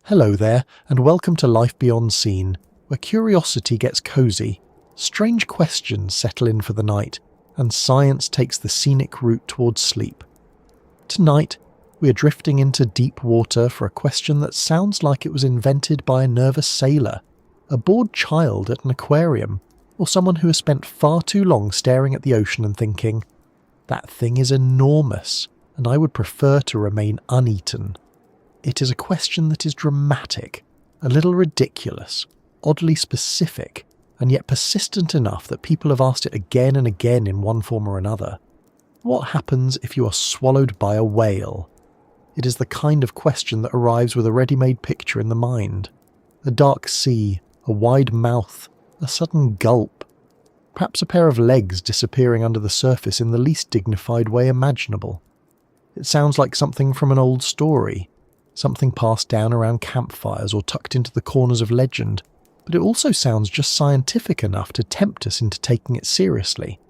Hello there, and welcome to Life Beyond Scene, where curiosity gets cozy, strange questions settle in for the night, and science takes the scenic route towards sleep. Tonight, we are drifting into deep water for a question that sounds like it was invented by a nervous sailor, a bored child at an aquarium, or someone who has spent far too long staring at the ocean and thinking, "That thing is enormous, and I would prefer to remain uneaten." It is a question that is dramatic, a little ridiculous, oddly specific, and yet persistent enough that people have asked it again and again in one form or another. What happens if you are swallowed by a whale? It is the kind of question that arrives with a ready-made picture in the mind. A dark sea, a wide mouth, a sudden gulp. Perhaps a pair of legs disappearing under the surface in the least dignified way imaginable. It sounds like something from an old story, something passed down around campfires or tucked into the corners of legend, but it also sounds just scientific enough to tempt us into taking it seriously.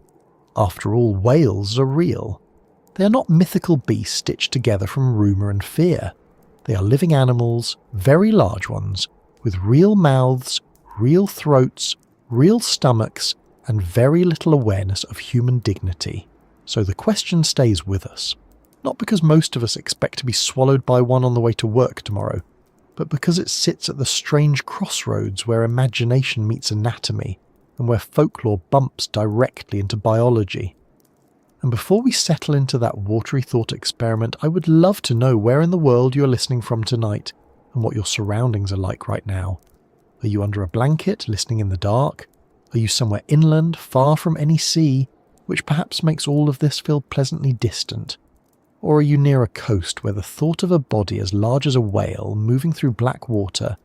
After all, whales are real. They are not mythical beasts stitched together from rumour and fear. They are living animals, very large ones, with real mouths, real throats, real stomachs, and very little awareness of human dignity. So the question stays with us. Not because most of us expect to be swallowed by one on the way to work tomorrow, but because it sits at the strange crossroads where imagination meets anatomy and where folklore bumps directly into biology. And before we settle into that watery thought experiment, I would love to know where in the world you are listening from tonight and what your surroundings are like right now. Are you under a blanket, listening in the dark? Are you somewhere inland, far from any sea, which perhaps makes all of this feel pleasantly distant? Or are you near a coast where the thought of a body as large as a whale moving through black water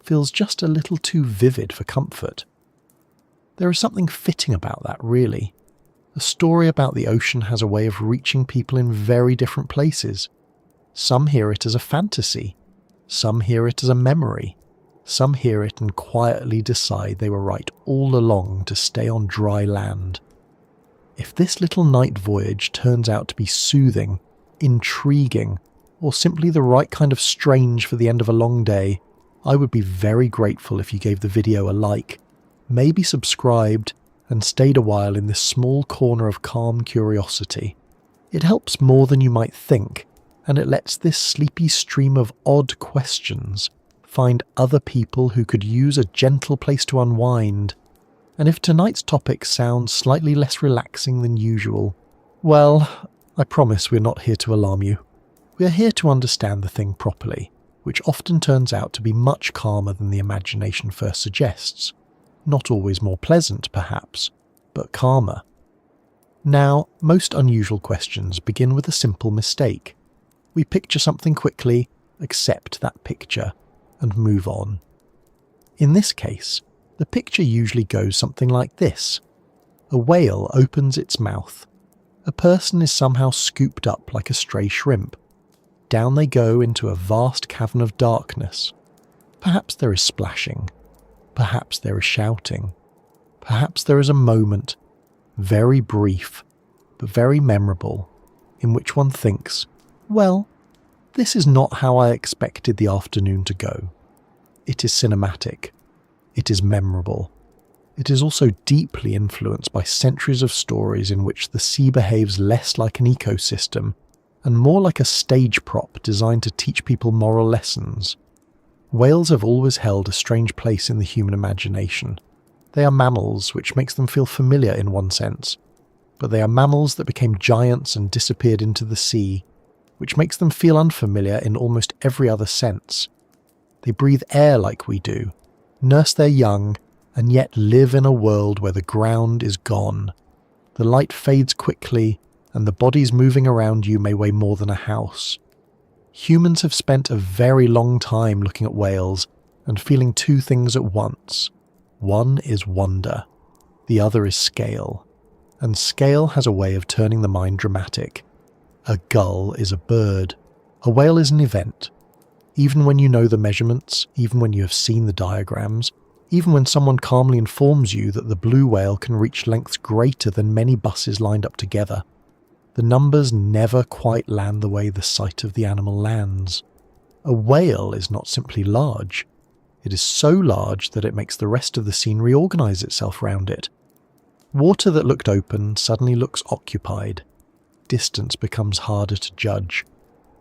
feels just a little too vivid for comfort? There is something fitting about that, really. A story about the ocean has a way of reaching people in very different places. Some hear it as a fantasy. Some hear it as a memory. Some hear it and quietly decide they were right all along to stay on dry land. If this little night voyage turns out to be soothing, intriguing, or simply the right kind of strange for the end of a long day, I would be very grateful if you gave the video a like, maybe subscribed, and stayed a while in this small corner of calm curiosity. It helps more than you might think, and it lets this sleepy stream of odd questions find other people who could use a gentle place to unwind. And if tonight's topic sounds slightly less relaxing than usual, well, I promise we're not here to alarm you. We are here to understand the thing properly, which often turns out to be much calmer than the imagination first suggests. Not always more pleasant, perhaps, but calmer. Now, most unusual questions begin with a simple mistake. We picture something quickly, accept that picture, and move on. In this case, the picture usually goes something like this. A whale opens its mouth. A person is somehow scooped up like a stray shrimp. Down they go into a vast cavern of darkness. Perhaps there is splashing. Perhaps there is shouting. Perhaps there is a moment, very brief, but very memorable, in which one thinks, well, this is not how I expected the afternoon to go. It is cinematic. It is memorable. It is also deeply influenced by centuries of stories in which the sea behaves less like an ecosystem and more like a stage prop designed to teach people moral lessons. Whales have always held a strange place in the human imagination. They are mammals, which makes them feel familiar in one sense, but they are mammals that became giants and disappeared into the sea, which makes them feel unfamiliar in almost every other sense. They breathe air like we do, nurse their young, and yet live in a world where the ground is gone. The light fades quickly, and the bodies moving around you may weigh more than a house. Humans have spent a very long time looking at whales and feeling two things at once. One is wonder, the other is scale, and scale has a way of turning the mind dramatic. A gull is a bird, a whale is an event. Even when you know the measurements, even when you have seen the diagrams, even when someone calmly informs you that the blue whale can reach lengths greater than many buses lined up together, the numbers never quite land the way the sight of the animal lands. A whale is not simply large. It is so large that it makes the rest of the scene reorganize itself round it. Water that looked open suddenly looks occupied. Distance becomes harder to judge.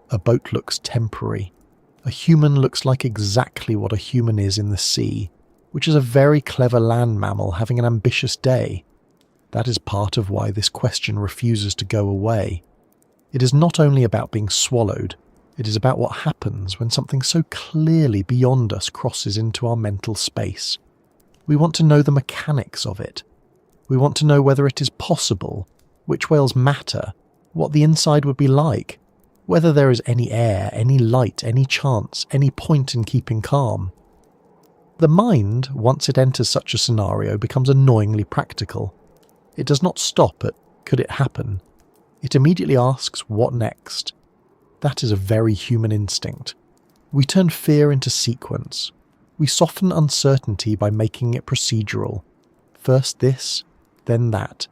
A boat looks temporary. A human looks like exactly what a human is in the sea, which is a very clever land mammal having an ambitious day. That is part of why this question refuses to go away. It is not only about being swallowed, it is about what happens when something so clearly beyond us crosses into our mental space. We want to know the mechanics of it. We want to know whether it is possible, which whales matter, what the inside would be like, whether there is any air, any light, any chance, any point in keeping calm. The mind, once it enters such a scenario, becomes annoyingly practical. It does not stop at, could it happen? It immediately asks, what next? That is a very human instinct. We turn fear into sequence. We soften uncertainty by making it procedural. First this, then that.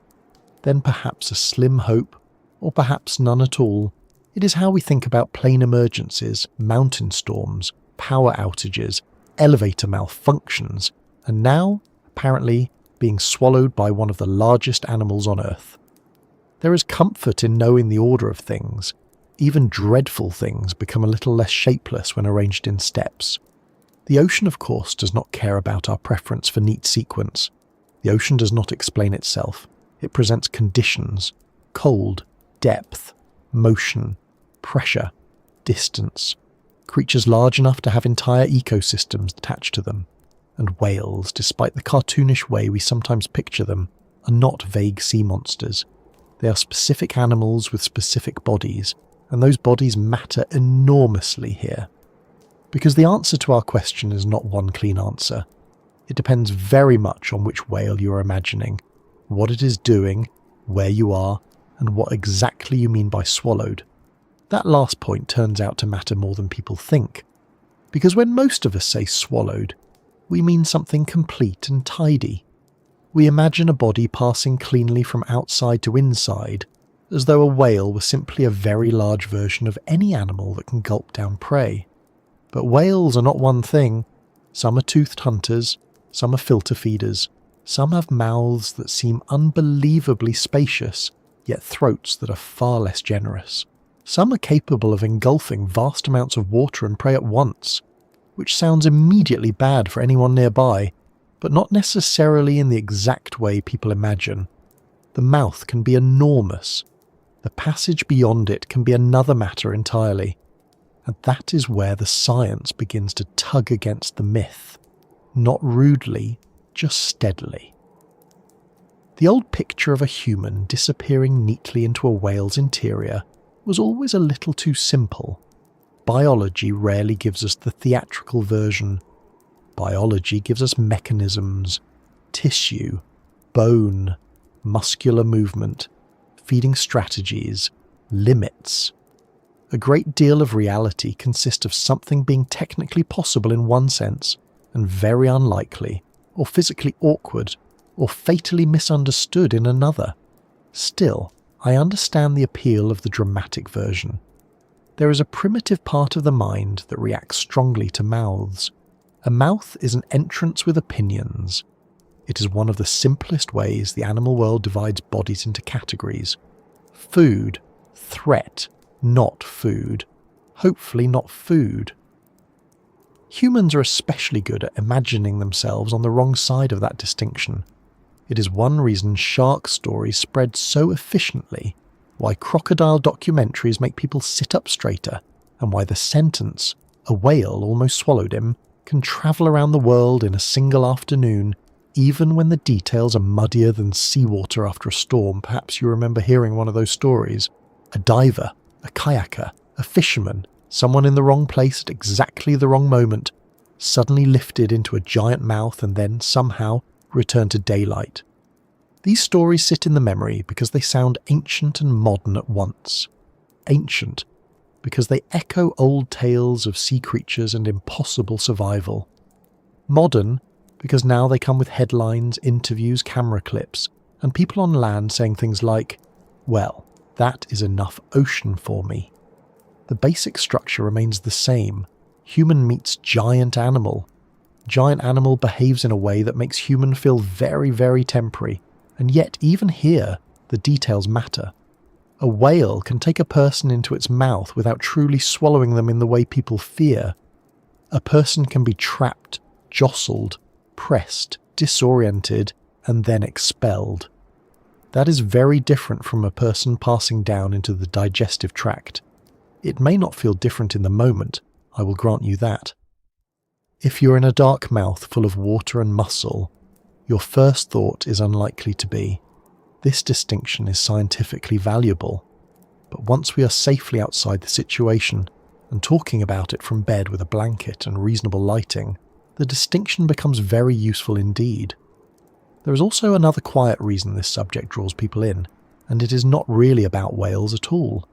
Then perhaps a slim hope, or perhaps none at all. It is how we think about plane emergencies, mountain storms, power outages, elevator malfunctions, and now, apparently, being swallowed by one of the largest animals on Earth. There is comfort in knowing the order of things. Even dreadful things become a little less shapeless when arranged in steps. The ocean, of course, does not care about our preference for neat sequence. The ocean does not explain itself. It presents conditions: cold, depth, motion, pressure, distance, creatures large enough to have entire ecosystems attached to them. And whales, despite the cartoonish way we sometimes picture them, are not vague sea monsters. They are specific animals with specific bodies, and those bodies matter enormously here. Because the answer to our question is not one clean answer. It depends very much on which whale you are imagining, what it is doing, where you are, and what exactly you mean by swallowed. That last point turns out to matter more than people think, because when most of us say swallowed, we mean something complete and tidy. We imagine a body passing cleanly from outside to inside, as though a whale were simply a very large version of any animal that can gulp down prey. But whales are not one thing. Some are toothed hunters, some are filter feeders, some have mouths that seem unbelievably spacious, yet throats that are far less generous. Some are capable of engulfing vast amounts of water and prey at once, which sounds immediately bad for anyone nearby, but not necessarily in the exact way people imagine. The mouth can be enormous. The passage beyond it can be another matter entirely. And that is where the science begins to tug against the myth. Not rudely, just steadily. The old picture of a human disappearing neatly into a whale's interior was always a little too simple. Biology rarely gives us the theatrical version. Biology gives us mechanisms, tissue, bone, muscular movement, feeding strategies, limits. A great deal of reality consists of something being technically possible in one sense and very unlikely, or physically awkward, or fatally misunderstood in another. Still, I understand the appeal of the dramatic version. There is a primitive part of the mind that reacts strongly to mouths. A mouth is an entrance with opinions. It is one of the simplest ways the animal world divides bodies into categories. Food, threat, not food, hopefully not food. Humans are especially good at imagining themselves on the wrong side of that distinction. It is one reason shark stories spread so efficiently, why crocodile documentaries make people sit up straighter, and why the sentence, "a whale almost swallowed him," can travel around the world in a single afternoon, even when the details are muddier than seawater after a storm. Perhaps you remember hearing one of those stories. A diver, a kayaker, a fisherman, someone in the wrong place at exactly the wrong moment, suddenly lifted into a giant mouth and then, somehow, returned to daylight. These stories sit in the memory because they sound ancient and modern at once. Ancient, because they echo old tales of sea creatures and impossible survival. Modern, because now they come with headlines, interviews, camera clips, and people on land saying things like, "Well, that is enough ocean for me." The basic structure remains the same. Human meets giant animal. Giant animal behaves in a way that makes human feel very, very temporary, and yet even here, the details matter. A whale can take a person into its mouth without truly swallowing them in the way people fear. A person can be trapped, jostled, pressed, disoriented, and then expelled. That is very different from a person passing down into the digestive tract. It may not feel different in the moment, I will grant you that. If you're in a dark mouth full of water and muscle, your first thought is unlikely to be, "This distinction is scientifically valuable." But once we are safely outside the situation and talking about it from bed with a blanket and reasonable lighting, the distinction becomes very useful indeed. There is also another quiet reason this subject draws people in, and it is not really about whales at all.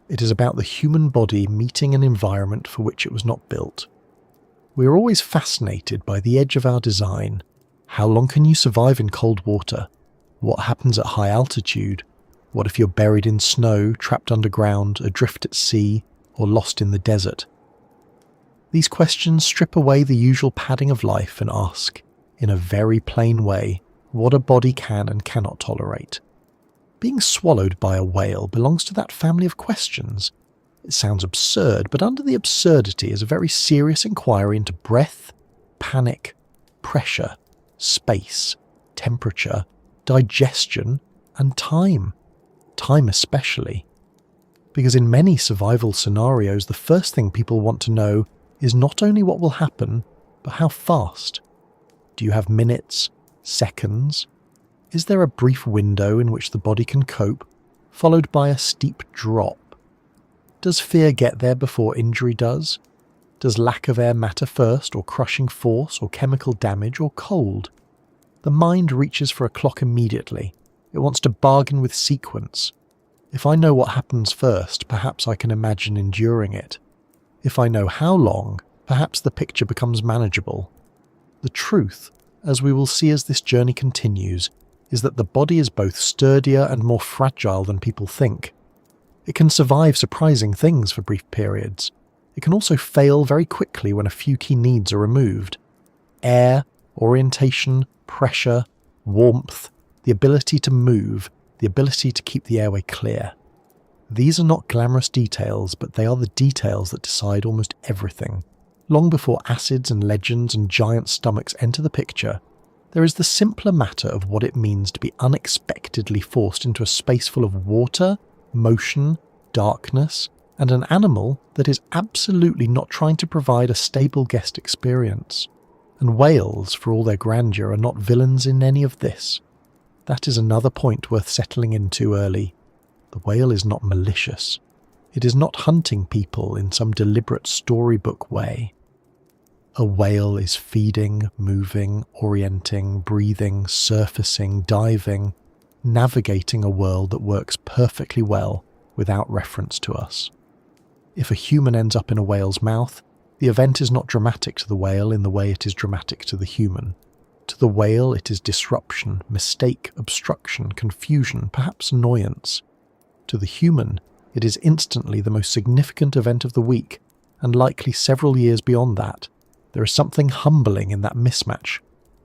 It is about the human body meeting an environment for which it was not built. We are always fascinated by the edge of our design. How long can you survive in cold water? What happens at high altitude? What if you're buried in snow, trapped underground, adrift at sea, or lost in the desert? These questions strip away the usual padding of life and ask, in a very plain way, what a body can and cannot tolerate. Being swallowed by a whale belongs to that family of questions. It sounds absurd, but under the absurdity is a very serious inquiry into breath, panic, pressure, space, temperature, digestion, and time. Time especially. Because in many survival scenarios, the first thing people want to know is not only what will happen, but how fast. Do you have minutes, seconds? Is there a brief window in which the body can cope, followed by a steep drop? Does fear get there before injury does? Does lack of air matter first, or crushing force, or chemical damage, or cold? The mind reaches for a clock immediately. It wants to bargain with sequence. If I know what happens first, perhaps I can imagine enduring it. If I know how long, perhaps the picture becomes manageable. The truth, as we will see as this journey continues, is that the body is both sturdier and more fragile than people think. It can survive surprising things for brief periods. It can also fail very quickly when a few key needs are removed. Air, orientation, pressure, warmth, the ability to move, the ability to keep the airway clear. These are not glamorous details, but they are the details that decide almost everything. Long before acids and legends and giant stomachs enter the picture, there is the simpler matter of what it means to be unexpectedly forced into a space full of water, motion, darkness, and an animal that is absolutely not trying to provide a stable guest experience. And whales, for all their grandeur, are not villains in any of this. That is another point worth settling into early. The whale is not malicious. It is not hunting people in some deliberate storybook way. A whale is feeding, moving, orienting, breathing, surfacing, diving, navigating a world that works perfectly well without reference to us. If a human ends up in a whale's mouth, the event is not dramatic to the whale in the way it is dramatic to the human. To the whale it is disruption, mistake, obstruction, confusion, perhaps annoyance. To the human, it is instantly the most significant event of the week, and likely several years beyond that. There is something humbling in that mismatch.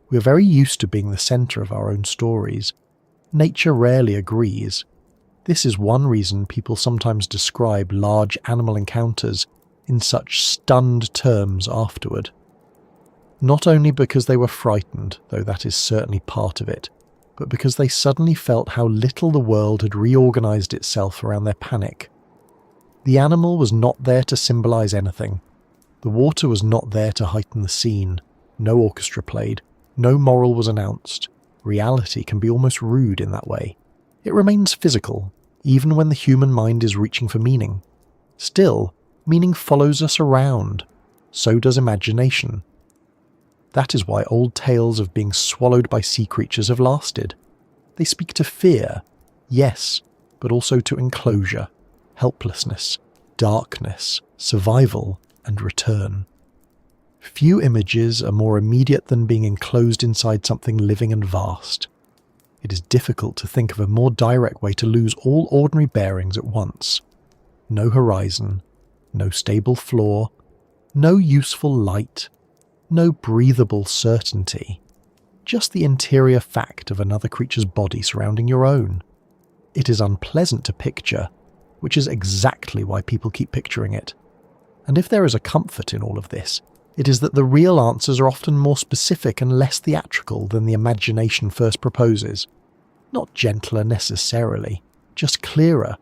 We are very used to being the centre of our own stories. Nature rarely agrees. This is one reason people sometimes describe large animal encounters in such stunned terms afterward. Not only because they were frightened, though that is certainly part of it, but because they suddenly felt how little the world had reorganised itself around their panic. The animal was not there to symbolise anything. The water was not there to heighten the scene. No orchestra played. No moral was announced. Reality can be almost rude in that way. It remains physical, even when the human mind is reaching for meaning. Still, meaning follows us around. So does imagination. That is why old tales of being swallowed by sea creatures have lasted. They speak to fear, yes, but also to enclosure, helplessness, darkness, survival, and return. Few images are more immediate than being enclosed inside something living and vast. It is difficult to think of a more direct way to lose all ordinary bearings at once. No horizon, no stable floor, No useful light, no breathable certainty, just the interior fact of another creature's body surrounding your own. It is unpleasant to picture, which is exactly why people keep picturing it. And if there is a comfort in all of this, it is that the real answers are often more specific and less theatrical than the imagination first proposes. Not gentler necessarily, just clearer.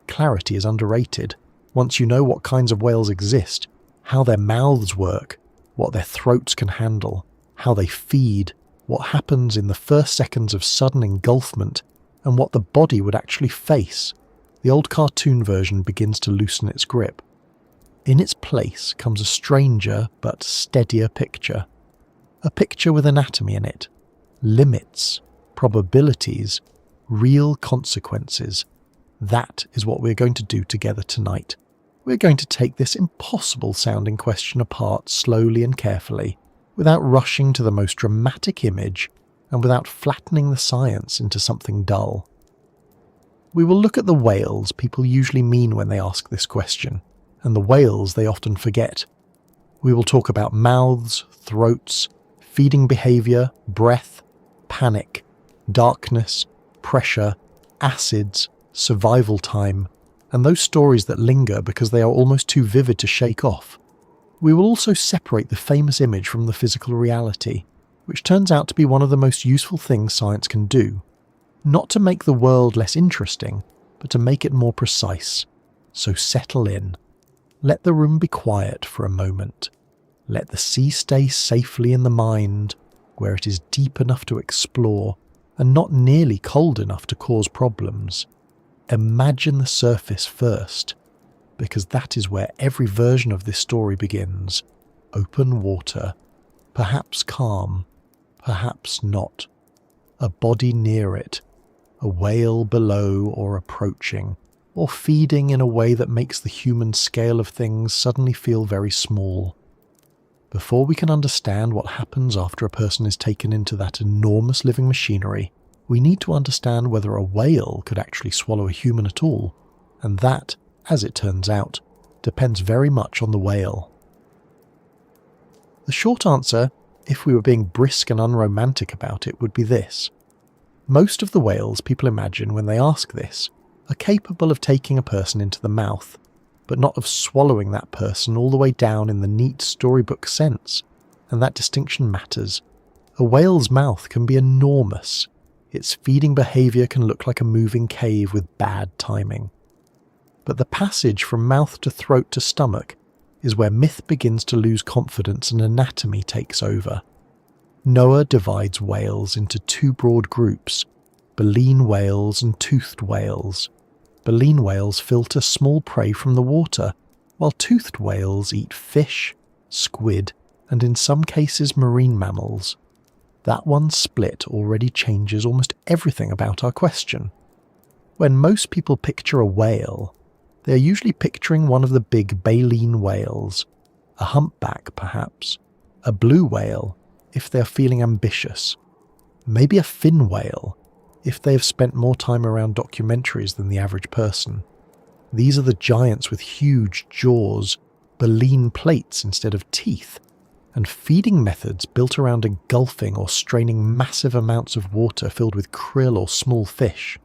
Clarity is underrated. Once you know what kinds of whales exist, how their mouths work, what their throats can handle, how they feed, what happens in the first seconds of sudden engulfment, and what the body would actually face, the old cartoon version begins to loosen its grip. In its place comes a stranger but steadier picture. A picture with anatomy in it, limits, probabilities, real consequences. That is what we're going to do together tonight. We're going to take this impossible-sounding question apart slowly and carefully, without rushing to the most dramatic image and without flattening the science into something dull. We will look at the whales people usually mean when they ask this question, and the whales they often forget. We will talk about mouths, throats, feeding behaviour, breath, panic, darkness, pressure, acids, survival time, and those stories that linger because they are almost too vivid to shake off. We will also separate the famous image from the physical reality, which turns out to be one of the most useful things science can do. Not to make the world less interesting, but to make it more precise. So settle in. Let the room be quiet for a moment. Let the sea stay safely in the mind, where it is deep enough to explore, and not nearly cold enough to cause problems. Imagine the surface first, because that is where every version of this story begins. Open water, perhaps calm, perhaps not. A body near it, a whale below or approaching, or feeding in a way that makes the human scale of things suddenly feel very small. Before we can understand what happens after a person is taken into that enormous living machinery, we need to understand whether a whale could actually swallow a human at all, and that, as it turns out, depends very much on the whale. The short answer, if we were being brisk and unromantic about it, would be this. Most of the whales people imagine when they ask this are capable of taking a person into the mouth, but not of swallowing that person all the way down in the neat storybook sense, and that distinction matters. A whale's mouth can be enormous. Its feeding behaviour can look like a moving cave with bad timing. But the passage from mouth to throat to stomach is where myth begins to lose confidence and anatomy takes over. Noah divides whales into two broad groups, baleen whales and toothed whales. Baleen whales filter small prey from the water, while toothed whales eat fish, squid, and in some cases marine mammals. That one split already changes almost everything about our question. When most people picture a whale, they are usually picturing one of the big baleen whales, a humpback perhaps, a blue whale if they are feeling ambitious, maybe a fin whale if they have spent more time around documentaries than the average person. These are the giants with huge jaws, baleen plates instead of teeth, and feeding methods built around engulfing or straining massive amounts of water filled with krill or small fish.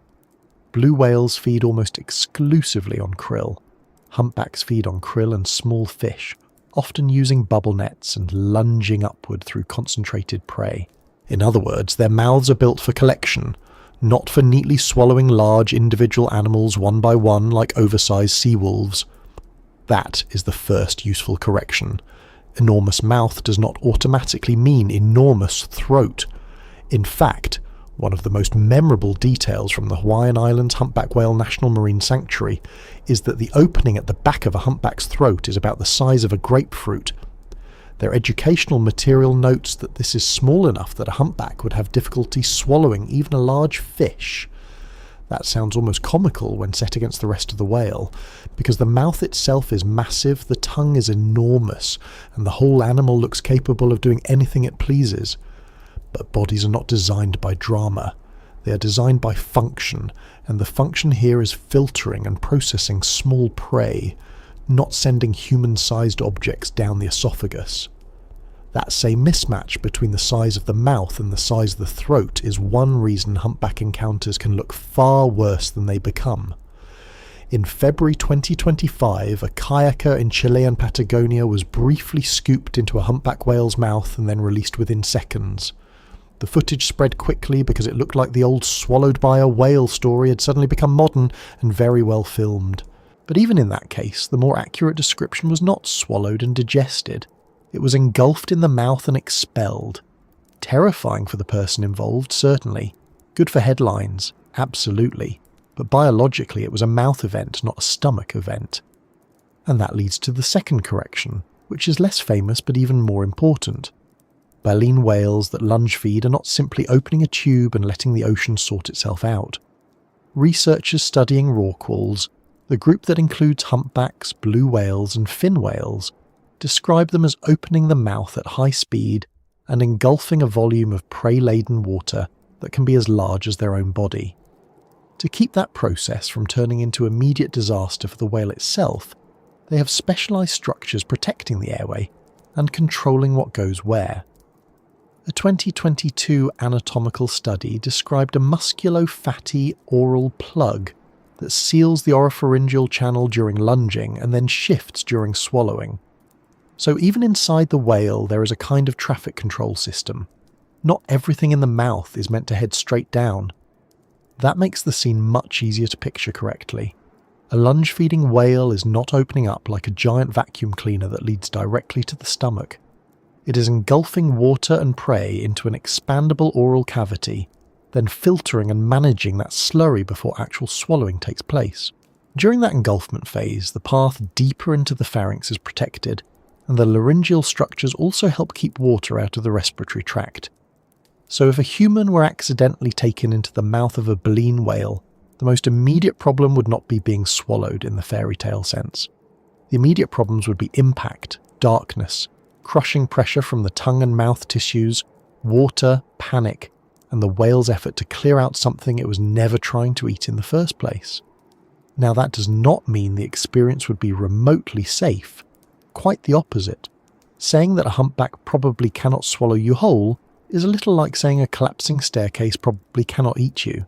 Blue whales feed almost exclusively on krill. Humpbacks feed on krill and small fish, often using bubble nets and lunging upward through concentrated prey. In other words, their mouths are built for collection, not for neatly swallowing large individual animals one by one like oversized seawolves. That is the first useful correction. Enormous mouth does not automatically mean enormous throat. In fact, one of the most memorable details from the Hawaiian Islands Humpback Whale National Marine Sanctuary is that the opening at the back of a humpback's throat is about the size of a grapefruit. Their educational material notes that this is small enough that a humpback would have difficulty swallowing even a large fish. That sounds almost comical when set against the rest of the whale, because the mouth itself is massive, the tongue is enormous, and the whole animal looks capable of doing anything it pleases. But bodies are not designed by drama. They are designed by function, and the function here is filtering and processing small prey, not sending human-sized objects down the esophagus. That same mismatch between the size of the mouth and the size of the throat is one reason humpback encounters can look far worse than they become. In February 2025, a kayaker in Chilean Patagonia was briefly scooped into a humpback whale's mouth and then released within seconds. The footage spread quickly because it looked like the old swallowed by a whale story had suddenly become modern and very well filmed. But even in that case, the more accurate description was not swallowed and digested. It was engulfed in the mouth and expelled. Terrifying for the person involved, certainly. Good for headlines, absolutely. But biologically it was a mouth event, not a stomach event. And that leads to the second correction, which is less famous but even more important. Baleen whales that lunge feed are not simply opening a tube and letting the ocean sort itself out. Researchers studying rorquals, the group that includes humpbacks, blue whales and fin whales, describe them as opening the mouth at high speed and engulfing a volume of prey-laden water that can be as large as their own body. To keep that process from turning into immediate disaster for the whale itself, they have specialised structures protecting the airway and controlling what goes where. A 2022 anatomical study described a musculo-fatty oral plug that seals the oropharyngeal channel during lunging and then shifts during swallowing. So even inside the whale there is a kind of traffic control system. Not everything in the mouth is meant to head straight down. That makes the scene much easier to picture correctly. A lunge-feeding whale is not opening up like a giant vacuum cleaner that leads directly to the stomach. It is engulfing water and prey into an expandable oral cavity, then filtering and managing that slurry before actual swallowing takes place. During that engulfment phase, the path deeper into the pharynx is protected, and the laryngeal structures also help keep water out of the respiratory tract. So if a human were accidentally taken into the mouth of a baleen whale, the most immediate problem would not be being swallowed in the fairy tale sense. The immediate problems would be impact, darkness, crushing pressure from the tongue and mouth tissues, water, panic, and the whale's effort to clear out something it was never trying to eat in the first place. Now that does not mean the experience would be remotely safe. Quite the opposite. Saying that a humpback probably cannot swallow you whole is a little like saying a collapsing staircase probably cannot eat you.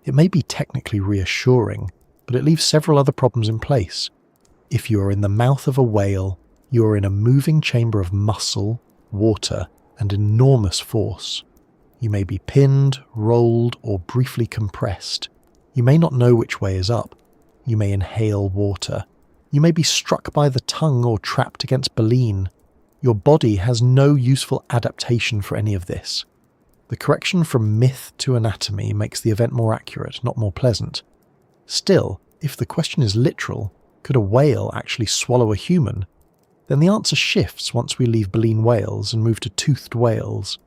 It may be technically reassuring, but it leaves several other problems in place. If you are in the mouth of a whale, you are in a moving chamber of muscle, water, and enormous force. You may be pinned, rolled, or briefly compressed. You may not know which way is up. You may inhale water. You may be struck by the tongue or trapped against baleen. Your body has no useful adaptation for any of this. The correction from myth to anatomy makes the event more accurate, not more pleasant. Still, if the question is literal, could a whale actually swallow a human? Then the answer shifts once we leave baleen whales and move to toothed whales.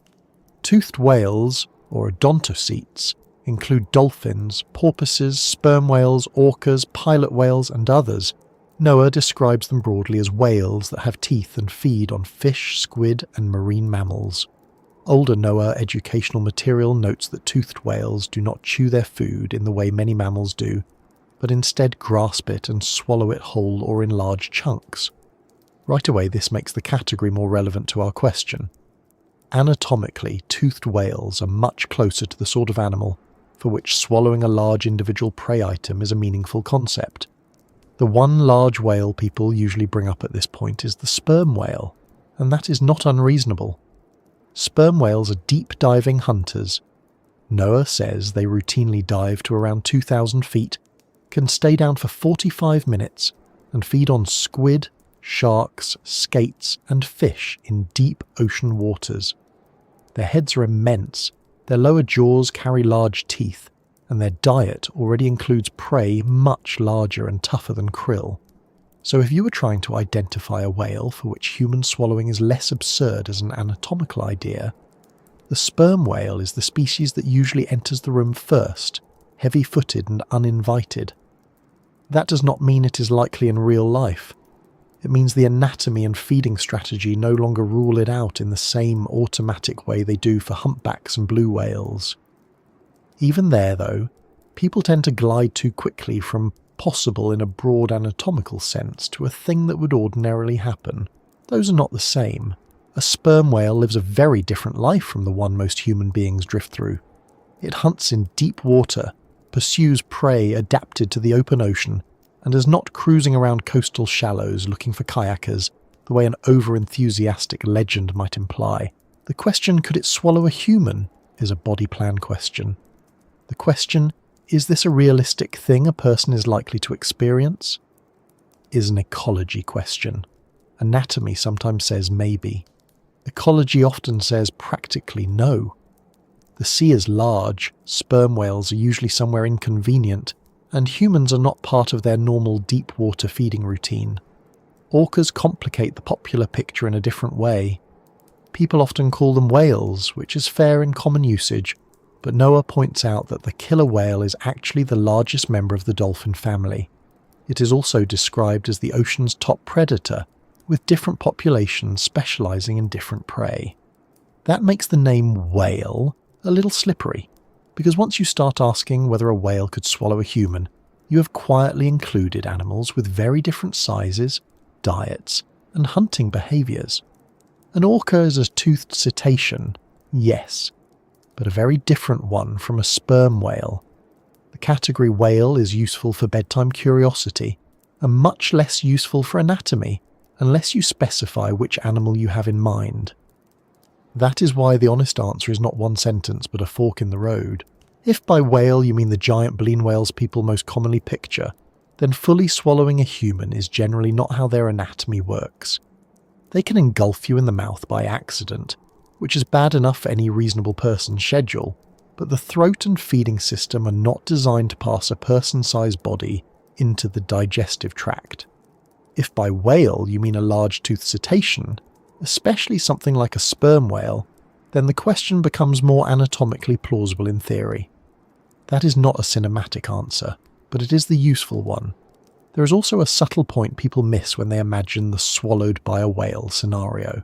Toothed whales, or odontocetes, include dolphins, porpoises, sperm whales, orcas, pilot whales, and others. Noah describes them broadly as whales that have teeth and feed on fish, squid, and marine mammals. Older Noah educational material notes that toothed whales do not chew their food in the way many mammals do, but instead grasp it and swallow it whole or in large chunks. Right away this makes the category more relevant to our question. Anatomically, toothed whales are much closer to the sort of animal for which swallowing a large individual prey item is a meaningful concept. The one large whale people usually bring up at this point is the sperm whale, and that is not unreasonable. Sperm whales are deep-diving hunters. Noah says they routinely dive to around 2,000 feet, can stay down for 45 minutes, and feed on squid, sharks, skates, and fish in deep ocean waters. Their heads are immense, their lower jaws carry large teeth, and their diet already includes prey much larger and tougher than krill. So if you were trying to identify a whale for which human swallowing is less absurd as an anatomical idea, the sperm whale is the species that usually enters the room first, heavy-footed and uninvited. That does not mean it is likely in real life. It means the anatomy and feeding strategy no longer rule it out in the same automatic way they do for humpbacks and blue whales. Even there, though, people tend to glide too quickly from possible in a broad anatomical sense to a thing that would ordinarily happen. Those are not the same. A sperm whale lives a very different life from the one most human beings drift through. It hunts in deep water, pursues prey adapted to the open ocean, and is not cruising around coastal shallows looking for kayakers the way an over-enthusiastic legend might imply. The question, could it swallow a human, is a body plan question. The question, is this a realistic thing a person is likely to experience, is an ecology question. Anatomy sometimes says maybe. Ecology often says practically no. The sea is large, sperm whales are usually somewhere inconvenient, and humans are not part of their normal deep water feeding routine. Orcas complicate the popular picture in a different way. People often call them whales, which is fair in common usage, but Noah points out that the killer whale is actually the largest member of the dolphin family. It is also described as the ocean's top predator, with different populations specialising in different prey. That makes the name whale a little slippery, because once you start asking whether a whale could swallow a human, you have quietly included animals with very different sizes, diets, and hunting behaviours. An orca is a toothed cetacean, yes, but a very different one from a sperm whale. The category whale is useful for bedtime curiosity, and much less useful for anatomy, unless you specify which animal you have in mind. That is why the honest answer is not one sentence but a fork in the road. If by whale you mean the giant baleen whales people most commonly picture, then fully swallowing a human is generally not how their anatomy works. They can engulf you in the mouth by accident, which is bad enough for any reasonable person's schedule, but the throat and feeding system are not designed to pass a person-sized body into the digestive tract. If by whale you mean a large-toothed cetacean, especially something like a sperm whale, then the question becomes more anatomically plausible in theory. That is not a cinematic answer, but it is the useful one. There is also a subtle point people miss when they imagine the swallowed by a whale scenario.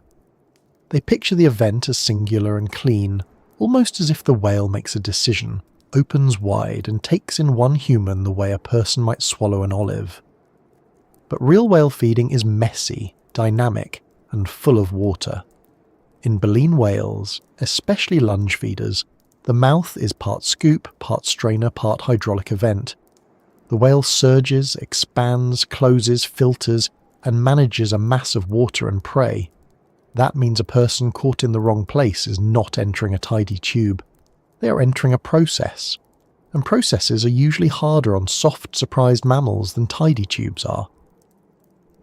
They picture the event as singular and clean, almost as if the whale makes a decision, opens wide, and takes in one human the way a person might swallow an olive. But real whale feeding is messy, dynamic, and full of water. In baleen whales, especially lunge feeders, the mouth is part scoop, part strainer, part hydraulic event. The whale surges, expands, closes, filters, and manages a mass of water and prey. That means a person caught in the wrong place is not entering a tidy tube. They are entering a process. And processes are usually harder on soft, surprised mammals than tidy tubes are.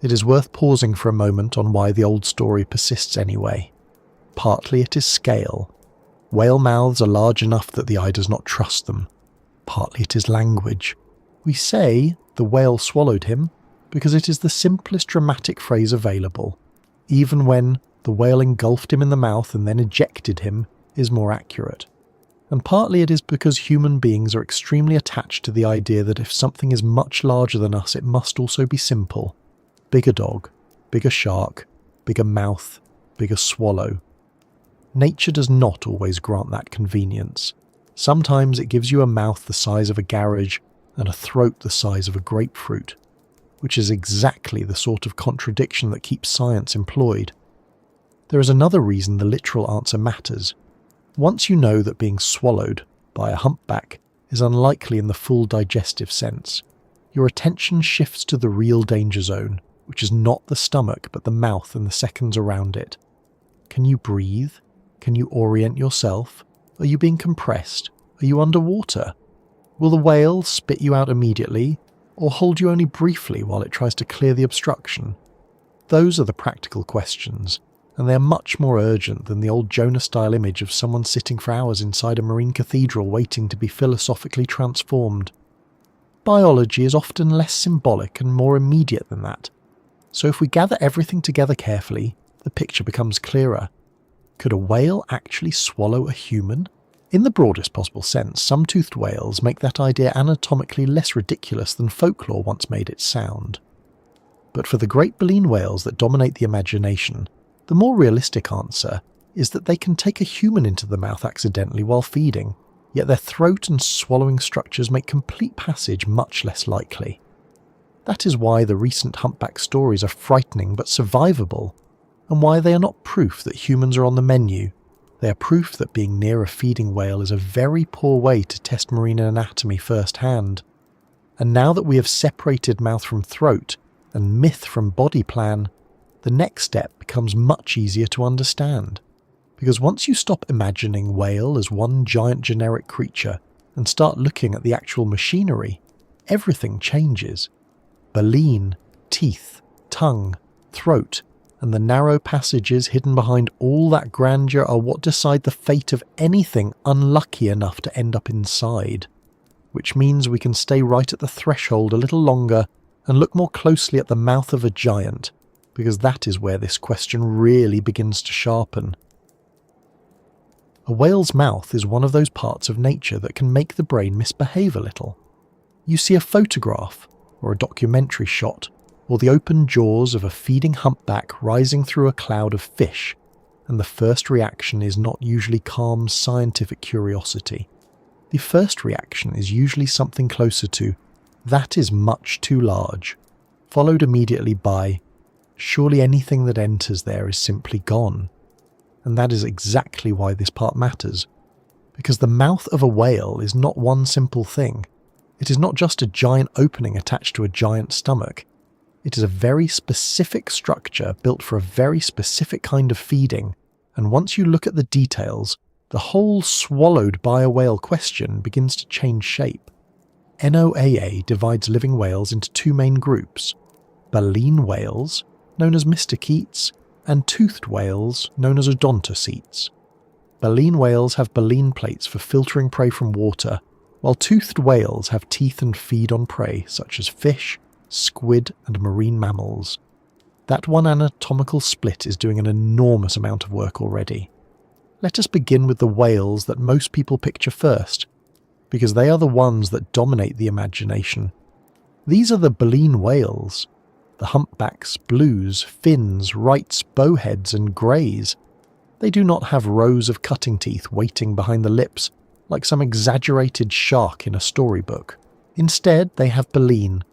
It is worth pausing for a moment on why the old story persists anyway. Partly it is scale. Whale mouths are large enough that the eye does not trust them. Partly it is language. We say, the whale swallowed him, because it is the simplest dramatic phrase available, even when the whale engulfed him in the mouth and then ejected him is more accurate. And partly it is because human beings are extremely attached to the idea that if something is much larger than us, it must also be simple. Bigger dog, bigger shark, bigger mouth, bigger swallow. Nature does not always grant that convenience. Sometimes it gives you a mouth the size of a garage and a throat the size of a grapefruit, which is exactly the sort of contradiction that keeps science employed. There is another reason the literal answer matters. Once you know that being swallowed by a humpback is unlikely in the full digestive sense, your attention shifts to the real danger zone, which is not the stomach but the mouth and the seconds around it. Can you breathe? Can you orient yourself? Are you being compressed? Are you underwater? Will the whale spit you out immediately, or hold you only briefly while it tries to clear the obstruction? Those are the practical questions, and they are much more urgent than the old Jonah-style image of someone sitting for hours inside a marine cathedral waiting to be philosophically transformed. Biology is often less symbolic and more immediate than that. So if we gather everything together carefully, the picture becomes clearer. Could a whale actually swallow a human? In the broadest possible sense, some toothed whales make that idea anatomically less ridiculous than folklore once made it sound. But for the great baleen whales that dominate the imagination, the more realistic answer is that they can take a human into the mouth accidentally while feeding, yet their throat and swallowing structures make complete passage much less likely. That is why the recent humpback stories are frightening but survivable, and why they are not proof that humans are on the menu. They are proof that being near a feeding whale is a very poor way to test marine anatomy firsthand. And now that we have separated mouth from throat and myth from body plan, the next step becomes much easier to understand. Because once you stop imagining whale as one giant generic creature and start looking at the actual machinery, everything changes. Baleen, teeth, tongue, throat, and the narrow passages hidden behind all that grandeur are what decide the fate of anything unlucky enough to end up inside. Which means we can stay right at the threshold a little longer and look more closely at the mouth of a giant, because that is where this question really begins to sharpen. A whale's mouth is one of those parts of nature that can make the brain misbehave a little. You see a photograph, or a documentary shot, or the open jaws of a feeding humpback rising through a cloud of fish, and the first reaction is not usually calm scientific curiosity. The first reaction is usually something closer to, "That is much too large," followed immediately by, "Surely anything that enters there is simply gone." And that is exactly why this part matters. Because the mouth of a whale is not one simple thing. It is not just a giant opening attached to a giant stomach. It is a very specific structure built for a very specific kind of feeding, and once you look at the details, the whole swallowed by a whale question begins to change shape. NOAA divides living whales into two main groups: baleen whales, known as mysticetes, and toothed whales, known as odontocetes. Baleen whales have baleen plates for filtering prey from water, while toothed whales have teeth and feed on prey such as fish, squid, and marine mammals. That one anatomical split is doing an enormous amount of work already. Let us begin with the whales that most people picture first, because they are the ones that dominate the imagination. These are the baleen whales, the humpbacks, blues, fins, rights, bowheads, and greys. They do not have rows of cutting teeth waiting behind the lips, like some exaggerated shark in a storybook. Instead, they have baleen,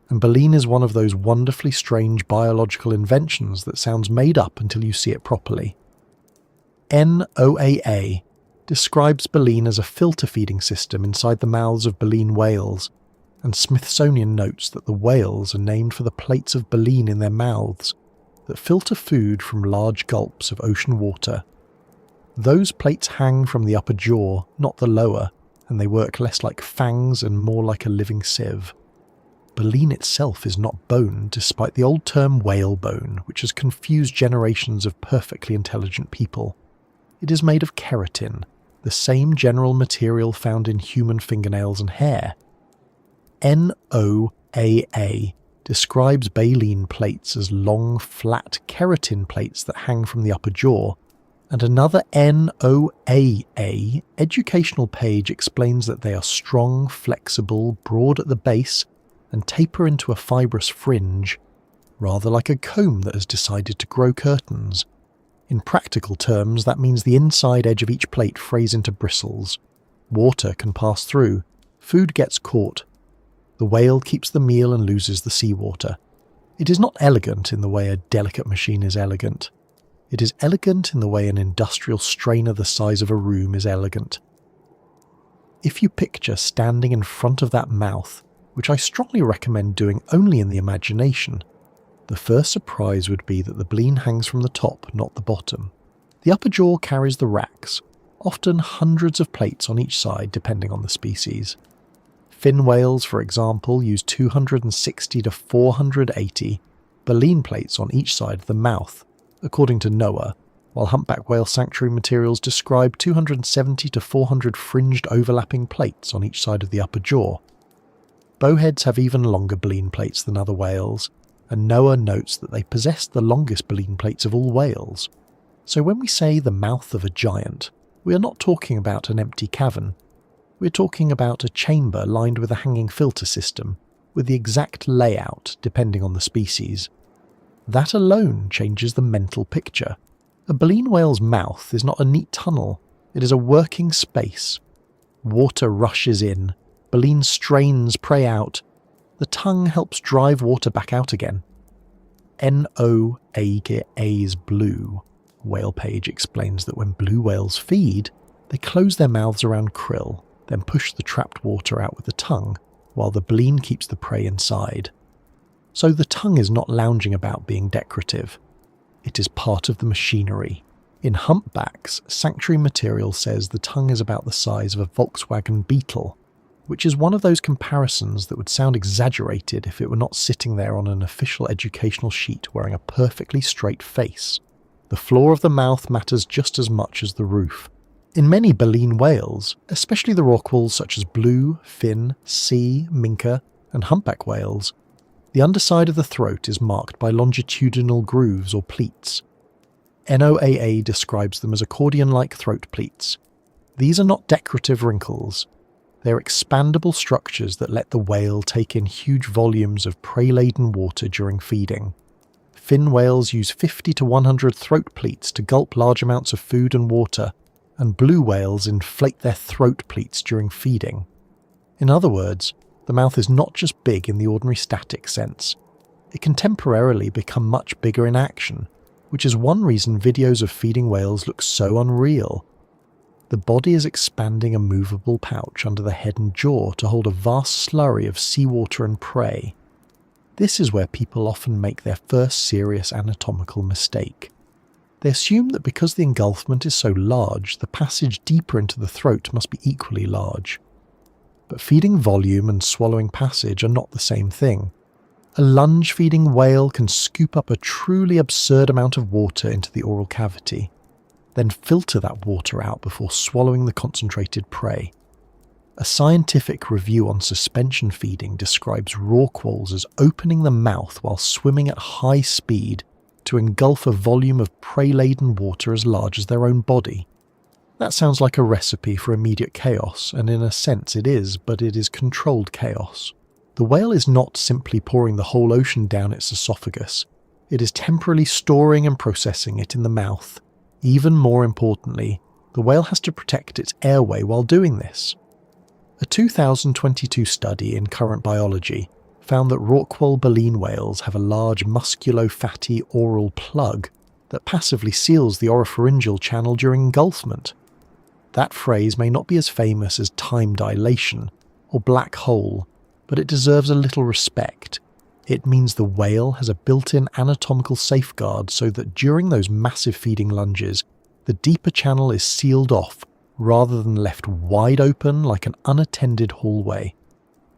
and baleen is one of those wonderfully strange biological inventions that sounds made up until you see it properly. NOAA describes baleen as a filter feeding system inside the mouths of baleen whales, and Smithsonian notes that the whales are named for the plates of baleen in their mouths that filter food from large gulps of ocean water. Those plates hang from the upper jaw, not the lower, and they work less like fangs and more like a living sieve. Baleen itself is not bone, despite the old term whalebone, which has confused generations of perfectly intelligent people. It is made of keratin, the same general material found in human fingernails and hair. NOAA describes baleen plates as long, flat keratin plates that hang from the upper jaw, and another NOAA educational page explains that they are strong, flexible, broad at the base, and taper into a fibrous fringe, rather like a comb that has decided to grow curtains. In practical terms, that means the inside edge of each plate frays into bristles. Water can pass through, food gets caught. The whale keeps the meal and loses the seawater. It is not elegant in the way a delicate machine is elegant. It is elegant in the way an industrial strainer the size of a room is elegant. If you picture standing in front of that mouth, which I strongly recommend doing only in the imagination, the first surprise would be that the baleen hangs from the top, not the bottom. The upper jaw carries the racks, often hundreds of plates on each side depending on the species. Fin whales, for example, use 260 to 480 baleen plates on each side of the mouth, according to NOAA, while humpback whale sanctuary materials describe 270 to 400 fringed overlapping plates on each side of the upper jaw. Bowheads have even longer baleen plates than other whales, and NOAA notes that they possess the longest baleen plates of all whales. So when we say the mouth of a giant, we are not talking about an empty cavern. We're talking about a chamber lined with a hanging filter system, with the exact layout depending on the species. That alone changes the mental picture. A baleen whale's mouth is not a neat tunnel, it is a working space. Water rushes in, baleen strains prey out. The tongue helps drive water back out again. NO is blue. Whale Page explains that when blue whales feed, they close their mouths around krill, then push the trapped water out with the tongue, while the baleen keeps the prey inside. So the tongue is not lounging about being decorative. It is part of the machinery. In humpbacks, Sanctuary Material says the tongue is about the size of a Volkswagen Beetle, which is one of those comparisons that would sound exaggerated if it were not sitting there on an official educational sheet wearing a perfectly straight face. The floor of the mouth matters just as much as the roof. In many baleen whales, especially the rorquals such as blue, fin, sea, minke, and humpback whales, the underside of the throat is marked by longitudinal grooves or pleats. NOAA describes them as accordion-like throat pleats. These are not decorative wrinkles. They're expandable structures that let the whale take in huge volumes of prey-laden water during feeding. Fin whales use 50 to 100 throat pleats to gulp large amounts of food and water, and blue whales inflate their throat pleats during feeding. In other words, the mouth is not just big in the ordinary static sense. It can temporarily become much bigger in action, which is one reason videos of feeding whales look so unreal. The body is expanding a movable pouch under the head and jaw to hold a vast slurry of seawater and prey. This is where people often make their first serious anatomical mistake. They assume that because the engulfment is so large, the passage deeper into the throat must be equally large. But feeding volume and swallowing passage are not the same thing. A lunge-feeding whale can scoop up a truly absurd amount of water into the oral cavity, then filter that water out before swallowing the concentrated prey. A scientific review on suspension feeding describes rorquals as opening the mouth while swimming at high speed to engulf a volume of prey-laden water as large as their own body. That sounds like a recipe for immediate chaos, and in a sense it is, but it is controlled chaos. The whale is not simply pouring the whole ocean down its esophagus. It is temporarily storing and processing it in the mouth. Even more importantly, the whale has to protect its airway while doing this. A 2022 study in Current Biology found that rorqual baleen whales have a large musculo-fatty oral plug that passively seals the oropharyngeal channel during engulfment. That phrase may not be as famous as time dilation or black hole, but it deserves a little respect. It means the whale has a built-in anatomical safeguard so that during those massive feeding lunges, the deeper channel is sealed off rather than left wide open like an unattended hallway.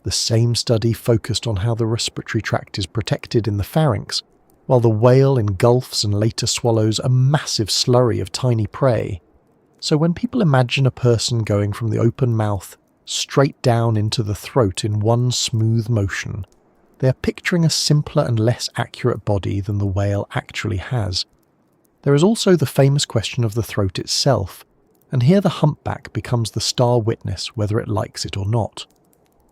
The same study focused on how the respiratory tract is protected in the pharynx, while the whale engulfs and later swallows a massive slurry of tiny prey. So when people imagine a person going from the open mouth straight down into the throat in one smooth motion, they are picturing a simpler and less accurate body than the whale actually has. There is also the famous question of the throat itself, and here the humpback becomes the star witness whether it likes it or not.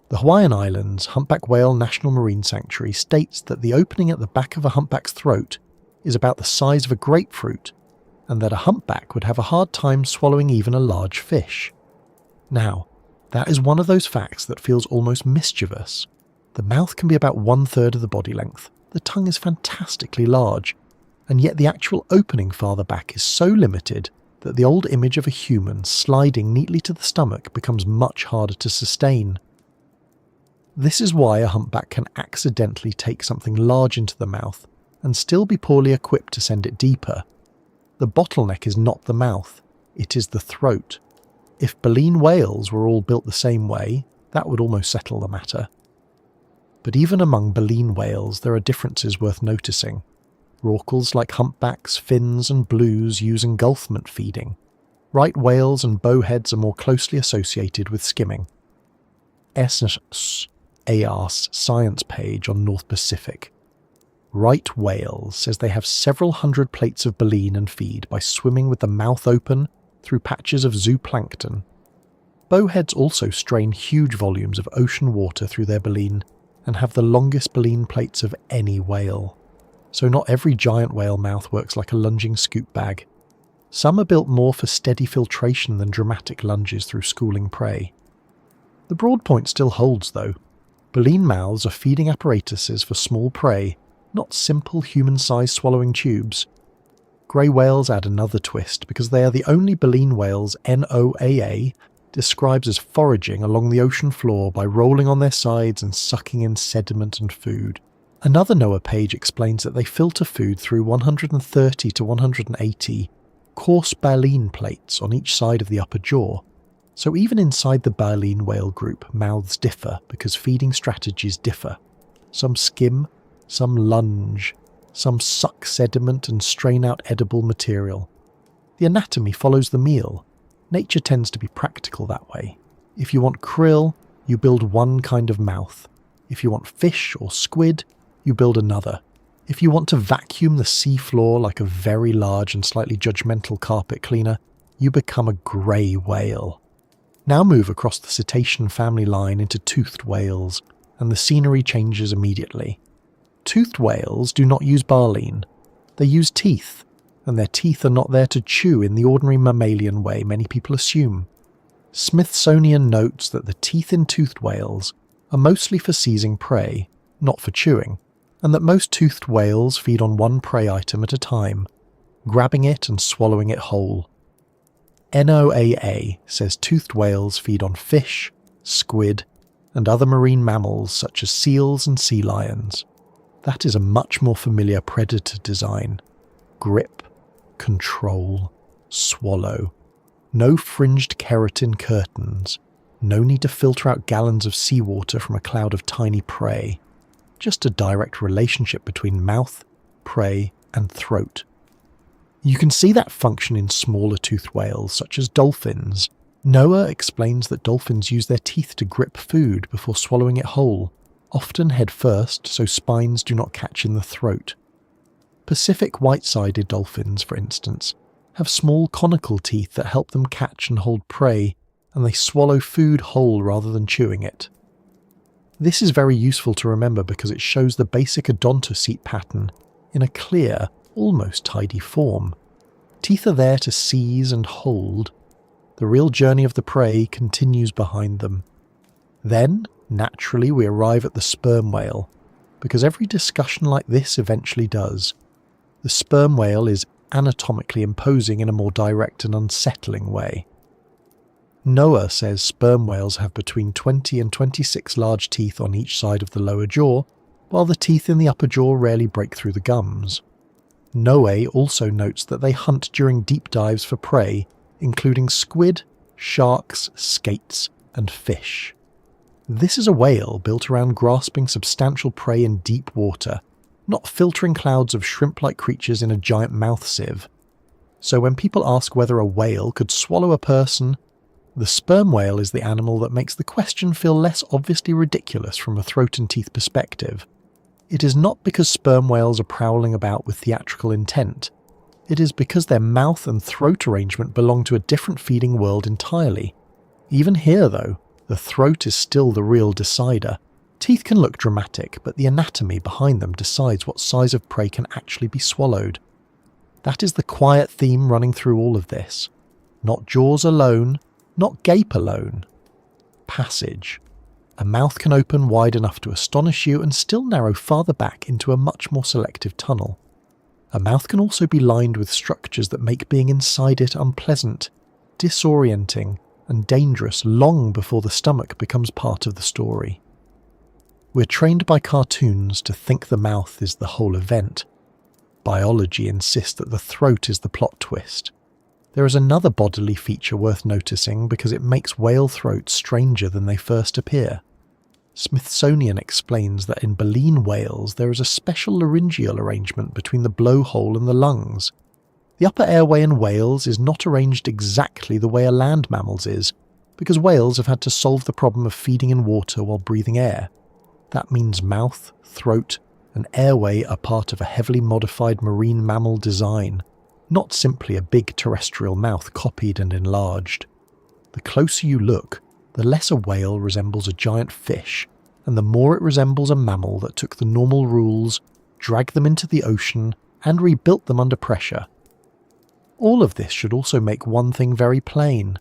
The Hawaiian Islands Humpback Whale National Marine Sanctuary states that the opening at the back of a humpback's throat is about the size of a grapefruit, and that a humpback would have a hard time swallowing even a large fish. Now, that is one of those facts that feels almost mischievous. The mouth can be about 1/3 of the body length, the tongue is fantastically large, and yet the actual opening farther back is so limited that the old image of a human sliding neatly to the stomach becomes much harder to sustain. This is why a humpback can accidentally take something large into the mouth and still be poorly equipped to send it deeper. The bottleneck is not the mouth, it is the throat. If baleen whales were all built the same way, that would almost settle the matter. But even among baleen whales there are differences worth noticing. Rorquals like humpbacks, fins and blues use engulfment feeding. Right whales and bowheads are more closely associated with skimming. AR's science page on North Pacific. Right whales says they have several hundred plates of baleen and feed by swimming with the mouth open through patches of zooplankton. Bowheads also strain huge volumes of ocean water through their baleen and have the longest baleen plates of any whale. So not every giant whale mouth works like a lunging scoop bag. Some are built more for steady filtration than dramatic lunges through schooling prey. The broad point still holds though. Baleen mouths are feeding apparatuses for small prey, not simple human-sized swallowing tubes. Grey whales add another twist because they are the only baleen whales NOAA describes as foraging along the ocean floor by rolling on their sides and sucking in sediment and food. Another NOAA page explains that they filter food through 130 to 180 coarse baleen plates on each side of the upper jaw. So even inside the baleen whale group, mouths differ because feeding strategies differ. Some skim, some lunge, some suck sediment and strain out edible material. The anatomy follows the meal. Nature tends to be practical that way. If you want krill, you build one kind of mouth. If you want fish or squid, you build another. If you want to vacuum the sea floor like a very large and slightly judgmental carpet cleaner, you become a grey whale. Now move across the cetacean family line into toothed whales, and the scenery changes immediately. Toothed whales do not use baleen. They use teeth, and their teeth are not there to chew in the ordinary mammalian way many people assume. Smithsonian notes that the teeth in toothed whales are mostly for seizing prey, not for chewing, and that most toothed whales feed on one prey item at a time, grabbing it and swallowing it whole. NOAA says toothed whales feed on fish, squid, and other marine mammals such as seals and sea lions. That is a much more familiar predator design. Grip, control, swallow. No fringed keratin curtains. No need to filter out gallons of seawater from a cloud of tiny prey. Just a direct relationship between mouth, prey, and throat. You can see that function in smaller toothed whales, such as dolphins. NOAA explains that dolphins use their teeth to grip food before swallowing it whole, often head first so spines do not catch in the throat. Pacific white-sided dolphins, for instance, have small conical teeth that help them catch and hold prey, and they swallow food whole rather than chewing it. This is very useful to remember because it shows the basic odontocetes pattern in a clear, almost tidy form. Teeth are there to seize and hold. The real journey of the prey continues behind them. Then, naturally, we arrive at the sperm whale, because every discussion like this eventually does. The sperm whale is anatomically imposing in a more direct and unsettling way. NOAA says sperm whales have between 20 and 26 large teeth on each side of the lower jaw, while the teeth in the upper jaw rarely break through the gums. NOAA also notes that they hunt during deep dives for prey, including squid, sharks, skates, and fish. This is a whale built around grasping substantial prey in deep water, not filtering clouds of shrimp-like creatures in a giant mouth sieve. So when people ask whether a whale could swallow a person, the sperm whale is the animal that makes the question feel less obviously ridiculous from a throat and teeth perspective. It is not because sperm whales are prowling about with theatrical intent. It is because their mouth and throat arrangement belong to a different feeding world entirely. Even here, though, the throat is still the real decider. Teeth can look dramatic, but the anatomy behind them decides what size of prey can actually be swallowed. That is the quiet theme running through all of this. Not jaws alone, not gape alone. Passage. A mouth can open wide enough to astonish you and still narrow farther back into a much more selective tunnel. A mouth can also be lined with structures that make being inside it unpleasant, disorienting, and dangerous long before the stomach becomes part of the story. We're trained by cartoons to think the mouth is the whole event. Biology insists that the throat is the plot twist. There is another bodily feature worth noticing because it makes whale throats stranger than they first appear. Smithsonian explains that in baleen whales there is a special laryngeal arrangement between the blowhole and the lungs. The upper airway in whales is not arranged exactly the way a land mammal's is, because whales have had to solve the problem of feeding in water while breathing air. That means mouth, throat, and airway are part of a heavily modified marine mammal design, not simply a big terrestrial mouth copied and enlarged. The closer you look, the less a whale resembles a giant fish, and the more it resembles a mammal that took the normal rules, dragged them into the ocean, and rebuilt them under pressure. All of this should also make one thing very plain.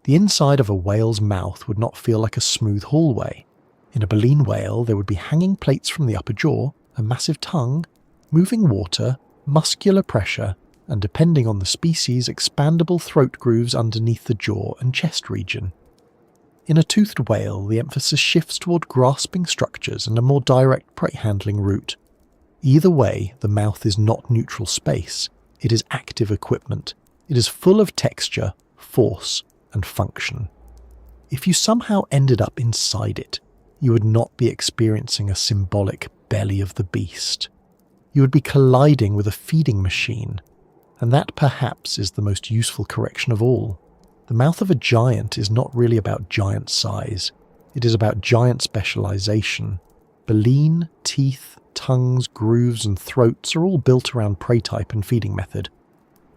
The inside of a whale's mouth would not feel like a smooth hallway. In a baleen whale, there would be hanging plates from the upper jaw, a massive tongue, moving water, muscular pressure, and depending on the species, expandable throat grooves underneath the jaw and chest region. In a toothed whale, the emphasis shifts toward grasping structures and a more direct prey handling route. Either way, the mouth is not neutral space. It is active equipment. It is full of texture, force, and function. If you somehow ended up inside it, you would not be experiencing a symbolic belly of the beast. You would be colliding with a feeding machine, and that perhaps is the most useful correction of all. The mouth of a giant is not really about giant size. It is about giant specialization. Baleen, teeth, tongues, grooves, and throats are all built around prey type and feeding method.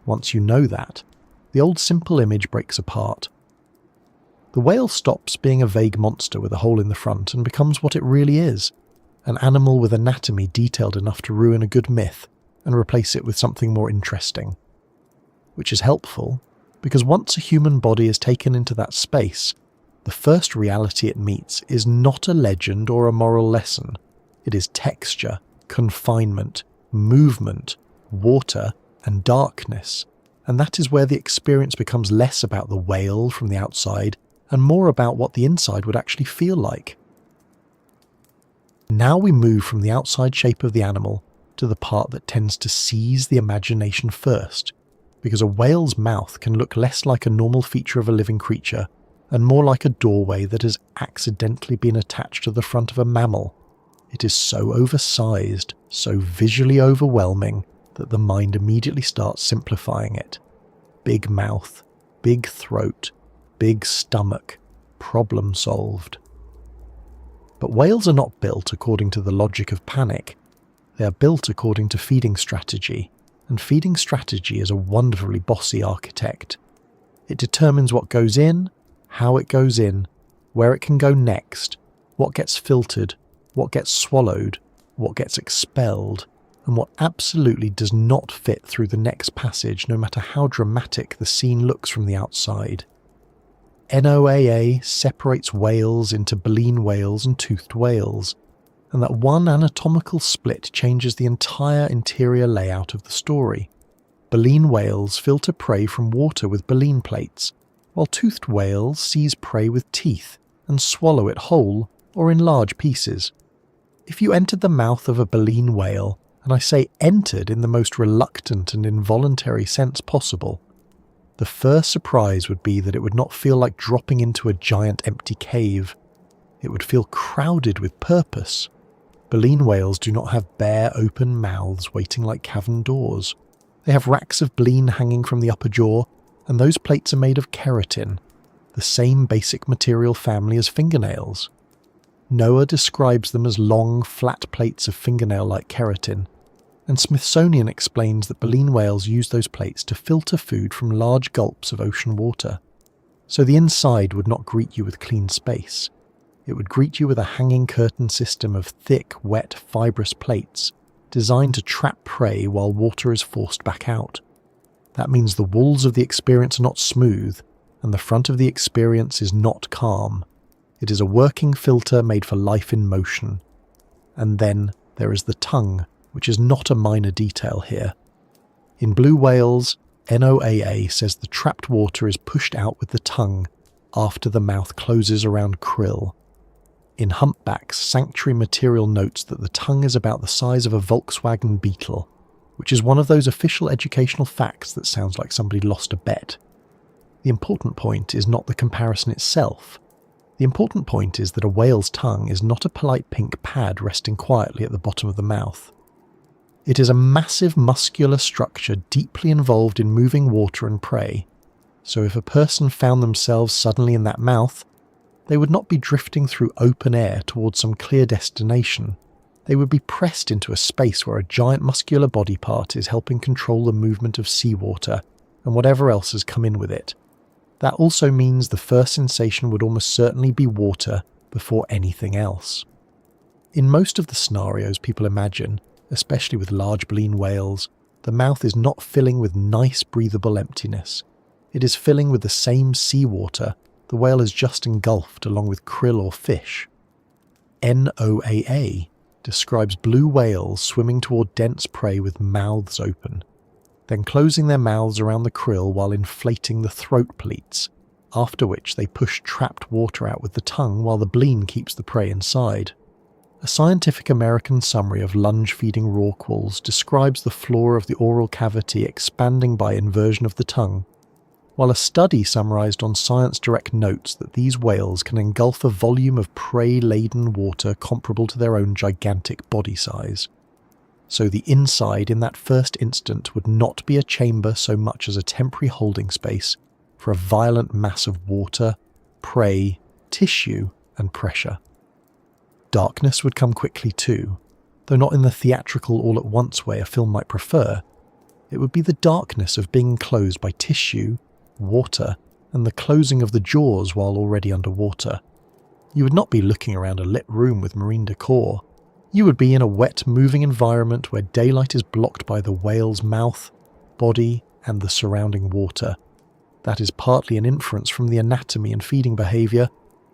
Once you know that, the old simple image breaks apart. The whale stops being a vague monster with a hole in the front and becomes what it really is, an animal with anatomy detailed enough to ruin a good myth and replace it with something more interesting. Which is helpful, because once a human body is taken into that space, the first reality it meets is not a legend or a moral lesson. It is texture, confinement, movement, water, and darkness, and that is where the experience becomes less about the whale from the outside and more about what the inside would actually feel like. Now we move from the outside shape of the animal to the part that tends to seize the imagination first, because a whale's mouth can look less like a normal feature of a living creature and more like a doorway that has accidentally been attached to the front of a mammal. It is so oversized, so visually overwhelming, that the mind immediately starts simplifying it. Big mouth, big throat, big stomach, problem solved. But whales are not built according to the logic of panic. They are built according to feeding strategy, and feeding strategy is a wonderfully bossy architect. It determines what goes in, how it goes in, where it can go next, what gets filtered, what gets swallowed, what gets expelled, and what absolutely does not fit through the next passage no matter how dramatic the scene looks from the outside. NOAA separates whales into baleen whales and toothed whales, and that one anatomical split changes the entire interior layout of the story. Baleen whales filter prey from water with baleen plates, while toothed whales seize prey with teeth and swallow it whole or in large pieces. If you entered the mouth of a baleen whale, and I say entered in the most reluctant and involuntary sense possible, the first surprise would be that it would not feel like dropping into a giant empty cave. It would feel crowded with purpose. Baleen whales do not have bare open mouths waiting like cavern doors. They have racks of baleen hanging from the upper jaw, and those plates are made of keratin, the same basic material family as fingernails. Noah describes them as long, flat plates of fingernail-like keratin, and Smithsonian explains that baleen whales use those plates to filter food from large gulps of ocean water. So the inside would not greet you with clean space. It would greet you with a hanging curtain system of thick, wet, fibrous plates designed to trap prey while water is forced back out. That means the walls of the experience are not smooth, and the front of the experience is not calm. It is a working filter made for life in motion. And then there is the tongue, which is not a minor detail here. In blue whales, NOAA says the trapped water is pushed out with the tongue after the mouth closes around krill. In humpbacks, Sanctuary Material notes that the tongue is about the size of a Volkswagen Beetle, which is one of those official educational facts that sounds like somebody lost a bet. The important point is not the comparison itself. The important point is that a whale's tongue is not a polite pink pad resting quietly at the bottom of the mouth. It is a massive muscular structure deeply involved in moving water and prey, so if a person found themselves suddenly in that mouth, they would not be drifting through open air towards some clear destination. They would be pressed into a space where a giant muscular body part is helping control the movement of seawater and whatever else has come in with it. That also means the first sensation would almost certainly be water before anything else. In most of the scenarios people imagine, especially with large baleen whales, the mouth is not filling with nice breathable emptiness. It is filling with the same seawater the whale has just engulfed along with krill or fish. NOAA describes blue whales swimming toward dense prey with mouths open, then closing their mouths around the krill while inflating the throat pleats, after which they push trapped water out with the tongue while the baleen keeps the prey inside. A Scientific American summary of lunge-feeding rorquals describes the floor of the oral cavity expanding by inversion of the tongue, while a study summarised on Science Direct notes that these whales can engulf a volume of prey-laden water comparable to their own gigantic body size. So the inside in that first instant would not be a chamber so much as a temporary holding space for a violent mass of water, prey, tissue and pressure. Darkness would come quickly too, though not in the theatrical all-at-once way a film might prefer. It would be the darkness of being enclosed by tissue, water, and the closing of the jaws while already underwater. You would not be looking around a lit room with marine decor. You would be in a wet, moving environment where daylight is blocked by the whale's mouth, body, and the surrounding water. That is partly an inference from the anatomy and feeding behaviour,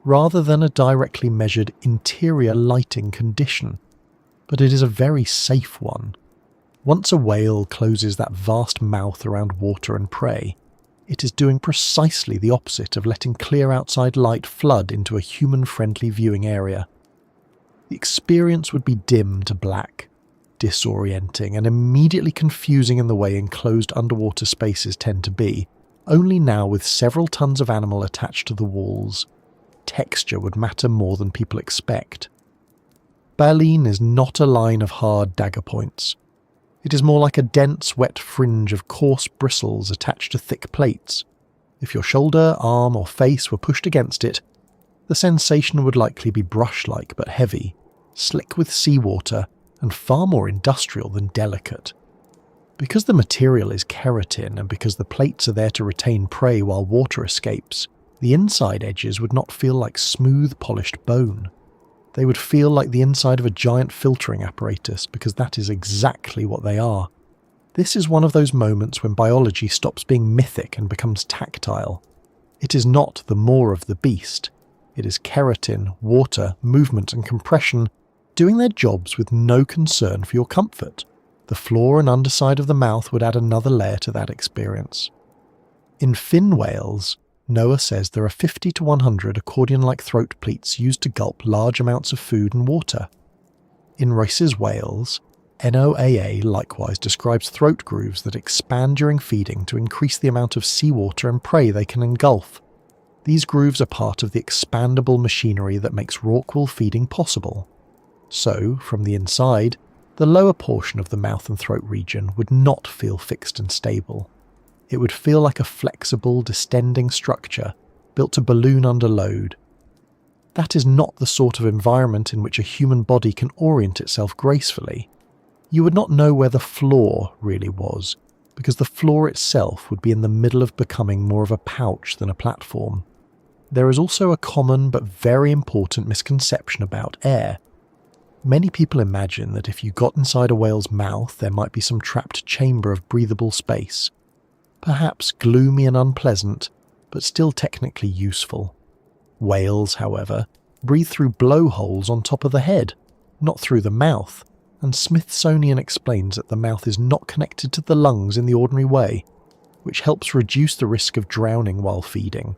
rather than a directly measured interior lighting condition. But it is a very safe one. Once a whale closes that vast mouth around water and prey, it is doing precisely the opposite of letting clear outside light flood into a human-friendly viewing area. The experience would be dim to black, disorienting, and immediately confusing in the way enclosed underwater spaces tend to be, only now with several tons of animal attached to the walls. Texture would matter more than people expect. Baleen is not a line of hard dagger points. It is more like a dense, wet fringe of coarse bristles attached to thick plates. If your shoulder, arm, or face were pushed against it, the sensation would likely be brush-like but heavy, slick with seawater, and far more industrial than delicate. Because the material is keratin and because the plates are there to retain prey while water escapes, the inside edges would not feel like smooth, polished bone. They would feel like the inside of a giant filtering apparatus because that is exactly what they are. This is one of those moments when biology stops being mythic and becomes tactile. It is not the maw of the beast. It is keratin, water, movement and compression doing their jobs with no concern for your comfort. The floor and underside of the mouth would add another layer to that experience. In fin whales, Noah says there are 50 to 100 accordion-like throat pleats used to gulp large amounts of food and water. In Royce's whales, NOAA likewise describes throat grooves that expand during feeding to increase the amount of seawater and prey they can engulf. These grooves are part of the expandable machinery that makes rorqual feeding possible. So, from the inside, the lower portion of the mouth and throat region would not feel fixed and stable. It would feel like a flexible, distending structure built to balloon under load. That is not the sort of environment in which a human body can orient itself gracefully. You would not know where the floor really was, because the floor itself would be in the middle of becoming more of a pouch than a platform. There is also a common but very important misconception about air. Many people imagine that if you got inside a whale's mouth there might be some trapped chamber of breathable space. Perhaps gloomy and unpleasant, but still technically useful. Whales, however, breathe through blowholes on top of the head, not through the mouth, and Smithsonian explains that the mouth is not connected to the lungs in the ordinary way, which helps reduce the risk of drowning while feeding.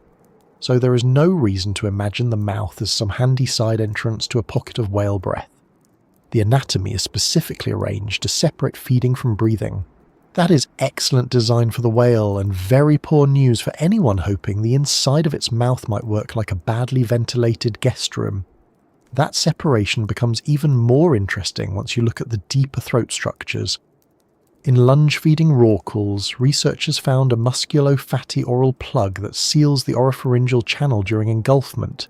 So there is no reason to imagine the mouth as some handy side entrance to a pocket of whale breath. The anatomy is specifically arranged to separate feeding from breathing. That is excellent design for the whale and very poor news for anyone hoping the inside of its mouth might work like a badly ventilated guest room. That separation becomes even more interesting once you look at the deeper throat structures. In lunge-feeding rorquals, researchers found a musculo-fatty oral plug that seals the oropharyngeal channel during engulfment,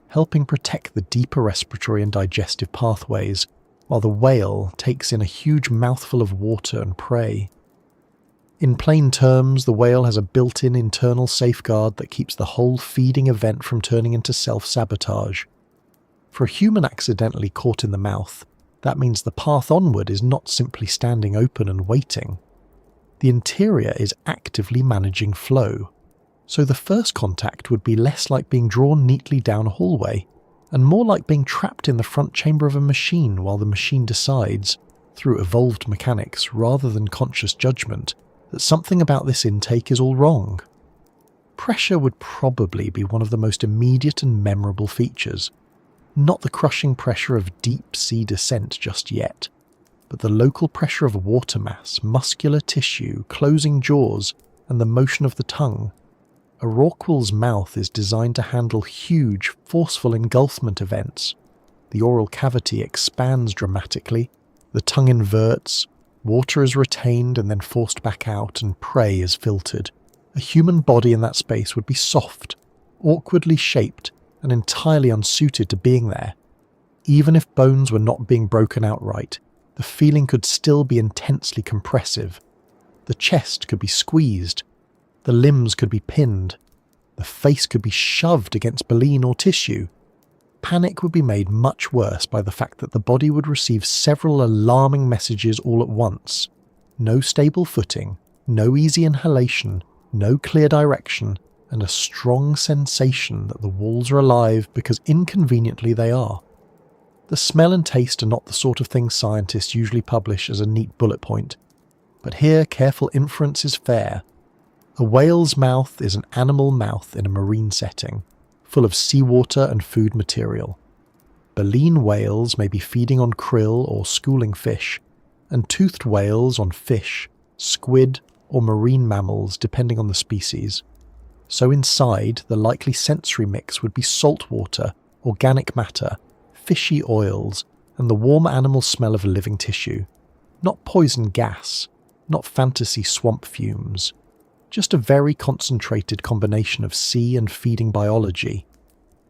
helping protect the deeper respiratory and digestive pathways, while the whale takes in a huge mouthful of water and prey. In plain terms, the whale has a built-in internal safeguard that keeps the whole feeding event from turning into self-sabotage. For a human accidentally caught in the mouth, that means the path onward is not simply standing open and waiting. The interior is actively managing flow, so the first contact would be less like being drawn neatly down a hallway and more like being trapped in the front chamber of a machine while the machine decides, through evolved mechanics rather than conscious judgment, that something about this intake is all wrong. Pressure would probably be one of the most immediate and memorable features. Not the crushing pressure of deep-sea descent just yet, but the local pressure of water mass, muscular tissue, closing jaws, and the motion of the tongue. A rorqual's mouth is designed to handle huge, forceful engulfment events. The oral cavity expands dramatically, the tongue inverts, water is retained and then forced back out, and prey is filtered. A human body in that space would be soft, awkwardly shaped, and entirely unsuited to being there. Even if bones were not being broken outright, the feeling could still be intensely compressive. The chest could be squeezed, the limbs could be pinned, the face could be shoved against baleen or tissue. Panic would be made much worse by the fact that the body would receive several alarming messages all at once. No stable footing, no easy inhalation, no clear direction, and a strong sensation that the walls are alive because inconveniently they are. The smell and taste are not the sort of thing scientists usually publish as a neat bullet point, but here careful inference is fair. A whale's mouth is an animal mouth in a marine setting, full of seawater and food material. Baleen whales may be feeding on krill or schooling fish, and toothed whales on fish, squid, or marine mammals depending on the species. So inside, the likely sensory mix would be salt water, organic matter, fishy oils, and the warm animal smell of living tissue. Not poison gas, not fantasy swamp fumes. Just a very concentrated combination of sea and feeding biology.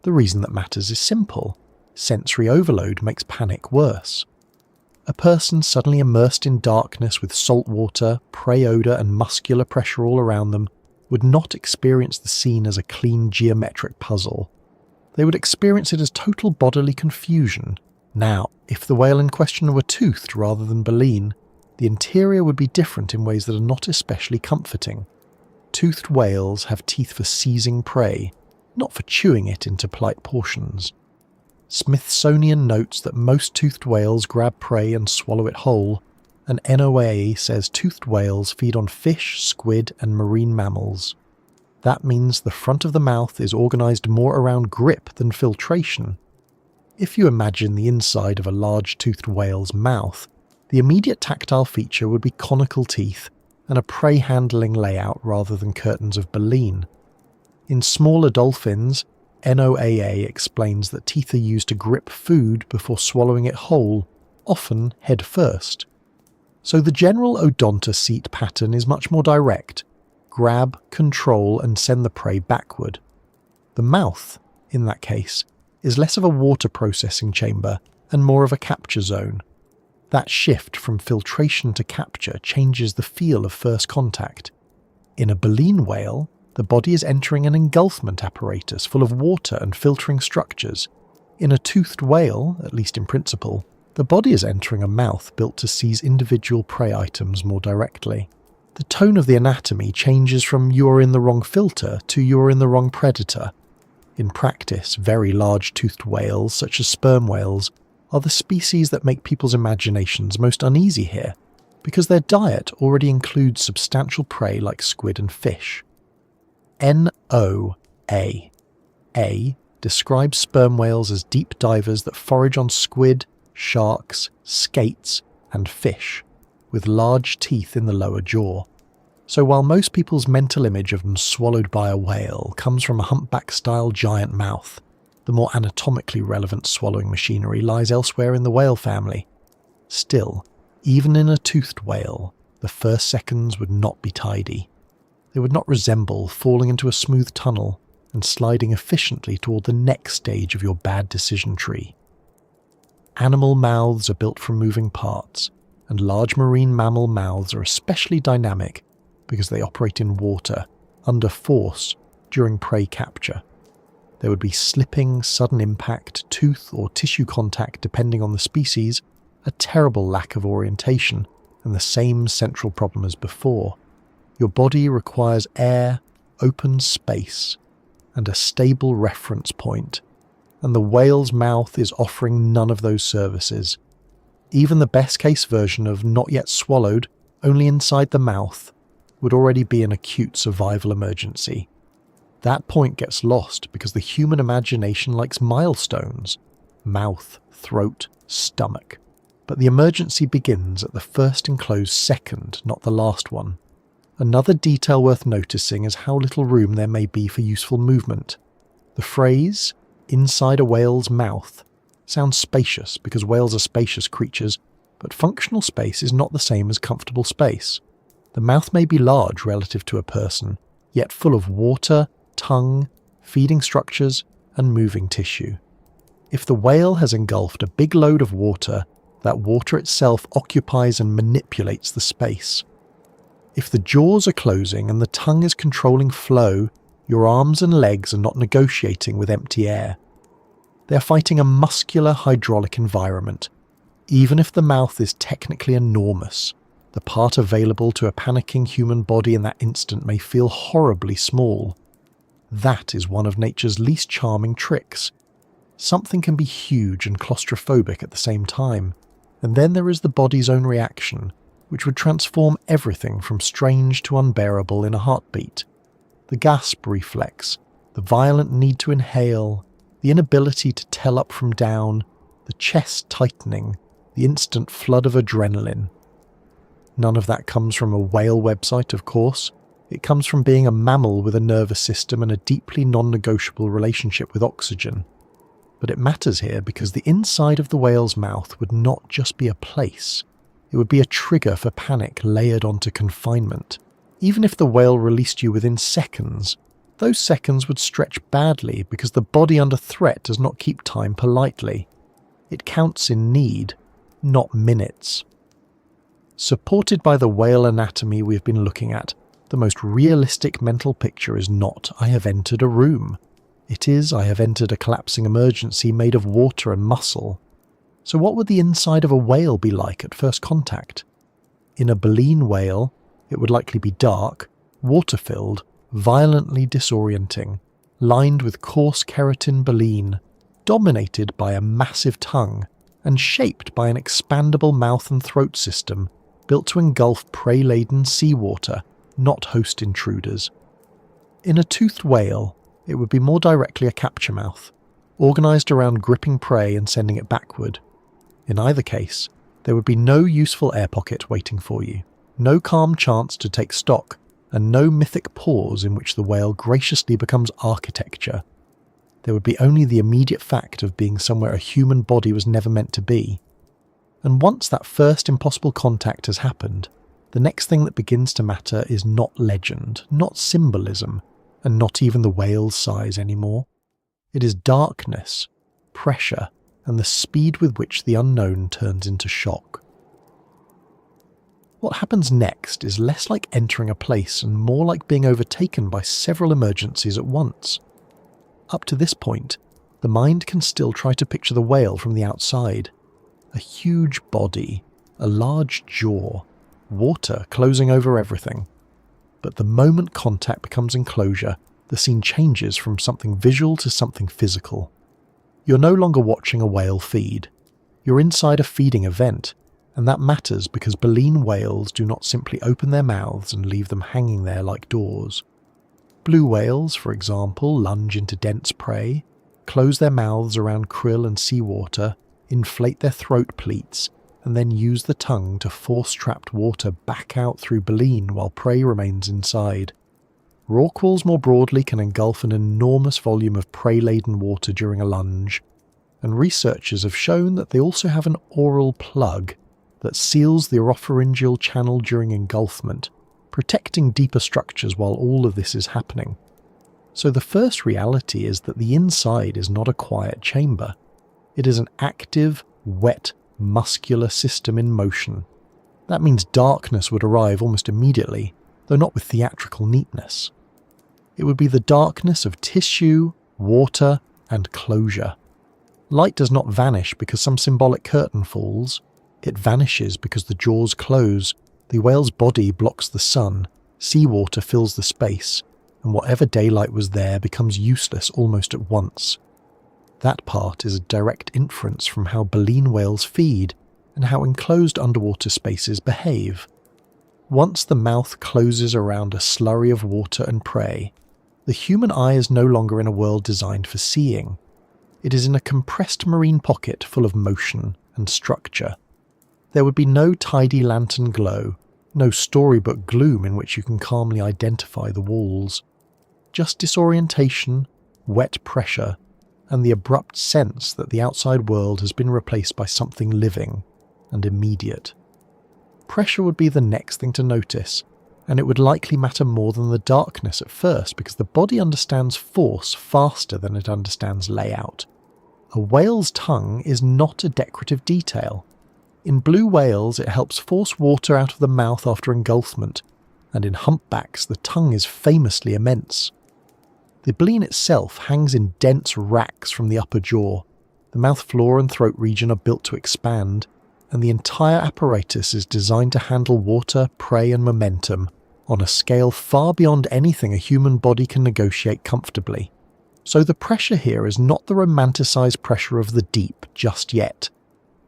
The reason that matters is simple. Sensory overload makes panic worse. A person suddenly immersed in darkness with salt water, prey odour and muscular pressure all around them would not experience the scene as a clean geometric puzzle. They would experience it as total bodily confusion. Now, if the whale in question were toothed rather than baleen, the interior would be different in ways that are not especially comforting. Toothed whales have teeth for seizing prey, not for chewing it into polite portions. Smithsonian notes that most toothed whales grab prey and swallow it whole, and NOAA says toothed whales feed on fish, squid, and marine mammals. That means the front of the mouth is organised more around grip than filtration. If you imagine the inside of a large toothed whale's mouth, the immediate tactile feature would be conical teeth and a prey handling layout rather than curtains of baleen. In smaller dolphins, NOAA explains that teeth are used to grip food before swallowing it whole, often head first. So the general odontoseat pattern is much more direct. Grab, control, and send the prey backward. The mouth, in that case, is less of a water processing chamber and more of a capture zone. That shift from filtration to capture changes the feel of first contact. In a baleen whale, the body is entering an engulfment apparatus full of water and filtering structures. In a toothed whale, at least in principle, the body is entering a mouth built to seize individual prey items more directly. The tone of the anatomy changes from "you are in the wrong filter" to "you are in the wrong predator." In practice, very large toothed whales, such as sperm whales, are the species that make people's imaginations most uneasy here, because their diet already includes substantial prey like squid and fish. NOAA. A describes sperm whales as deep divers that forage on squid, sharks, skates, and fish, with large teeth in the lower jaw. So while most people's mental image of them swallowed by a whale comes from a humpback-style giant mouth, the more anatomically relevant swallowing machinery lies elsewhere in the whale family. Still, even in a toothed whale, the first seconds would not be tidy. They would not resemble falling into a smooth tunnel and sliding efficiently toward the next stage of your bad decision tree. Animal mouths are built from moving parts, and large marine mammal mouths are especially dynamic because they operate in water, under force, during prey capture. There would be slipping, sudden impact, tooth or tissue contact depending on the species, a terrible lack of orientation, and the same central problem as before. Your body requires air, open space, and a stable reference point, and the whale's mouth is offering none of those services. Even the best case version of not yet swallowed, only inside the mouth, would already be an acute survival emergency. That point gets lost because the human imagination likes milestones: mouth, throat, stomach. But the emergency begins at the first enclosed second, not the last one. Another detail worth noticing is how little room there may be for useful movement. The phrase, "inside a whale's mouth," sounds spacious because whales are spacious creatures, but functional space is not the same as comfortable space. The mouth may be large relative to a person, yet full of water, tongue, feeding structures, and moving tissue. If the whale has engulfed a big load of water, that water itself occupies and manipulates the space. If the jaws are closing and the tongue is controlling flow, your arms and legs are not negotiating with empty air. They are fighting a muscular hydraulic environment. Even if the mouth is technically enormous, the part available to a panicking human body in that instant may feel horribly small. That is one of nature's least charming tricks. Something can be huge and claustrophobic at the same time, and then there is the body's own reaction, which would transform everything from strange to unbearable in a heartbeat. The gasp reflex, the violent need to inhale, the inability to tell up from down, the chest tightening, the instant flood of adrenaline. None of that comes from a whale website, of course. It comes from being a mammal with a nervous system and a deeply non-negotiable relationship with oxygen. But it matters here because the inside of the whale's mouth would not just be a place. It would be a trigger for panic layered onto confinement. Even if the whale released you within seconds, those seconds would stretch badly because the body under threat does not keep time politely. It counts in need, not minutes. Supported by the whale anatomy we've been looking at, the most realistic mental picture is not "I have entered a room." It is "I have entered a collapsing emergency made of water and muscle." So what would the inside of a whale be like at first contact? In a baleen whale, it would likely be dark, water-filled, violently disorienting, lined with coarse keratin baleen, dominated by a massive tongue, and shaped by an expandable mouth and throat system built to engulf prey-laden seawater, not host intruders. In a toothed whale, it would be more directly a capture mouth, organised around gripping prey and sending it backward. In either case, there would be no useful air pocket waiting for you, no calm chance to take stock, and no mythic pause in which the whale graciously becomes architecture. There would be only the immediate fact of being somewhere a human body was never meant to be. And once that first impossible contact has happened, the next thing that begins to matter is not legend, not symbolism, and not even the whale's size anymore. It is darkness, pressure, and the speed with which the unknown turns into shock. What happens next is less like entering a place and more like being overtaken by several emergencies at once. Up to this point, the mind can still try to picture the whale from the outside. A huge body, a large jaw, water closing over everything. But the moment contact becomes enclosure, the scene changes from something visual to something physical. You're no longer watching a whale feed. You're inside a feeding event, and that matters because baleen whales do not simply open their mouths and leave them hanging there like doors. Blue whales, for example, lunge into dense prey, close their mouths around krill and seawater, inflate their throat pleats, and then use the tongue to force trapped water back out through baleen while prey remains inside. Rorquals more broadly can engulf an enormous volume of prey-laden water during a lunge, and researchers have shown that they also have an oral plug that seals the oropharyngeal channel during engulfment, protecting deeper structures while all of this is happening. So the first reality is that the inside is not a quiet chamber. It is an active, wet, muscular system in motion. That means darkness would arrive almost immediately, though not with theatrical neatness. It would be the darkness of tissue, water, and closure. Light does not vanish because some symbolic curtain falls. It vanishes because the jaws close, the whale's body blocks the sun, seawater fills the space, and whatever daylight was there becomes useless almost at once. That part is a direct inference from how baleen whales feed and how enclosed underwater spaces behave. Once the mouth closes around a slurry of water and prey, the human eye is no longer in a world designed for seeing. It is in a compressed marine pocket full of motion and structure. There would be no tidy lantern glow, no storybook gloom in which you can calmly identify the walls. Just disorientation, wet pressure, and the abrupt sense that the outside world has been replaced by something living and immediate. Pressure would be the next thing to notice, and it would likely matter more than the darkness at first because the body understands force faster than it understands layout. A whale's tongue is not a decorative detail. In blue whales, it helps force water out of the mouth after engulfment, and in humpbacks the tongue is famously immense. The baleen itself hangs in dense racks from the upper jaw. The mouth floor and throat region are built to expand, and the entire apparatus is designed to handle water, prey and momentum on a scale far beyond anything a human body can negotiate comfortably. So the pressure here is not the romanticised pressure of the deep just yet.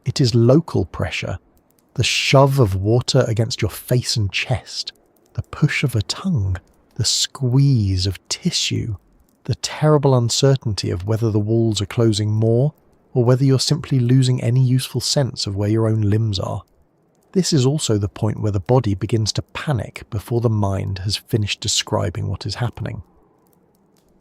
It is local pressure, the shove of water against your face and chest, the push of a tongue, the squeeze of tissue, the terrible uncertainty of whether the walls are closing more or whether you're simply losing any useful sense of where your own limbs are. This is also the point where the body begins to panic before the mind has finished describing what is happening.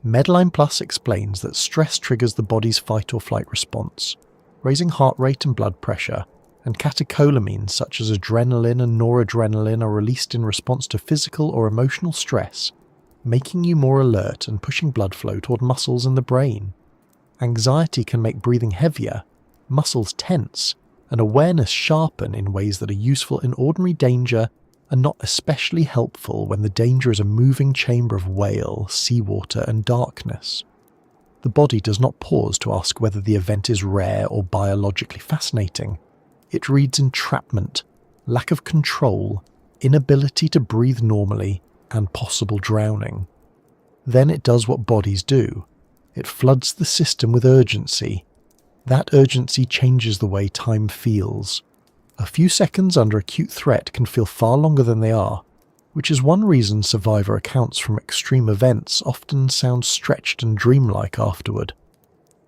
Medline Plus explains that stress triggers the body's fight or flight response, raising heart rate and blood pressure, and catecholamines such as adrenaline and noradrenaline are released in response to physical or emotional stress, making you more alert and pushing blood flow toward muscles in the brain. Anxiety can make breathing heavier, muscles tense, and awareness sharpen in ways that are useful in ordinary danger and not especially helpful when the danger is a moving chamber of whale, seawater, and darkness. The body does not pause to ask whether the event is rare or biologically fascinating. It reads entrapment, lack of control, inability to breathe normally, and possible drowning. Then it does what bodies do. It floods the system with urgency. That urgency changes the way time feels. A few seconds under acute threat can feel far longer than they are, which is one reason survivor accounts from extreme events often sound stretched and dreamlike afterward.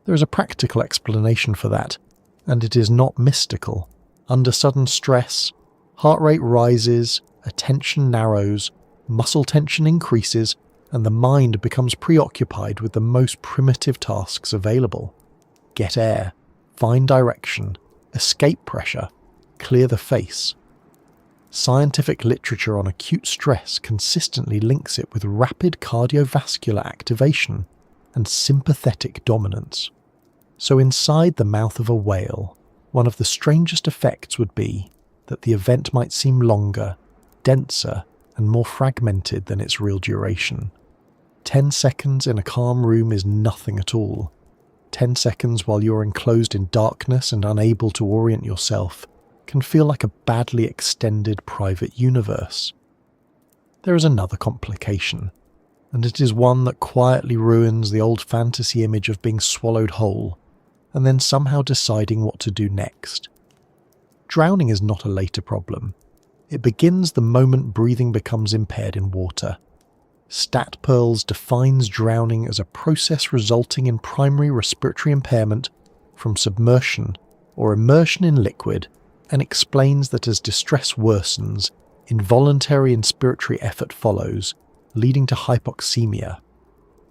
There is a practical explanation for that, and it is not mystical. Under sudden stress, heart rate rises, attention narrows, muscle tension increases, and the mind becomes preoccupied with the most primitive tasks available. Get air, find direction, escape pressure, clear the face. Scientific literature on acute stress consistently links it with rapid cardiovascular activation and sympathetic dominance. So inside the mouth of a whale, one of the strangest effects would be that the event might seem longer, denser, and more fragmented than its real duration. 10 seconds in a calm room is nothing at all. 10 seconds while you're enclosed in darkness and unable to orient yourself can feel like a badly extended private universe. There is another complication, and it is one that quietly ruins the old fantasy image of being swallowed whole, and then somehow deciding what to do next. Drowning is not a later problem. It begins the moment breathing becomes impaired in water. StatPearls defines drowning as a process resulting in primary respiratory impairment from submersion or immersion in liquid, and explains that as distress worsens, involuntary inspiratory effort follows, leading to hypoxemia.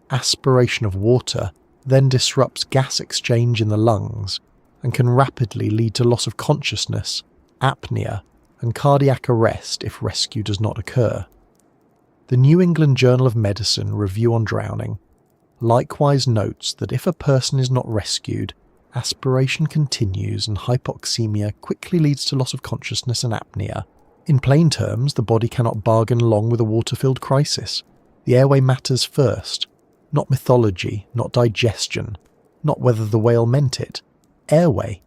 Aspiration of water then disrupts gas exchange in the lungs and can rapidly lead to loss of consciousness, apnea, and cardiac arrest if rescue does not occur. The New England Journal of Medicine review on drowning likewise notes that if a person is not rescued, aspiration continues and hypoxemia quickly leads to loss of consciousness and apnea. In plain terms, the body cannot bargain along with a water-filled crisis. The airway matters first, not mythology, not digestion, not whether the whale meant it. Airway.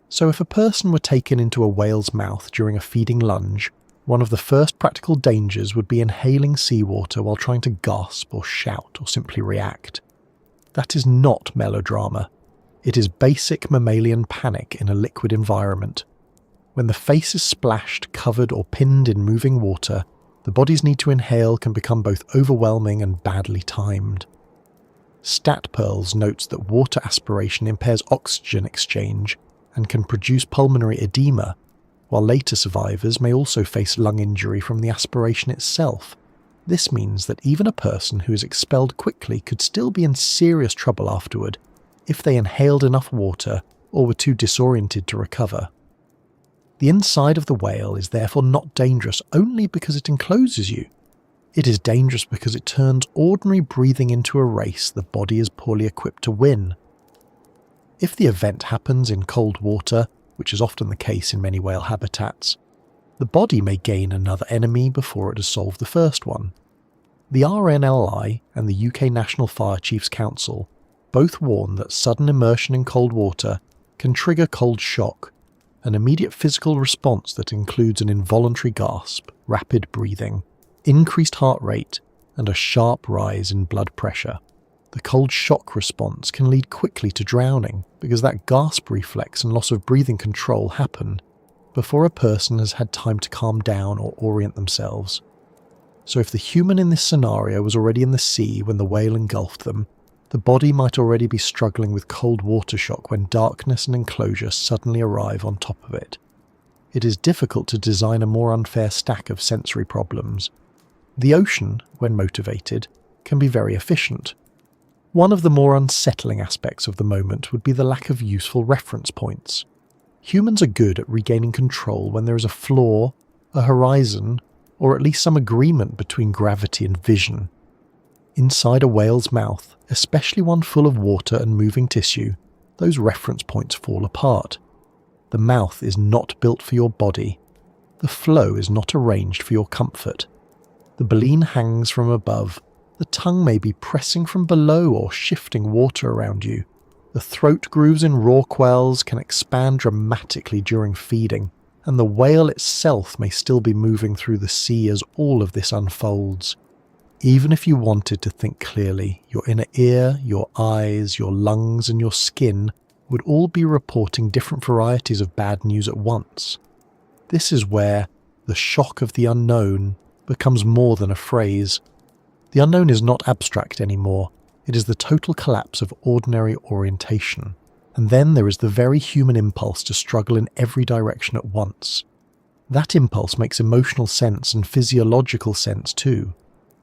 So if a person were taken into a whale's mouth during a feeding lunge, one of the first practical dangers would be inhaling seawater while trying to gasp or shout or simply react. That is not melodrama. It is basic mammalian panic in a liquid environment. When the face is splashed, covered or pinned in moving water, the body's need to inhale can become both overwhelming and badly timed. StatPearls notes that water aspiration impairs oxygen exchange and can produce pulmonary edema, while later survivors may also face lung injury from the aspiration itself. This means that even a person who is expelled quickly could still be in serious trouble afterward if they inhaled enough water or were too disoriented to recover. The inside of the whale is therefore not dangerous only because it encloses you. It is dangerous because it turns ordinary breathing into a race the body is poorly equipped to win. If the event happens in cold water, which is often the case in many whale habitats, the body may gain another enemy before it has solved the first one. The RNLI and the UK National Fire Chiefs Council both warn that sudden immersion in cold water can trigger cold shock, an immediate physical response that includes an involuntary gasp, rapid breathing, increased heart rate, and a sharp rise in blood pressure. The cold shock response can lead quickly to drowning because that gasp reflex and loss of breathing control happen before a person has had time to calm down or orient themselves. So if the human in this scenario was already in the sea when the whale engulfed them, the body might already be struggling with cold water shock when darkness and enclosure suddenly arrive on top of it. It is difficult to design a more unfair stack of sensory problems. The ocean, when motivated, can be very efficient. One of the more unsettling aspects of the moment would be the lack of useful reference points. Humans are good at regaining control when there is a flaw, a horizon, or at least some agreement between gravity and vision. Inside a whale's mouth, especially one full of water and moving tissue, those reference points fall apart. The mouth is not built for your body. The flow is not arranged for your comfort. The baleen hangs from above. The tongue may be pressing from below or shifting water around you. The throat grooves in rorquals can expand dramatically during feeding, and the whale itself may still be moving through the sea as all of this unfolds. Even if you wanted to think clearly, your inner ear, your eyes, your lungs, and your skin would all be reporting different varieties of bad news at once. This is where the shock of the unknown becomes more than a phrase. The unknown is not abstract anymore. It is the total collapse of ordinary orientation. And then there is the very human impulse to struggle in every direction at once. That impulse makes emotional sense and physiological sense too.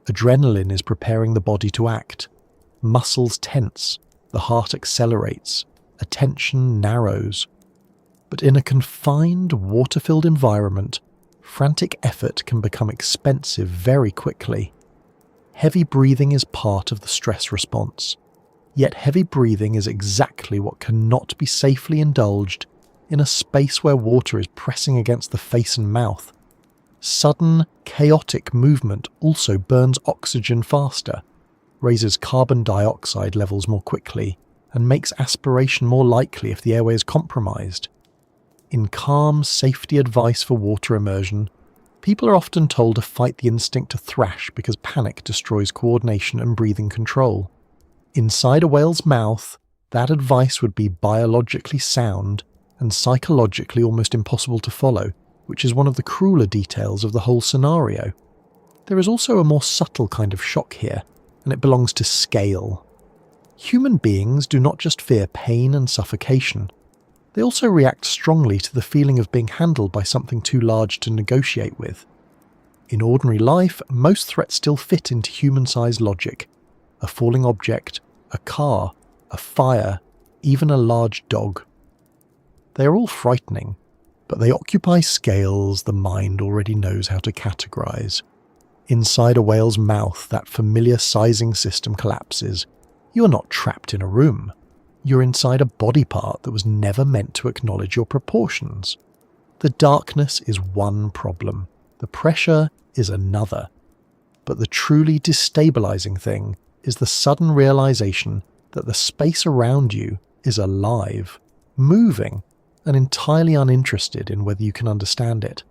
Adrenaline is preparing the body to act. Muscles tense, the heart accelerates, attention narrows. But in a confined, water-filled environment, frantic effort can become expensive very quickly. Heavy breathing is part of the stress response. Yet heavy breathing is exactly what cannot be safely indulged in a space where water is pressing against the face and mouth. Sudden, chaotic movement also burns oxygen faster, raises carbon dioxide levels more quickly, and makes aspiration more likely if the airway is compromised. In calm, safety advice for water immersion, people are often told to fight the instinct to thrash because panic destroys coordination and breathing control. Inside a whale's mouth, that advice would be biologically sound and psychologically almost impossible to follow, which is one of the crueler details of the whole scenario. There is also a more subtle kind of shock here, and it belongs to scale. Human beings do not just fear pain and suffocation. They also react strongly to the feeling of being handled by something too large to negotiate with. In ordinary life, most threats still fit into human-sized logic. A falling object, a car, a fire, even a large dog. They are all frightening, but they occupy scales the mind already knows how to categorize. Inside a whale's mouth, that familiar sizing system collapses. You are not trapped in a room. You're inside a body part that was never meant to acknowledge your proportions. The darkness is one problem. The pressure is another. But the truly destabilizing thing is the sudden realization that the space around you is alive, moving, and entirely uninterested in whether you can understand it.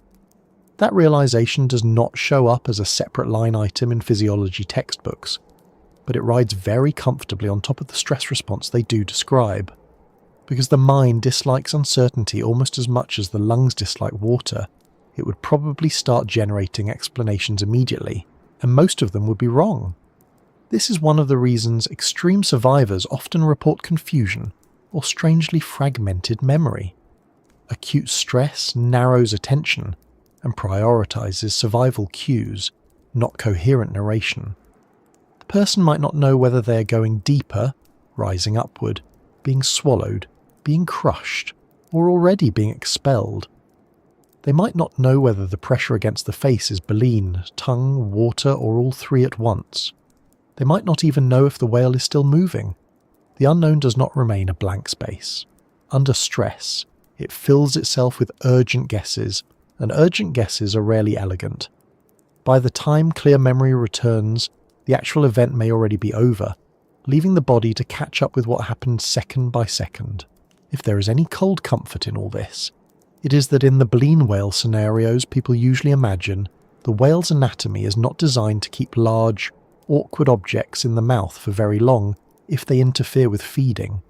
That realization does not show up as a separate line item in physiology textbooks, but it rides very comfortably on top of the stress response they do describe. Because the mind dislikes uncertainty almost as much as the lungs dislike water, it would probably start generating explanations immediately, and most of them would be wrong. This is one of the reasons extreme survivors often report confusion or strangely fragmented memory. Acute stress narrows attention and prioritizes survival cues, not coherent narration. The person might not know whether they are going deeper, rising upward, being swallowed, being crushed, or already being expelled. They might not know whether the pressure against the face is baleen, tongue, water, or all three at once. They might not even know if the whale is still moving. The unknown does not remain a blank space. Under stress, it fills itself with urgent guesses, and urgent guesses are rarely elegant. By the time clear memory returns, the actual event may already be over, leaving the body to catch up with what happened second by second. If there is any cold comfort in all this, it is that in the baleen whale scenarios people usually imagine, the whale's anatomy is not designed to keep large, awkward objects in the mouth for very long if they interfere with feeding.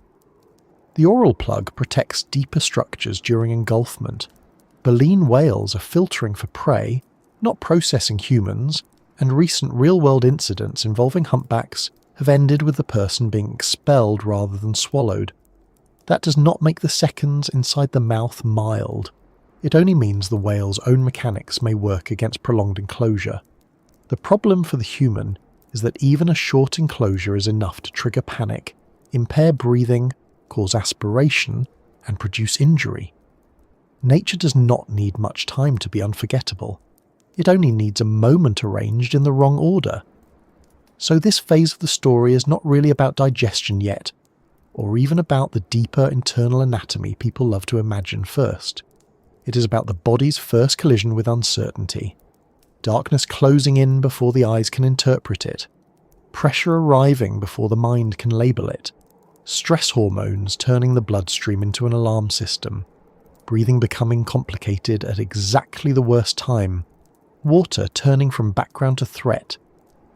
The oral plug protects deeper structures during engulfment. Baleen whales are filtering for prey, not processing humans, and recent real-world incidents involving humpbacks have ended with the person being expelled rather than swallowed. That does not make the seconds inside the mouth mild. It only means the whale's own mechanics may work against prolonged enclosure. The problem for the human is that even a short enclosure is enough to trigger panic, impair breathing, cause aspiration, and produce injury. Nature does not need much time to be unforgettable. It only needs a moment arranged in the wrong order. So this phase of the story is not really about digestion yet, or even about the deeper internal anatomy people love to imagine first. It is about the body's first collision with uncertainty. Darkness closing in before the eyes can interpret it. Pressure arriving before the mind can label it. Stress hormones turning the bloodstream into an alarm system. Breathing becoming complicated at exactly the worst time. Water turning from background to threat.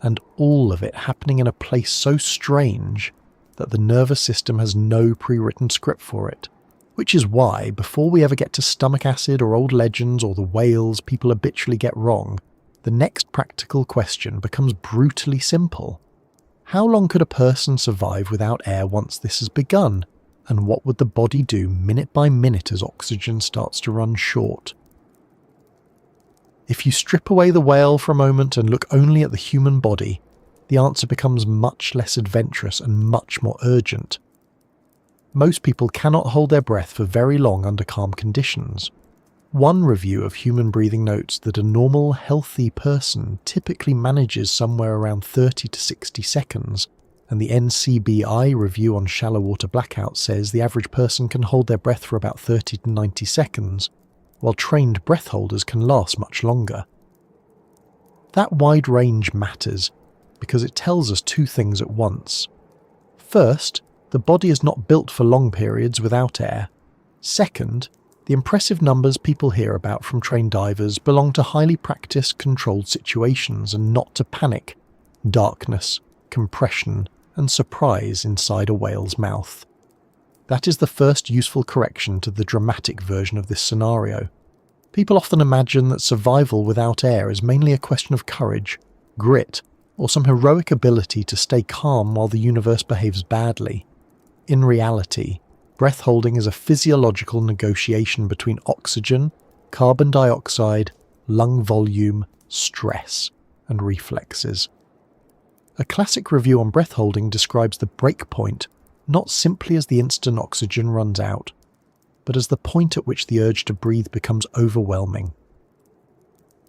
And all of it happening in a place so strange that the nervous system has no pre-written script for it. Which is why, before we ever get to stomach acid or old legends or the whales people habitually get wrong, the next practical question becomes brutally simple. How long could a person survive without air once this has begun? And what would the body do minute by minute as oxygen starts to run short? If you strip away the whale for a moment and look only at the human body, the answer becomes much less adventurous and much more urgent. Most people cannot hold their breath for very long under calm conditions. One review of human breathing notes that a normal, healthy person typically manages somewhere around 30 to 60 seconds, and the NCBI review on shallow water blackout says the average person can hold their breath for about 30 to 90 seconds, while trained breath holders can last much longer. That wide range matters because it tells us two things at once. First, the body is not built for long periods without air. Second, the impressive numbers people hear about from trained divers belong to highly practiced, controlled situations and not to panic, darkness, compression, and surprise inside a whale's mouth. That is the first useful correction to the dramatic version of this scenario. People often imagine that survival without air is mainly a question of courage, grit, or some heroic ability to stay calm while the universe behaves badly. In reality, breath holding is a physiological negotiation between oxygen, carbon dioxide, lung volume, stress, and reflexes. A classic review on breath holding describes the break point not simply as the instant oxygen runs out, but as the point at which the urge to breathe becomes overwhelming.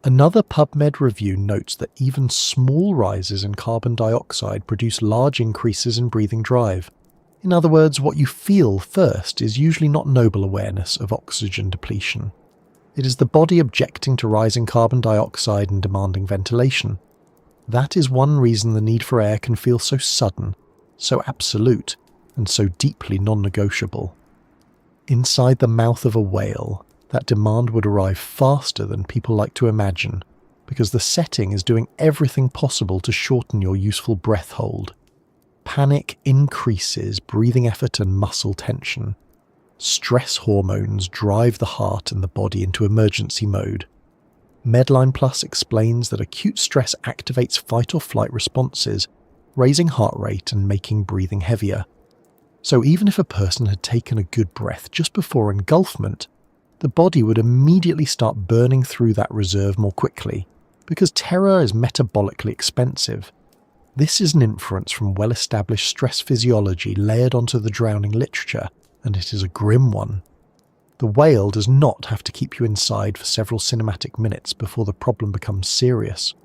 Another PubMed review notes that even small rises in carbon dioxide produce large increases in breathing drive. In other words, what you feel first is usually not noble awareness of oxygen depletion. It is the body objecting to rising carbon dioxide and demanding ventilation. That is one reason the need for air can feel so sudden, so absolute, and so deeply non-negotiable. Inside the mouth of a whale, that demand would arrive faster than people like to imagine, because the setting is doing everything possible to shorten your useful breath hold. Panic increases breathing effort and muscle tension. Stress hormones drive the heart and the body into emergency mode. Medline Plus explains that acute stress activates fight or flight responses, raising heart rate and making breathing heavier. So even if a person had taken a good breath just before engulfment, the body would immediately start burning through that reserve more quickly, because terror is metabolically expensive. This is an inference from well-established stress physiology layered onto the drowning literature, and it is a grim one. The whale does not have to keep you inside for several cinematic minutes before the problem becomes serious.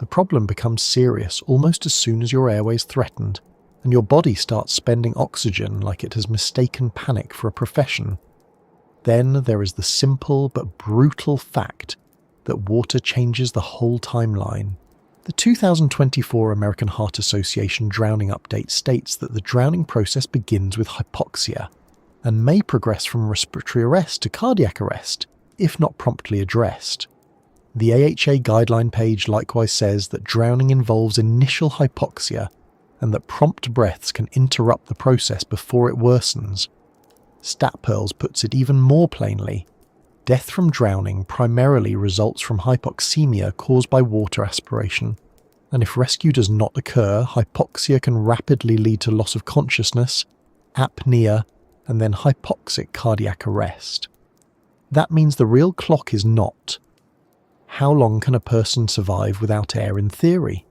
The problem becomes serious almost as soon as your airway is threatened, and your body starts spending oxygen like it has mistaken panic for a profession. Then there is the simple but brutal fact that water changes the whole timeline. The 2024 American Heart Association Drowning Update states that the drowning process begins with hypoxia and may progress from respiratory arrest to cardiac arrest if not promptly addressed. The AHA guideline page likewise says that drowning involves initial hypoxia and that prompt breaths can interrupt the process before it worsens. Statpearls puts it even more plainly. Death from drowning primarily results from hypoxemia caused by water aspiration, and if rescue does not occur, hypoxia can rapidly lead to loss of consciousness, apnea, and then hypoxic cardiac arrest. That means the real clock is not, how long can a person survive without air in theory?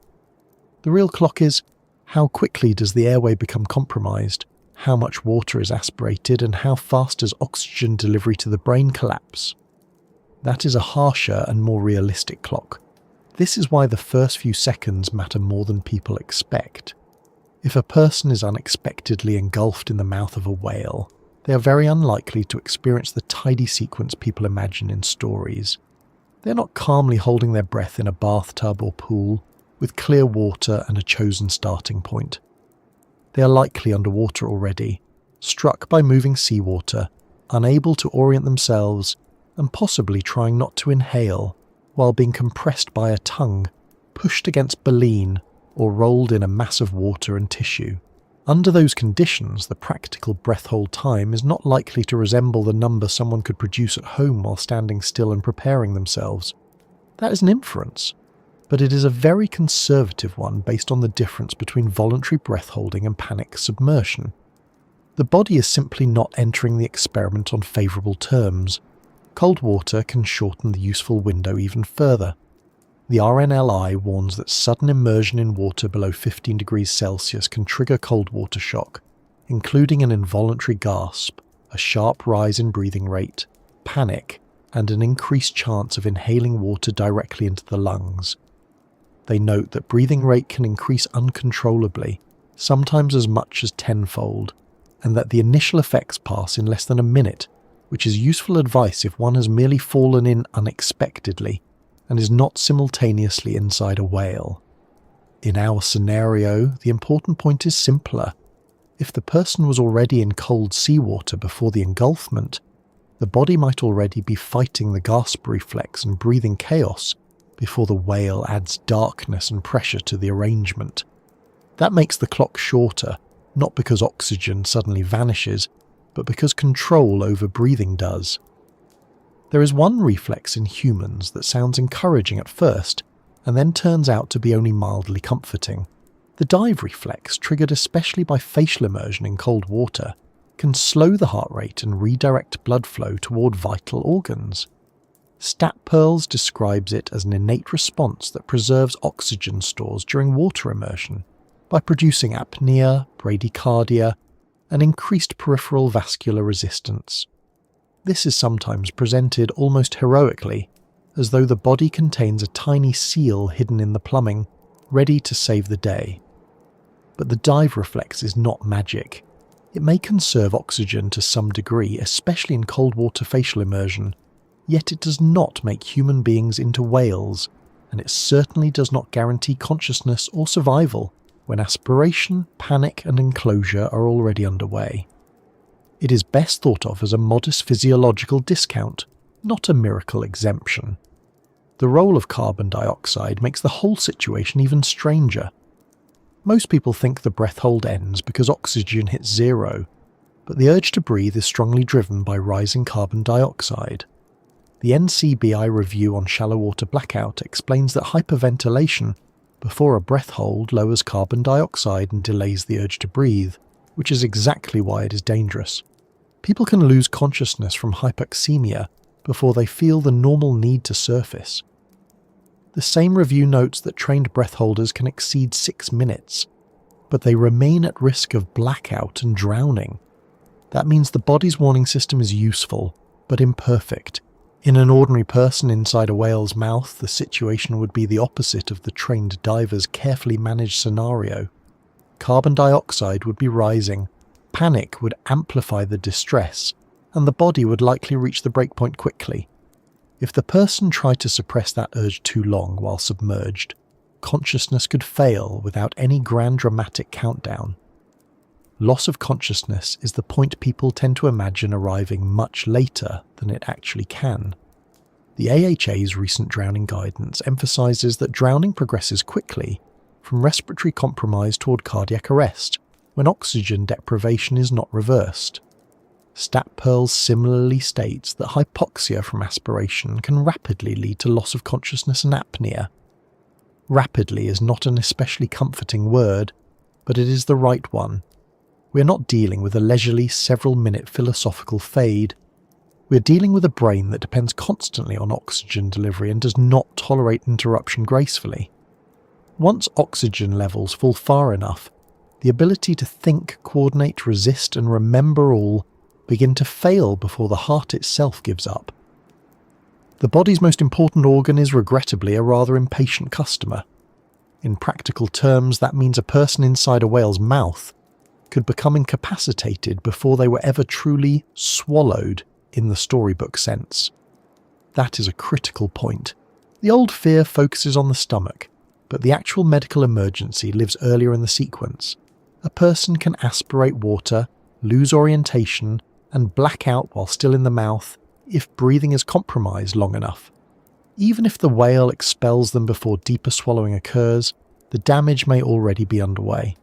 The real clock is, how quickly does the airway become compromised? How much water is aspirated, and how fast does oxygen delivery to the brain collapse? That is a harsher and more realistic clock. This is why the first few seconds matter more than people expect. If a person is unexpectedly engulfed in the mouth of a whale, they are very unlikely to experience the tidy sequence people imagine in stories. They are not calmly holding their breath in a bathtub or pool, with clear water and a chosen starting point. They are likely underwater already, struck by moving seawater, unable to orient themselves, and possibly trying not to inhale, while being compressed by a tongue, pushed against baleen, or rolled in a mass of water and tissue. Under those conditions, the practical breath hold time is not likely to resemble the number someone could produce at home while standing still and preparing themselves. That is an inference, but it is a very conservative one based on the difference between voluntary breath holding and panic submersion. The body is simply not entering the experiment on favourable terms. Cold water can shorten the useful window even further. The RNLI warns that sudden immersion in water below 15 degrees Celsius can trigger cold water shock, including an involuntary gasp, a sharp rise in breathing rate, panic, and an increased chance of inhaling water directly into the lungs. They note that breathing rate can increase uncontrollably, sometimes as much as tenfold, and that the initial effects pass in less than a minute, which is useful advice if one has merely fallen in unexpectedly and is not simultaneously inside a whale. In our scenario, the important point is simpler. If the person was already in cold seawater before the engulfment, the body might already be fighting the gasp reflex and breathing chaos before the whale adds darkness and pressure to the arrangement. That makes the clock shorter, not because oxygen suddenly vanishes, but because control over breathing does. There is one reflex in humans that sounds encouraging at first, and then turns out to be only mildly comforting. The dive reflex, triggered especially by facial immersion in cold water, can slow the heart rate and redirect blood flow toward vital organs. Statpearls describes it as an innate response that preserves oxygen stores during water immersion by producing apnea, bradycardia, and increased peripheral vascular resistance. This is sometimes presented almost heroically, as though the body contains a tiny seal hidden in the plumbing, ready to save the day. But the dive reflex is not magic. It may conserve oxygen to some degree, especially in cold water facial immersion, yet it does not make human beings into whales, and it certainly does not guarantee consciousness or survival when aspiration, panic, and enclosure are already underway. It is best thought of as a modest physiological discount, not a miracle exemption. The role of carbon dioxide makes the whole situation even stranger. Most people think the breath hold ends because oxygen hits zero, but the urge to breathe is strongly driven by rising carbon dioxide. The NCBI review on shallow water blackout explains that hyperventilation before a breath hold lowers carbon dioxide and delays the urge to breathe, which is exactly why it is dangerous. People can lose consciousness from hypoxemia before they feel the normal need to surface. The same review notes that trained breath holders can exceed 6 minutes, but they remain at risk of blackout and drowning. That means the body's warning system is useful, but imperfect. In an ordinary person inside a whale's mouth, the situation would be the opposite of the trained diver's carefully managed scenario. Carbon dioxide would be rising, panic would amplify the distress, and the body would likely reach the breakpoint quickly. If the person tried to suppress that urge too long while submerged, consciousness could fail without any grand dramatic countdown. Loss of consciousness is the point people tend to imagine arriving much later than it actually can. The AHA's recent drowning guidance emphasises that drowning progresses quickly from respiratory compromise toward cardiac arrest when oxygen deprivation is not reversed. Stat-Pearls similarly states that hypoxia from aspiration can rapidly lead to loss of consciousness and apnea. Rapidly is not an especially comforting word, but it is the right one. We are not dealing with a leisurely several-minute philosophical fade. We are dealing with a brain that depends constantly on oxygen delivery and does not tolerate interruption gracefully. Once oxygen levels fall far enough, the ability to think, coordinate, resist, and remember all begin to fail before the heart itself gives up. The body's most important organ is regrettably a rather impatient customer. In practical terms, that means a person inside a whale's mouth could become incapacitated before they were ever truly swallowed in the storybook sense. That is a critical point. The old fear focuses on the stomach, but the actual medical emergency lives earlier in the sequence. A person can aspirate water, lose orientation, and black out while still in the mouth if breathing is compromised long enough. Even if the whale expels them before deeper swallowing occurs, the damage may already be underway.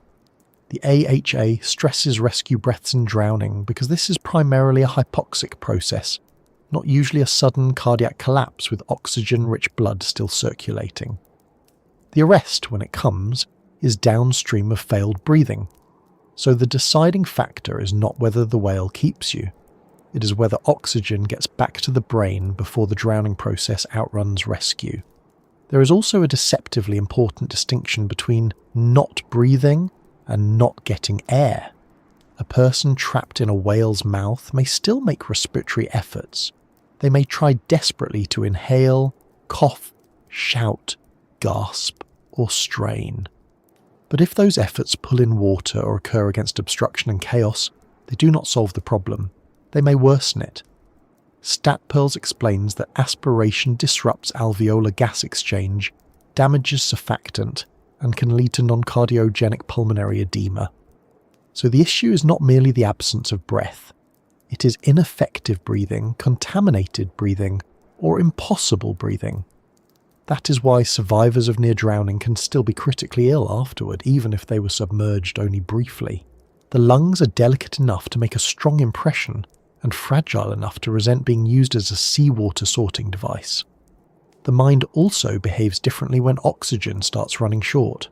The AHA stresses rescue breaths in drowning because this is primarily a hypoxic process, not usually a sudden cardiac collapse with oxygen-rich blood still circulating. The arrest, when it comes, is downstream of failed breathing, so the deciding factor is not whether the whale keeps you, it is whether oxygen gets back to the brain before the drowning process outruns rescue. There is also a deceptively important distinction between not breathing and not getting air. A person trapped in a whale's mouth may still make respiratory efforts. They may try desperately to inhale, cough, shout, gasp, or strain. But if those efforts pull in water or occur against obstruction and chaos, they do not solve the problem. They may worsen it. Stat-Pearls explains that aspiration disrupts alveolar gas exchange, damages surfactant, and can lead to non-cardiogenic pulmonary edema. So the issue is not merely the absence of breath. It is ineffective breathing, contaminated breathing, or impossible breathing. That is why survivors of near drowning can still be critically ill afterward, even if they were submerged only briefly. The lungs are delicate enough to make a strong impression and fragile enough to resent being used as a seawater sorting device. The mind also behaves differently when oxygen starts running short.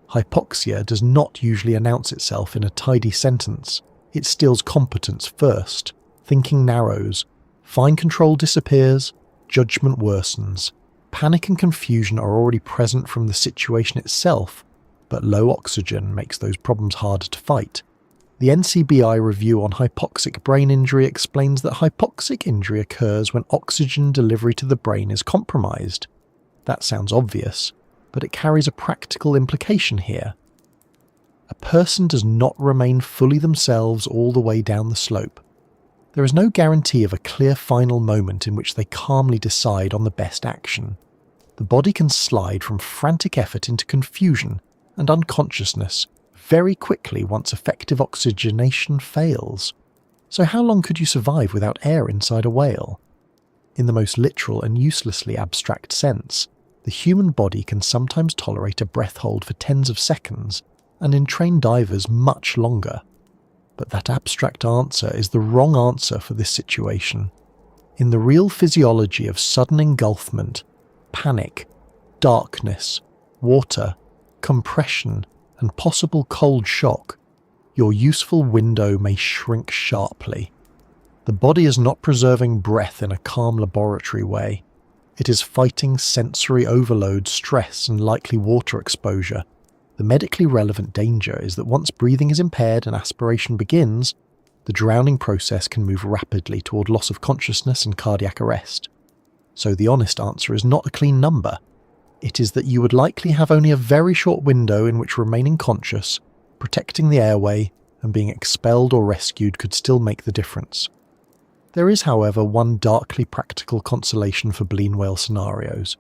Hypoxia does not usually announce itself in a tidy sentence. It steals competence first, thinking narrows, fine control disappears, judgment worsens. Panic and confusion are already present from the situation itself, but low oxygen makes those problems harder to fight. The NCBI review on hypoxic brain injury explains that hypoxic injury occurs when oxygen delivery to the brain is compromised. That sounds obvious, but it carries a practical implication here. A person does not remain fully themselves all the way down the slope. There is no guarantee of a clear final moment in which they calmly decide on the best action. The body can slide from frantic effort into confusion and unconsciousness very quickly once effective oxygenation fails. So how long could you survive without air inside a whale? In the most literal and uselessly abstract sense, the human body can sometimes tolerate a breath hold for tens of seconds, and in trained divers much longer. But that abstract answer is the wrong answer for this situation. In the real physiology of sudden engulfment, panic, darkness, water, compression, and possible cold shock, your useful window may shrink sharply. The body is not preserving breath in a calm laboratory way. It is fighting sensory overload, stress, and likely water exposure. The medically relevant danger is that once breathing is impaired and aspiration begins, the drowning process can move rapidly toward loss of consciousness and cardiac arrest. So the honest answer is not a clean number. It is that you would likely have only a very short window in which remaining conscious, protecting the airway, and being expelled or rescued could still make the difference. There is, however, one darkly practical consolation for baleen whale scenarios.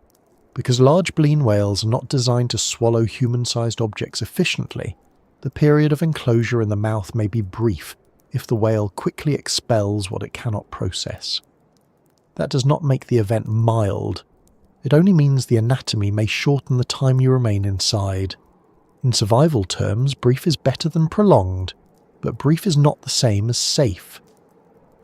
Because large baleen whales are not designed to swallow human-sized objects efficiently, the period of enclosure in the mouth may be brief if the whale quickly expels what it cannot process. That does not make the event mild. It only means the anatomy may shorten the time you remain inside. In survival terms, brief is better than prolonged, but brief is not the same as safe.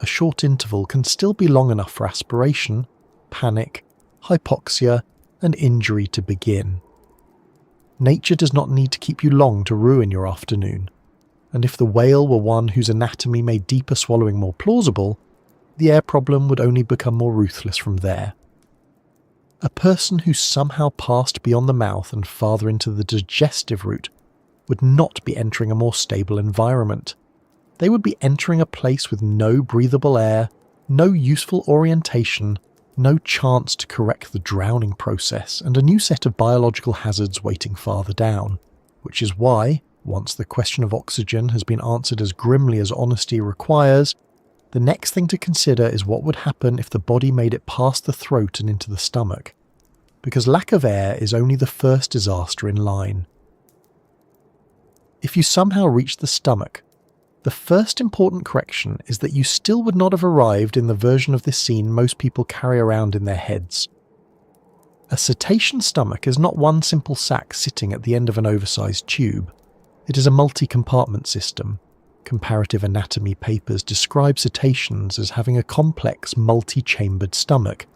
A short interval can still be long enough for aspiration, panic, hypoxia, and injury to begin. Nature does not need to keep you long to ruin your afternoon, and if the whale were one whose anatomy made deeper swallowing more plausible, the air problem would only become more ruthless from there. A person who somehow passed beyond the mouth and farther into the digestive route would not be entering a more stable environment. They would be entering a place with no breathable air, no useful orientation, no chance to correct the drowning process, and a new set of biological hazards waiting farther down, which is why, once the question of oxygen has been answered as grimly as honesty requires, the next thing to consider is what would happen if the body made it past the throat and into the stomach, because lack of air is only the first disaster in line. If you somehow reach the stomach, the first important correction is that you still would not have arrived in the version of this scene most people carry around in their heads. A cetacean stomach is not one simple sac sitting at the end of an oversized tube. It is a multi-compartment system. Comparative anatomy papers describe cetaceans as having a complex multi-chambered stomach,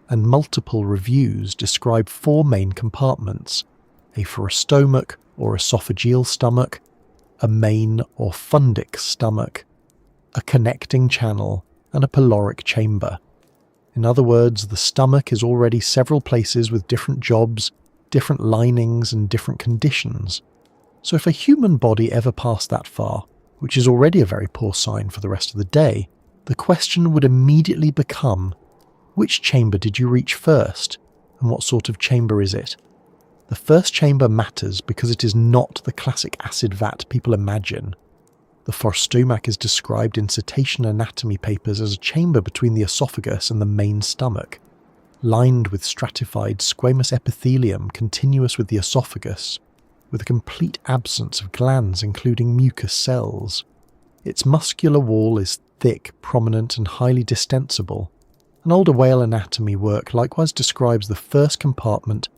and multiple reviews describe 4 main compartments: a phorostomach or esophageal stomach, a main or fundic stomach, a connecting channel, and a pyloric chamber. In other words, the stomach is already several places with different jobs, different linings, and different conditions. So if a human body ever passed that far, which is already a very poor sign for the rest of the day, the question would immediately become, which chamber did you reach first, and what sort of chamber is it? The first chamber matters because it is not the classic acid vat people imagine. The phorostomach is described in cetacean anatomy papers as a chamber between the esophagus and the main stomach, lined with stratified squamous epithelium continuous with the esophagus, with a complete absence of glands including mucous cells. Its muscular wall is thick, prominent, and highly distensible. An older whale anatomy work likewise describes the first compartment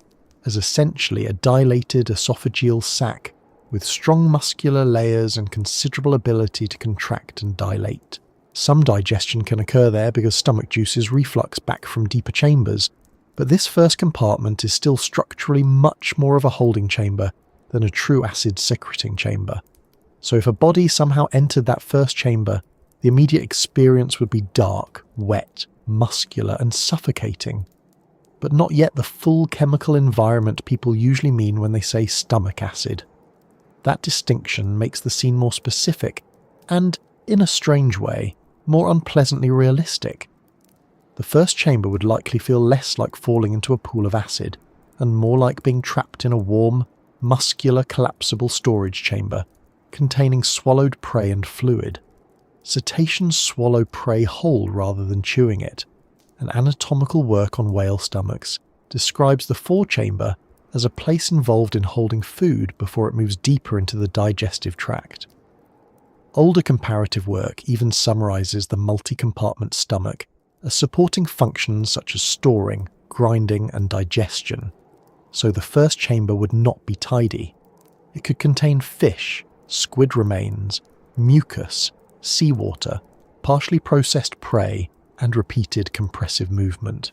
as essentially a dilated esophageal sac with strong muscular layers and considerable ability to contract and dilate. Some digestion can occur there because stomach juices reflux back from deeper chambers, but this first compartment is still structurally much more of a holding chamber than a true acid secreting chamber. So if a body somehow entered that first chamber, the immediate experience would be dark, wet, muscular, and suffocating, but not yet the full chemical environment people usually mean when they say stomach acid. That distinction makes the scene more specific and, in a strange way, more unpleasantly realistic. The first chamber would likely feel less like falling into a pool of acid, and more like being trapped in a warm, muscular, collapsible storage chamber, containing swallowed prey and fluid. Cetaceans swallow prey whole rather than chewing it, and anatomical work on whale stomachs describes the forechamber as a place involved in holding food before it moves deeper into the digestive tract. Older comparative work even summarizes the multi-compartment stomach as supporting functions such as storing, grinding, and digestion. So the first chamber would not be tidy. It could contain fish, squid remains, mucus, seawater, partially processed prey, and repeated compressive movement.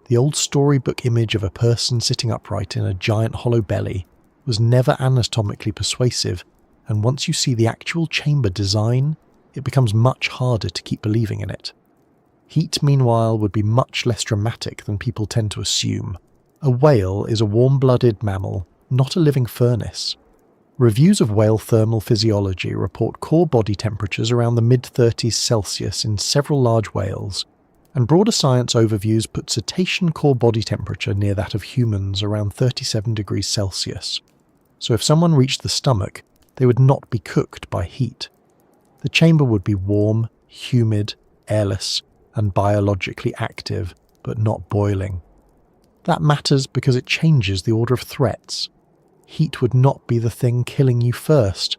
The old storybook image of a person sitting upright in a giant hollow belly was never anatomically persuasive, and once you see the actual chamber design, it becomes much harder to keep believing in it. Heat, meanwhile, would be much less dramatic than people tend to assume. A whale is a warm-blooded mammal, not a living furnace. Reviews of whale thermal physiology report core body temperatures around the mid-30s Celsius in several large whales, and broader science overviews put cetacean core body temperature near that of humans around 37 degrees Celsius. So if someone reached the stomach, they would not be cooked by heat. The chamber would be warm, humid, airless, and biologically active, but not boiling. That matters because it changes the order of threats. Heat would not be the thing killing you first.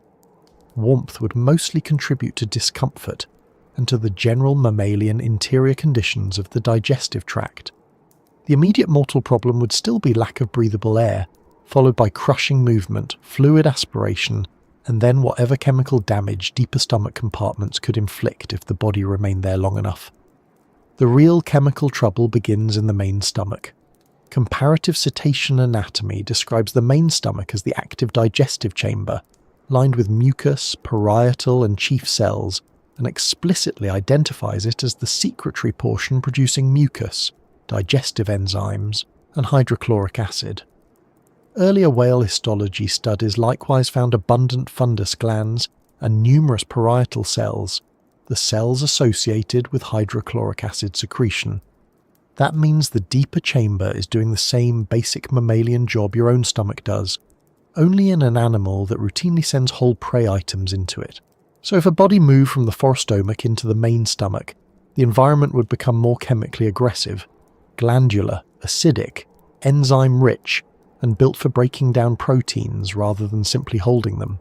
Warmth would mostly contribute to discomfort and to the general mammalian interior conditions of the digestive tract. The immediate mortal problem would still be lack of breathable air, followed by crushing movement, fluid aspiration, and then whatever chemical damage deeper stomach compartments could inflict if the body remained there long enough. The real chemical trouble begins in the main stomach. Comparative cetacean anatomy describes the main stomach as the active digestive chamber, lined with mucus, parietal and chief cells, and explicitly identifies it as the secretory portion producing mucus, digestive enzymes, and hydrochloric acid. Earlier whale histology studies likewise found abundant fundus glands and numerous parietal cells, the cells associated with hydrochloric acid secretion. That means the deeper chamber is doing the same basic mammalian job your own stomach does, only in an animal that routinely sends whole prey items into it. So if a body moved from the forostomach into the main stomach, the environment would become more chemically aggressive, glandular, acidic, enzyme-rich, and built for breaking down proteins rather than simply holding them.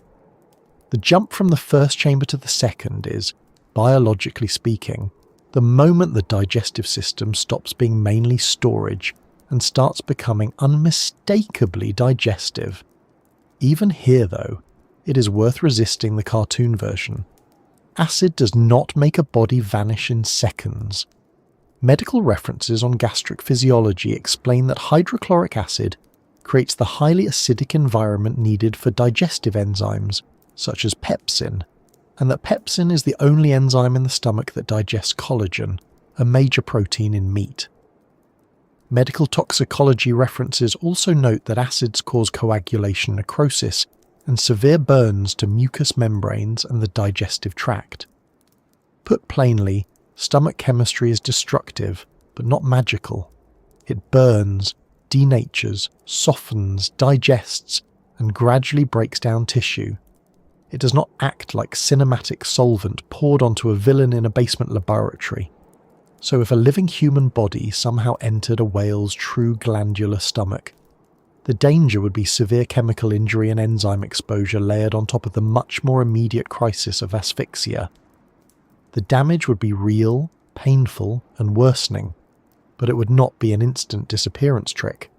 The jump from the first chamber to the second is, biologically speaking, the moment the digestive system stops being mainly storage and starts becoming unmistakably digestive. Even here, though, it is worth resisting the cartoon version. Acid does not make a body vanish in seconds. Medical references on gastric physiology explain that hydrochloric acid creates the highly acidic environment needed for digestive enzymes, such as pepsin, and that pepsin is the only enzyme in the stomach that digests collagen, a major protein in meat. Medical toxicology references also note that acids cause coagulation necrosis and severe burns to mucous membranes and the digestive tract. Put plainly, stomach chemistry is destructive, but not magical. It burns, denatures, softens, digests, and gradually breaks down tissue. It does not act like cinematic solvent poured onto a villain in a basement laboratory. So if a living human body somehow entered a whale's true glandular stomach, the danger would be severe chemical injury and enzyme exposure layered on top of the much more immediate crisis of asphyxia. The damage would be real, painful, and worsening, but it would not be an instant disappearance trick.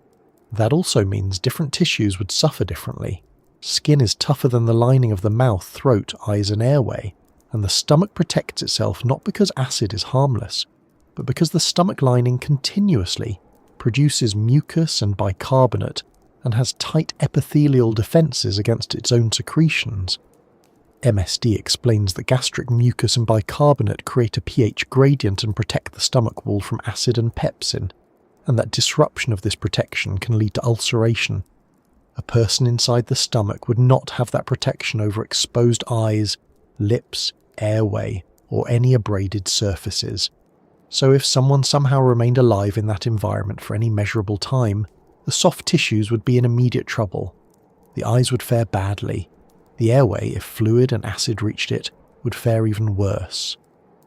That also means different tissues would suffer differently. Skin is tougher than the lining of the mouth, throat, eyes, and airway, and the stomach protects itself not because acid is harmless, but because the stomach lining continuously produces mucus and bicarbonate and has tight epithelial defences against its own secretions. MSD explains that gastric mucus and bicarbonate create a pH gradient and protect the stomach wall from acid and pepsin, and that disruption of this protection can lead to ulceration. A person inside the stomach would not have that protection over exposed eyes, lips, airway, or any abraded surfaces. So if someone somehow remained alive in that environment for any measurable time, the soft tissues would be in immediate trouble. The eyes would fare badly. The airway, if fluid and acid reached it, would fare even worse.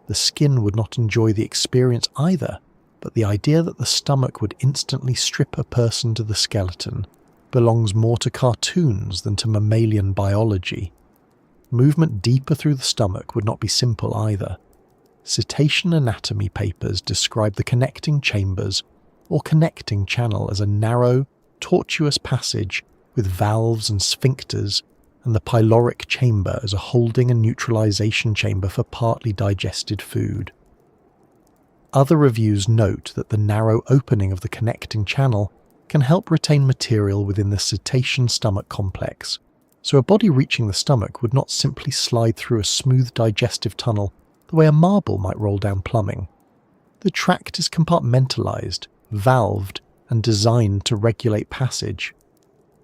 The skin would not enjoy the experience either, but the idea that the stomach would instantly strip a person to the skeleton belongs more to cartoons than to mammalian biology. Movement deeper through the stomach would not be simple either. Cetacean anatomy papers describe the connecting chambers or connecting channel as a narrow, tortuous passage with valves and sphincters and the pyloric chamber as a holding and neutralization chamber for partly digested food. Other reviews note that the narrow opening of the connecting channel can help retain material within the cetacean stomach complex, so a body reaching the stomach would not simply slide through a smooth digestive tunnel the way a marble might roll down plumbing. The tract is compartmentalized, valved, and designed to regulate passage.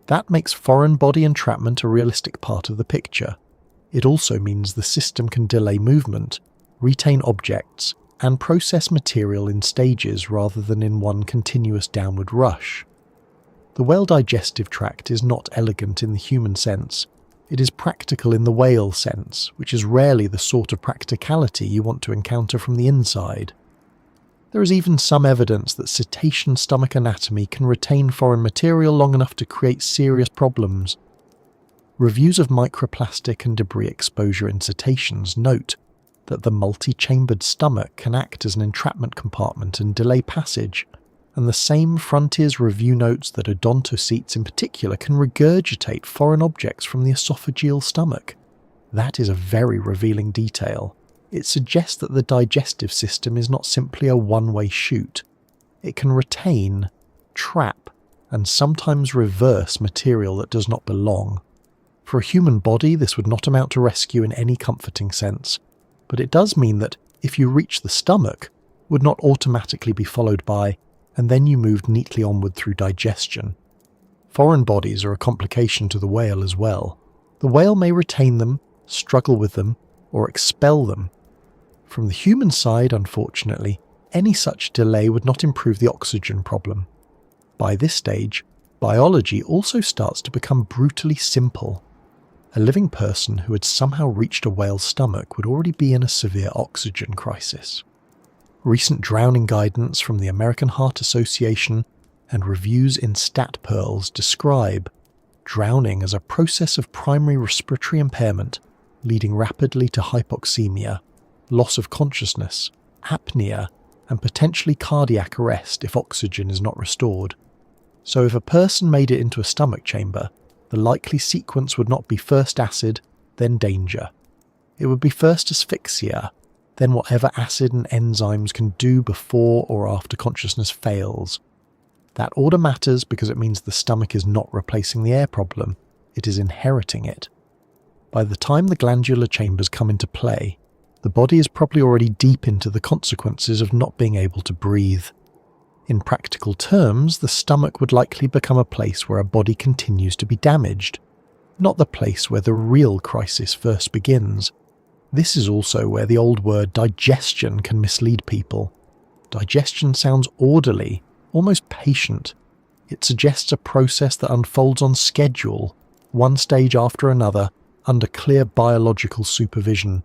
That makes foreign body entrapment a realistic part of the picture. It also means the system can delay movement, retain objects, and process material in stages rather than in one continuous downward rush. The whale digestive tract is not elegant in the human sense. It is practical in the whale sense, which is rarely the sort of practicality you want to encounter from the inside. There is even some evidence that cetacean stomach anatomy can retain foreign material long enough to create serious problems. Reviews of microplastic and debris exposure in cetaceans note that the multi-chambered stomach can act as an entrapment compartment and delay passage, and the same Frontiers review notes that odontocetes in particular can regurgitate foreign objects from the esophageal stomach. That is a very revealing detail. It suggests that the digestive system is not simply a one-way chute. It can retain, trap, and sometimes reverse material that does not belong. For a human body, this would not amount to rescue in any comforting sense, but it does mean that if you reach the stomach, would not automatically be followed by, and then you moved neatly onward through digestion. Foreign bodies are a complication to the whale as well. The whale may retain them, struggle with them, or expel them. From the human side, unfortunately, any such delay would not improve the oxygen problem. By this stage, biology also starts to become brutally simple. A living person who had somehow reached a whale's stomach would already be in a severe oxygen crisis. Recent drowning guidance from the American Heart Association and reviews in Stat Pearls describe drowning as a process of primary respiratory impairment leading rapidly to hypoxemia, loss of consciousness, apnea, and potentially cardiac arrest if oxygen is not restored. So if a person made it into a stomach chamber, the likely sequence would not be first acid, then danger. It would be first asphyxia, then whatever acid and enzymes can do before or after consciousness fails. That order matters because it means the stomach is not replacing the air problem, it is inheriting it. By the time the glandular chambers come into play, the body is probably already deep into the consequences of not being able to breathe. In practical terms, the stomach would likely become a place where a body continues to be damaged, not the place where the real crisis first begins. This is also where the old word digestion can mislead people. Digestion sounds orderly, almost patient. It suggests a process that unfolds on schedule, one stage after another, under clear biological supervision.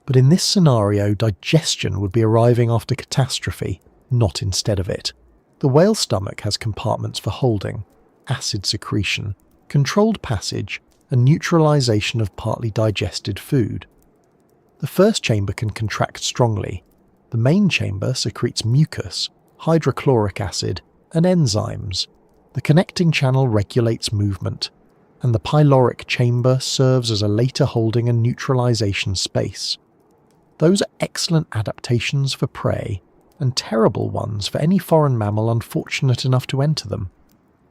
But in this scenario, digestion would be arriving after catastrophe, not instead of it. The whale stomach has compartments for holding, acid secretion, controlled passage, and neutralization of partly digested food. The first chamber can contract strongly. The main chamber secretes mucus, hydrochloric acid, and enzymes. The connecting channel regulates movement, and the pyloric chamber serves as a later holding and neutralization space. Those are excellent adaptations for prey, and terrible ones for any foreign mammal unfortunate enough to enter them.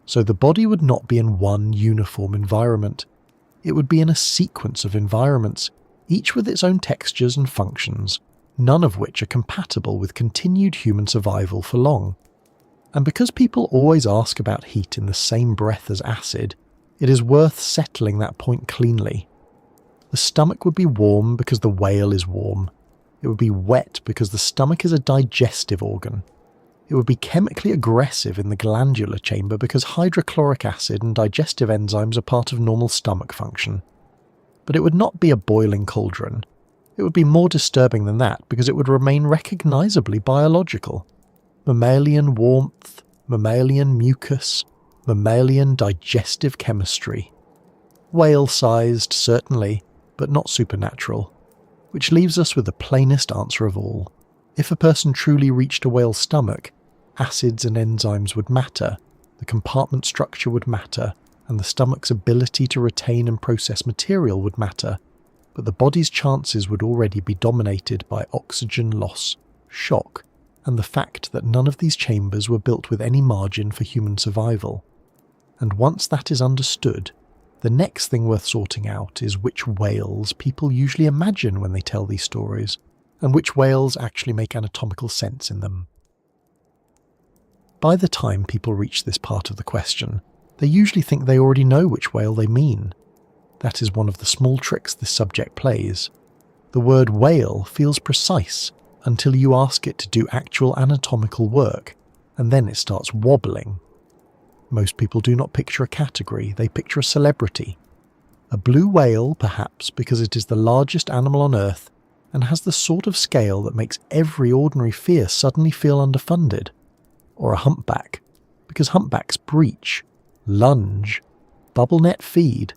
So the body would not be in one uniform environment. It would be in a sequence of environments, each with its own textures and functions, none of which are compatible with continued human survival for long. And because people always ask about heat in the same breath as acid, it is worth settling that point cleanly. The stomach would be warm because the whale is warm. It would be wet because the stomach is a digestive organ. It would be chemically aggressive in the glandular chamber because hydrochloric acid and digestive enzymes are part of normal stomach function. But it would not be a boiling cauldron. It would be more disturbing than that because it would remain recognizably biological. Mammalian warmth, mammalian mucus, mammalian digestive chemistry. Whale-sized, certainly, but not supernatural. Which leaves us with the plainest answer of all. If a person truly reached a whale's stomach, acids and enzymes would matter, the compartment structure would matter, and the stomach's ability to retain and process material would matter, but the body's chances would already be dominated by oxygen loss, shock, and the fact that none of these chambers were built with any margin for human survival. And once that is understood, the next thing worth sorting out is which whales people usually imagine when they tell these stories, and which whales actually make anatomical sense in them. By the time people reach this part of the question, they usually think they already know which whale they mean. That is one of the small tricks this subject plays. The word whale feels precise until you ask it to do actual anatomical work, and then it starts wobbling. Most people do not picture a category, they picture a celebrity. A blue whale, perhaps, because it is the largest animal on Earth and has the sort of scale that makes every ordinary fear suddenly feel underfunded. Or a humpback, because humpbacks breach, lunge, bubble net feed,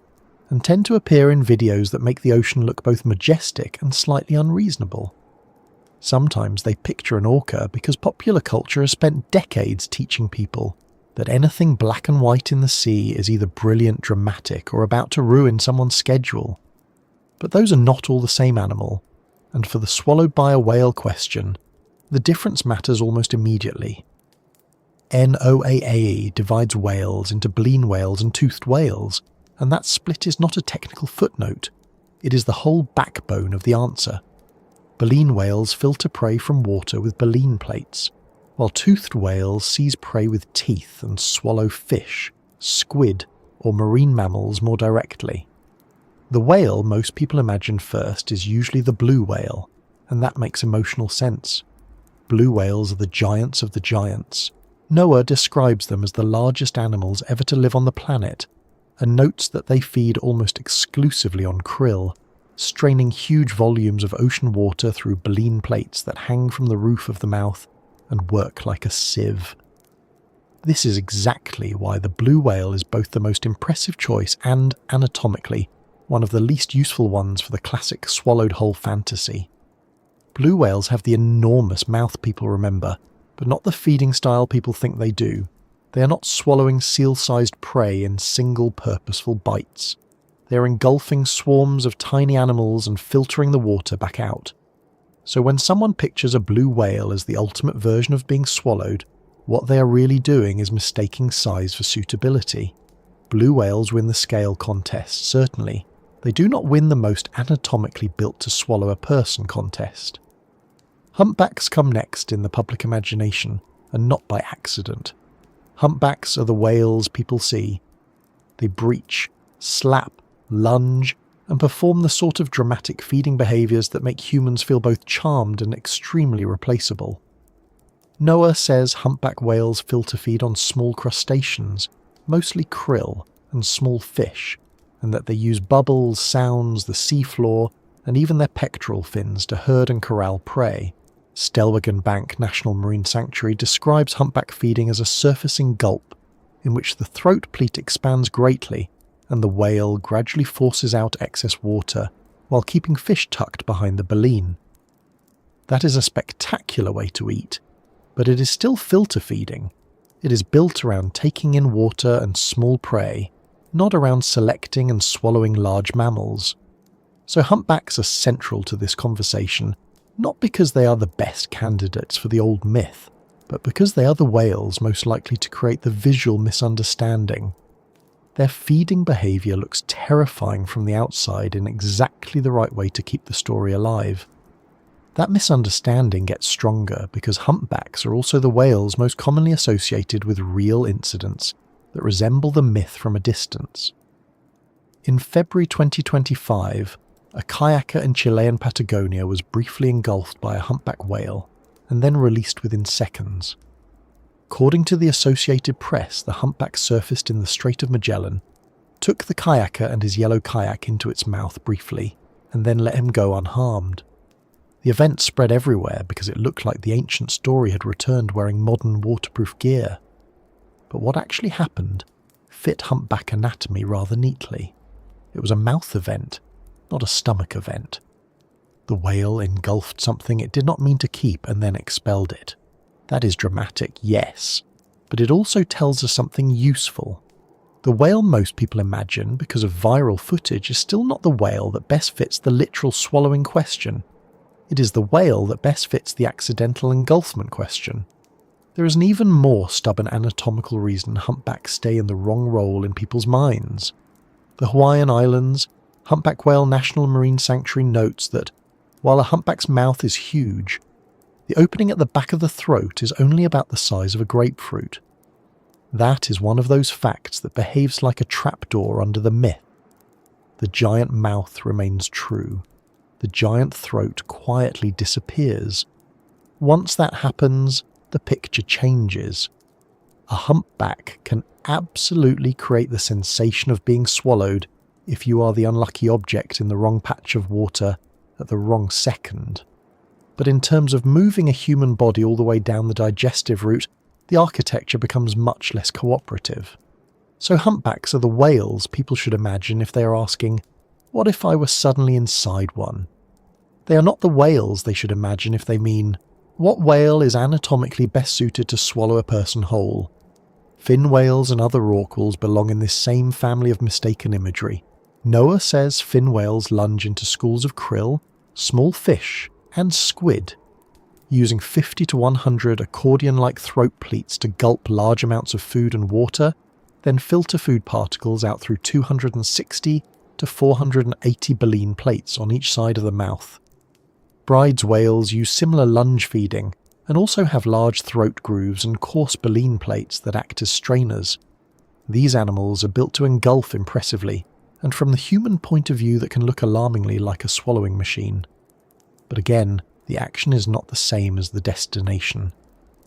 and tend to appear in videos that make the ocean look both majestic and slightly unreasonable. Sometimes they picture an orca because popular culture has spent decades teaching people that anything black and white in the sea is either brilliant, dramatic, or about to ruin someone's schedule. But those are not all the same animal, and for the swallowed by a whale question, the difference matters almost immediately. NOAA divides whales into baleen whales and toothed whales, and that split is not a technical footnote, it is the whole backbone of the answer. Baleen whales filter prey from water with baleen plates, while toothed whales seize prey with teeth and swallow fish, squid, or marine mammals more directly. The whale most people imagine first is usually the blue whale, and that makes emotional sense. Blue whales are the giants of the giants. Noah describes them as the largest animals ever to live on the planet, and notes that they feed almost exclusively on krill, straining huge volumes of ocean water through baleen plates that hang from the roof of the mouth and work like a sieve. This is exactly why the blue whale is both the most impressive choice and, anatomically, one of the least useful ones for the classic swallowed whole fantasy. Blue whales have the enormous mouth people remember, but not the feeding style people think they do. They are not swallowing seal-sized prey in single purposeful bites. They are engulfing swarms of tiny animals and filtering the water back out. So when someone pictures a blue whale as the ultimate version of being swallowed, what they are really doing is mistaking size for suitability. Blue whales win the scale contest, certainly. They do not win the most anatomically built to swallow a person contest. Humpbacks come next in the public imagination, and not by accident. Humpbacks are the whales people see. They breach, slap, lunge, and perform the sort of dramatic feeding behaviours that make humans feel both charmed and extremely replaceable. Noah says humpback whales filter feed on small crustaceans, mostly krill, and small fish, and that they use bubbles, sounds, the seafloor, and even their pectoral fins to herd and corral prey. Stelwagen Bank National Marine Sanctuary describes humpback feeding as a surfacing gulp, in which the throat pleat expands greatly, and the whale gradually forces out excess water, while keeping fish tucked behind the baleen. That is a spectacular way to eat, but it is still filter feeding. It is built around taking in water and small prey, not around selecting and swallowing large mammals. So humpbacks are central to this conversation, not because they are the best candidates for the old myth, but because they are the whales most likely to create the visual misunderstanding. Their feeding behaviour looks terrifying from the outside in exactly the right way to keep the story alive. That misunderstanding gets stronger because humpbacks are also the whales most commonly associated with real incidents that resemble the myth from a distance. In February 2025, a kayaker in Chilean Patagonia was briefly engulfed by a humpback whale and then released within seconds. According to the Associated Press, the humpback surfaced in the Strait of Magellan, took the kayaker and his yellow kayak into its mouth briefly, and then let him go unharmed. The event spread everywhere because it looked like the ancient story had returned wearing modern waterproof gear. But what actually happened fit humpback anatomy rather neatly. It was a mouth event, not a stomach event. The whale engulfed something it did not mean to keep and then expelled it. That is dramatic, yes, but it also tells us something useful. The whale most people imagine because of viral footage is still not the whale that best fits the literal swallowing question. It is the whale that best fits the accidental engulfment question. There is an even more stubborn anatomical reason humpbacks stay in the wrong role in people's minds. The Hawaiian Islands Humpback Whale National Marine Sanctuary notes that, while a humpback's mouth is huge, the opening at the back of the throat is only about the size of a grapefruit. That is one of those facts that behaves like a trapdoor under the myth. The giant mouth remains true. The giant throat quietly disappears. Once that happens, the picture changes. A humpback can absolutely create the sensation of being swallowed if you are the unlucky object in the wrong patch of water at the wrong second. But in terms of moving a human body all the way down the digestive route, the architecture becomes much less cooperative. So humpbacks are the whales people should imagine if they are asking, what if I were suddenly inside one? They are not the whales they should imagine if they mean, what whale is anatomically best suited to swallow a person whole? Fin whales and other rorquals belong in this same family of mistaken imagery. Noah says fin whales lunge into schools of krill, small fish, and squid, using 50 to 100 accordion-like throat pleats to gulp large amounts of food and water, then filter food particles out through 260 to 480 baleen plates on each side of the mouth. Bride's whales use similar lunge feeding and also have large throat grooves and coarse baleen plates that act as strainers. These animals are built to engulf impressively, and from the human point of view that can look alarmingly like a swallowing machine. But again, the action is not the same as the destination.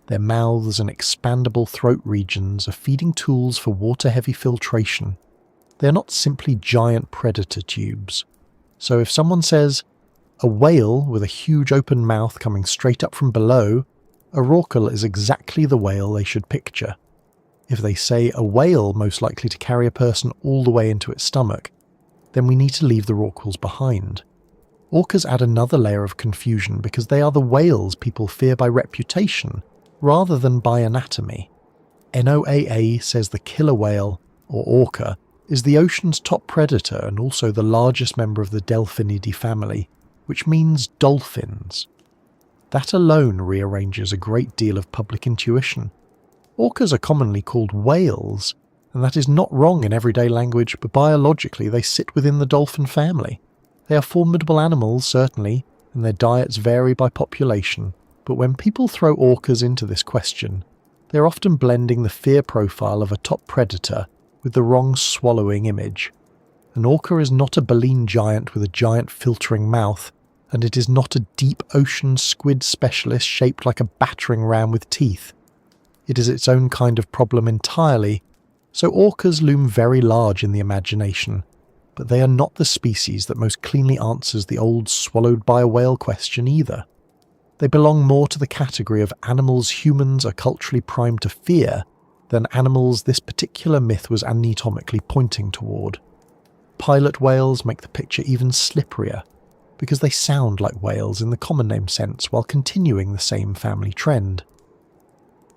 Their mouths and expandable throat regions are feeding tools for water-heavy filtration. They are not simply giant predator tubes. So if someone says, a whale with a huge open mouth coming straight up from below, a rorqual is exactly the whale they should picture. If they say a whale most likely to carry a person all the way into its stomach, then we need to leave the rorquals behind. Orcas add another layer of confusion because they are the whales people fear by reputation, rather than by anatomy. NOAA says the killer whale, or orca, is the ocean's top predator and also the largest member of the Delphinidae family, which means dolphins. That alone rearranges a great deal of public intuition. Orcas are commonly called whales, and that is not wrong in everyday language, but biologically they sit within the dolphin family. They are formidable animals, certainly, and their diets vary by population, but when people throw orcas into this question, they are often blending the fear profile of a top predator with the wrong swallowing image. An orca is not a baleen giant with a giant filtering mouth, and it is not a deep ocean squid specialist shaped like a battering ram with teeth. It is its own kind of problem entirely, so orcas loom very large in the imagination, but they are not the species that most cleanly answers the old swallowed by a whale question either. They belong more to the category of animals humans are culturally primed to fear than animals this particular myth was anatomically pointing toward. Pilot whales make the picture even slipperier, because they sound like whales in the common name sense while continuing the same family trend.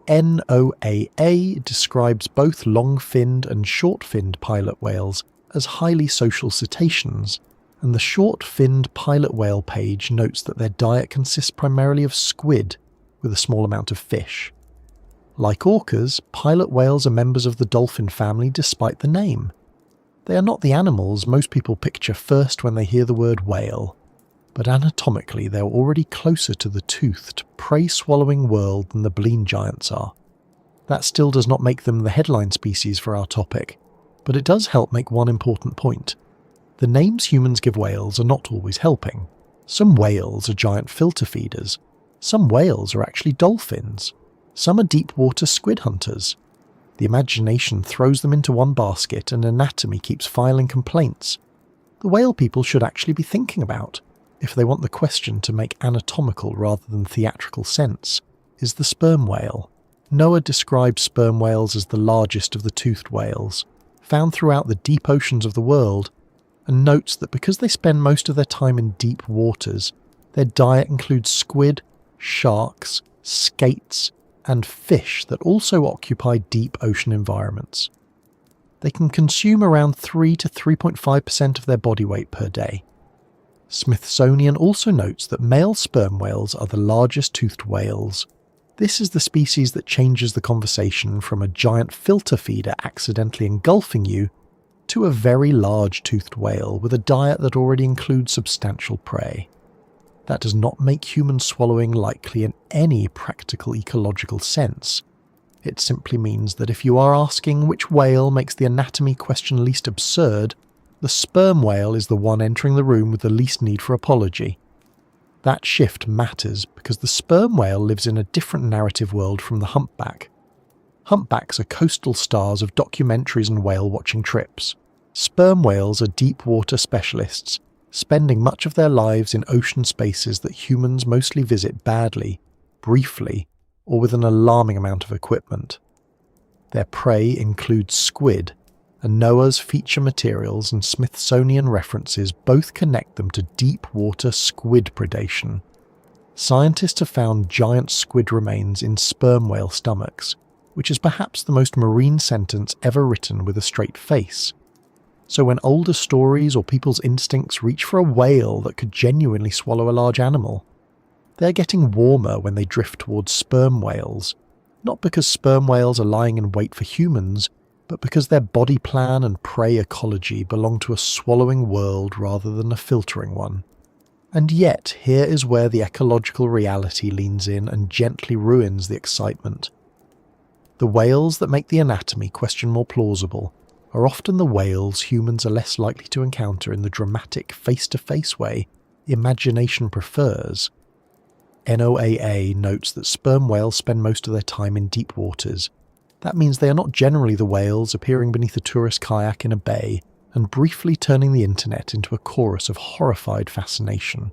NOAA describes both long-finned and short-finned pilot whales as highly social cetaceans, and the short-finned pilot whale page notes that their diet consists primarily of squid, with a small amount of fish. Like orcas, pilot whales are members of the dolphin family despite the name. They are not the animals most people picture first when they hear the word whale, but anatomically they are already closer to the toothed, prey-swallowing world than the baleen giants are. That still does not make them the headline species for our topic, but it does help make one important point. The names humans give whales are not always helping. Some whales are giant filter feeders. Some whales are actually dolphins. Some are deep water squid hunters. The imagination throws them into one basket and anatomy keeps filing complaints. The whale people should actually be thinking about, if they want the question to make anatomical rather than theatrical sense, is the sperm whale. Noah describes sperm whales as the largest of the toothed whales, found throughout the deep oceans of the world, and notes that because they spend most of their time in deep waters, their diet includes squid, sharks, skates, and fish that also occupy deep ocean environments. They can consume around 3 to 3.5% of their body weight per day. Smithsonian also notes that male sperm whales are the largest toothed whales. This is the species that changes the conversation from a giant filter feeder accidentally engulfing you to a very large toothed whale with a diet that already includes substantial prey. That does not make human swallowing likely in any practical ecological sense. It simply means that if you are asking which whale makes the anatomy question least absurd, the sperm whale is the one entering the room with the least need for apology. That shift matters because the sperm whale lives in a different narrative world from the humpback. Humpbacks are coastal stars of documentaries and whale-watching trips. Sperm whales are deep-water specialists, spending much of their lives in ocean spaces that humans mostly visit badly, briefly, or with an alarming amount of equipment. Their prey includes squid, and NOAA's feature materials and Smithsonian references both connect them to deep-water squid predation. Scientists have found giant squid remains in sperm whale stomachs, which is perhaps the most marine sentence ever written with a straight face. So when older stories or people's instincts reach for a whale that could genuinely swallow a large animal, they're getting warmer when they drift towards sperm whales, not because sperm whales are lying in wait for humans, but because their body plan and prey ecology belong to a swallowing world rather than a filtering one. And yet, here is where the ecological reality leans in and gently ruins the excitement. The whales that make the anatomy question more plausible are often the whales humans are less likely to encounter in the dramatic face-to-face way imagination prefers. NOAA notes that sperm whales spend most of their time in deep waters. That means they are not generally the whales appearing beneath a tourist kayak in a bay and briefly turning the internet into a chorus of horrified fascination.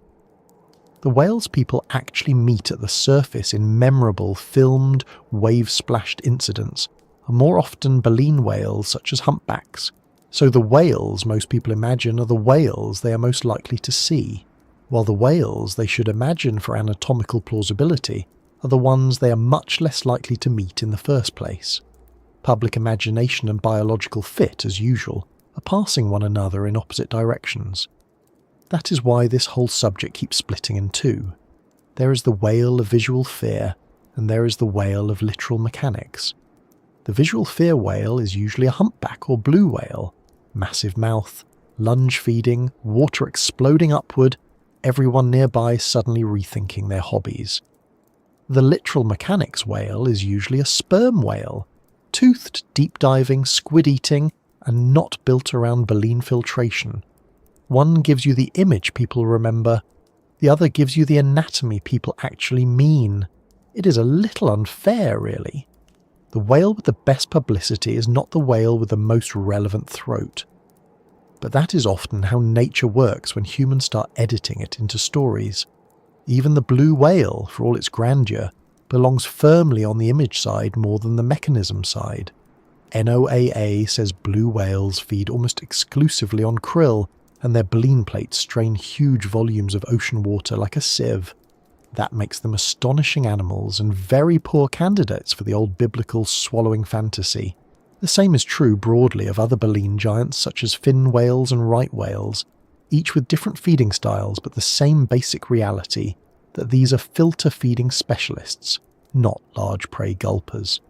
The whales people actually meet at the surface in memorable, filmed, wave-splashed incidents are more often baleen whales such as humpbacks, so the whales most people imagine are the whales they are most likely to see, while the whales they should imagine for anatomical plausibility are the ones they are much less likely to meet in the first place. Public imagination and biological fit, as usual, are passing one another in opposite directions. That is why this whole subject keeps splitting in two. There is the whale of visual fear, and there is the whale of literal mechanics. The visual fear whale is usually a humpback or blue whale. Massive mouth, lunge feeding, water exploding upward, everyone nearby suddenly rethinking their hobbies. The literal mechanics whale is usually a sperm whale, toothed, deep-diving, squid-eating, and not built around baleen filtration. One gives you the image people remember, the other gives you the anatomy people actually mean. It is a little unfair, really. The whale with the best publicity is not the whale with the most relevant throat. But that is often how nature works when humans start editing it into stories. Even the blue whale, for all its grandeur, belongs firmly on the image side more than the mechanism side. NOAA says blue whales feed almost exclusively on krill, and their baleen plates strain huge volumes of ocean water like a sieve. That makes them astonishing animals and very poor candidates for the old biblical swallowing fantasy. The same is true broadly of other baleen giants such as fin whales and right whales, each with different feeding styles but the same basic reality, that these are filter-feeding specialists, not large prey gulpers.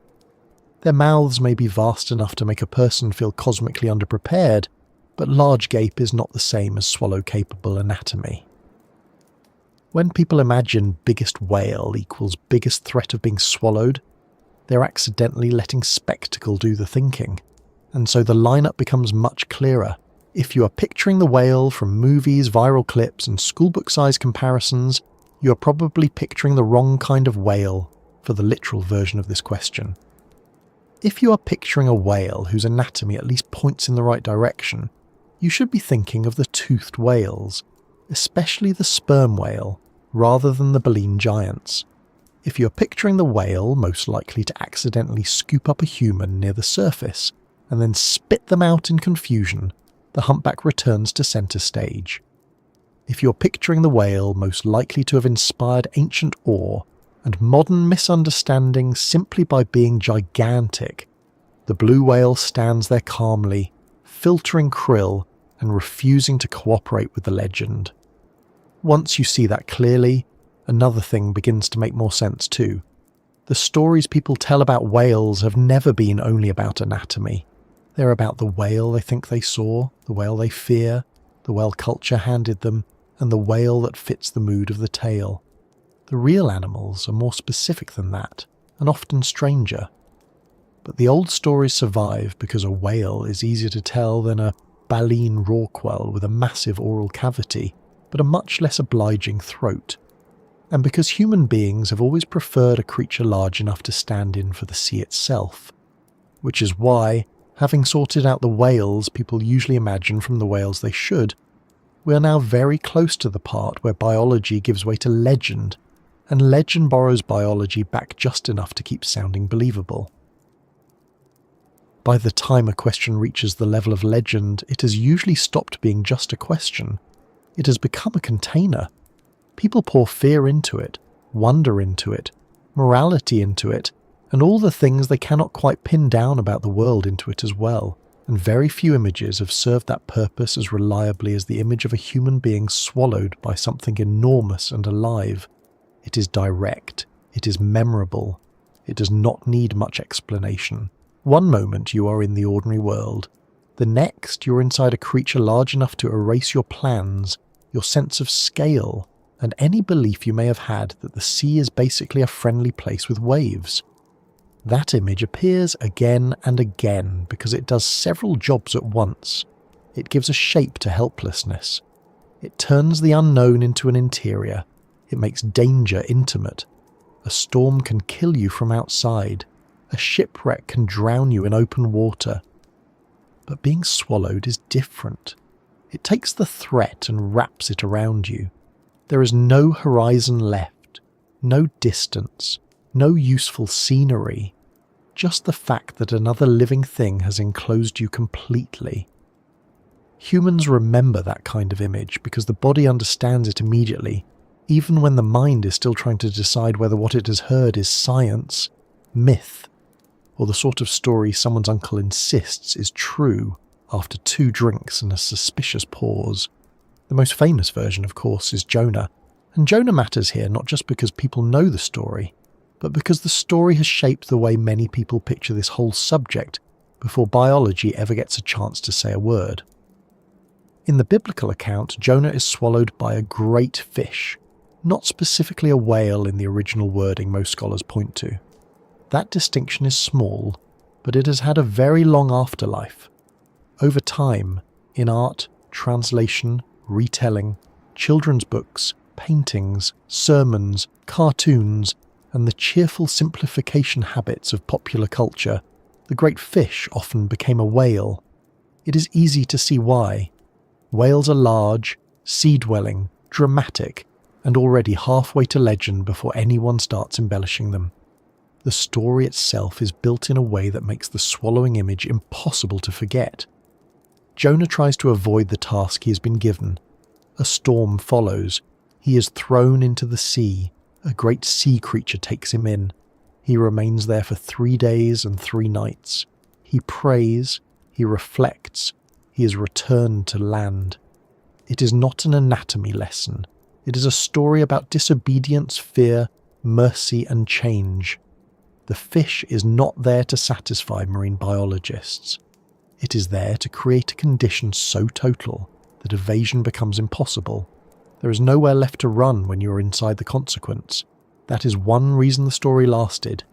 Their mouths may be vast enough to make a person feel cosmically underprepared, but large gape is not the same as swallow-capable anatomy. When people imagine biggest whale equals biggest threat of being swallowed, they're accidentally letting spectacle do the thinking, and so the lineup becomes much clearer. If you are picturing the whale from movies, viral clips, and schoolbook-sized comparisons, you are probably picturing the wrong kind of whale for the literal version of this question. If you are picturing a whale whose anatomy at least points in the right direction, you should be thinking of the toothed whales, especially the sperm whale, rather than the baleen giants. If you're picturing the whale most likely to accidentally scoop up a human near the surface and then spit them out in confusion, the humpback returns to centre stage. If you're picturing the whale most likely to have inspired ancient awe and modern misunderstanding simply by being gigantic, The blue whale stands there calmly, filtering krill and refusing to cooperate with the legend. Once you see that clearly, another thing begins to make more sense too. The stories people tell about whales have never been only about anatomy. They're about the whale they think they saw, the whale they fear, the whale culture handed them, and the whale that fits the mood of the tale. The real animals are more specific than that, and often stranger. But the old stories survive because a whale is easier to tell than a baleen rorqual with a massive oral cavity, but a much less obliging throat. And because human beings have always preferred a creature large enough to stand in for the sea itself. Which is why, having sorted out the whales people usually imagine from the whales they should, we are now very close to the part where biology gives way to legend, and legend borrows biology back just enough to keep sounding believable. By the time a question reaches the level of legend, it has usually stopped being just a question. It has become a container. People pour fear into it, wonder into it, morality into it, and all the things they cannot quite pin down about the world into it as well. And very few images have served that purpose as reliably as the image of a human being swallowed by something enormous and alive. It is direct. It is memorable. It does not need much explanation. One moment you are in the ordinary world. The next you're inside a creature large enough to erase your plans, your sense of scale, and any belief you may have had that the sea is basically a friendly place with waves. That image appears again and again because it does several jobs at once. It gives a shape to helplessness. It turns the unknown into an interior. It makes danger intimate. A storm can kill you from outside. A shipwreck can drown you in open water. But being swallowed is different. It takes the threat and wraps it around you. There is no horizon left, no distance, no useful scenery, just the fact that another living thing has enclosed you completely. Humans remember that kind of image because the body understands it immediately, even when the mind is still trying to decide whether what it has heard is science, myth, or the sort of story someone's uncle insists is true after 2 drinks and a suspicious pause. The most famous version, of course, is Jonah, and Jonah matters here not just because people know the story, but because the story has shaped the way many people picture this whole subject before biology ever gets a chance to say a word. In the biblical account, Jonah is swallowed by a great fish, not specifically a whale in the original wording most scholars point to. That distinction is small, but it has had a very long afterlife. Over time, in art, translation, retelling, children's books, paintings, sermons, cartoons, and the cheerful simplification habits of popular culture, the great fish often became a whale. It is easy to see why. Whales are large, sea-dwelling, dramatic, and already halfway to legend before anyone starts embellishing them. The story itself is built in a way that makes the swallowing image impossible to forget. Jonah tries to avoid the task he has been given. A storm follows. He is thrown into the sea. A great sea creature takes him in. He remains there for 3 days and 3 nights. He prays. He reflects. He is returned to land. It is not an anatomy lesson. It is a story about disobedience, fear, mercy, and change. The fish is not there to satisfy marine biologists. It is there to create a condition so total that evasion becomes impossible. There is nowhere left to run when you are inside the consequence. That is one reason the story lasted.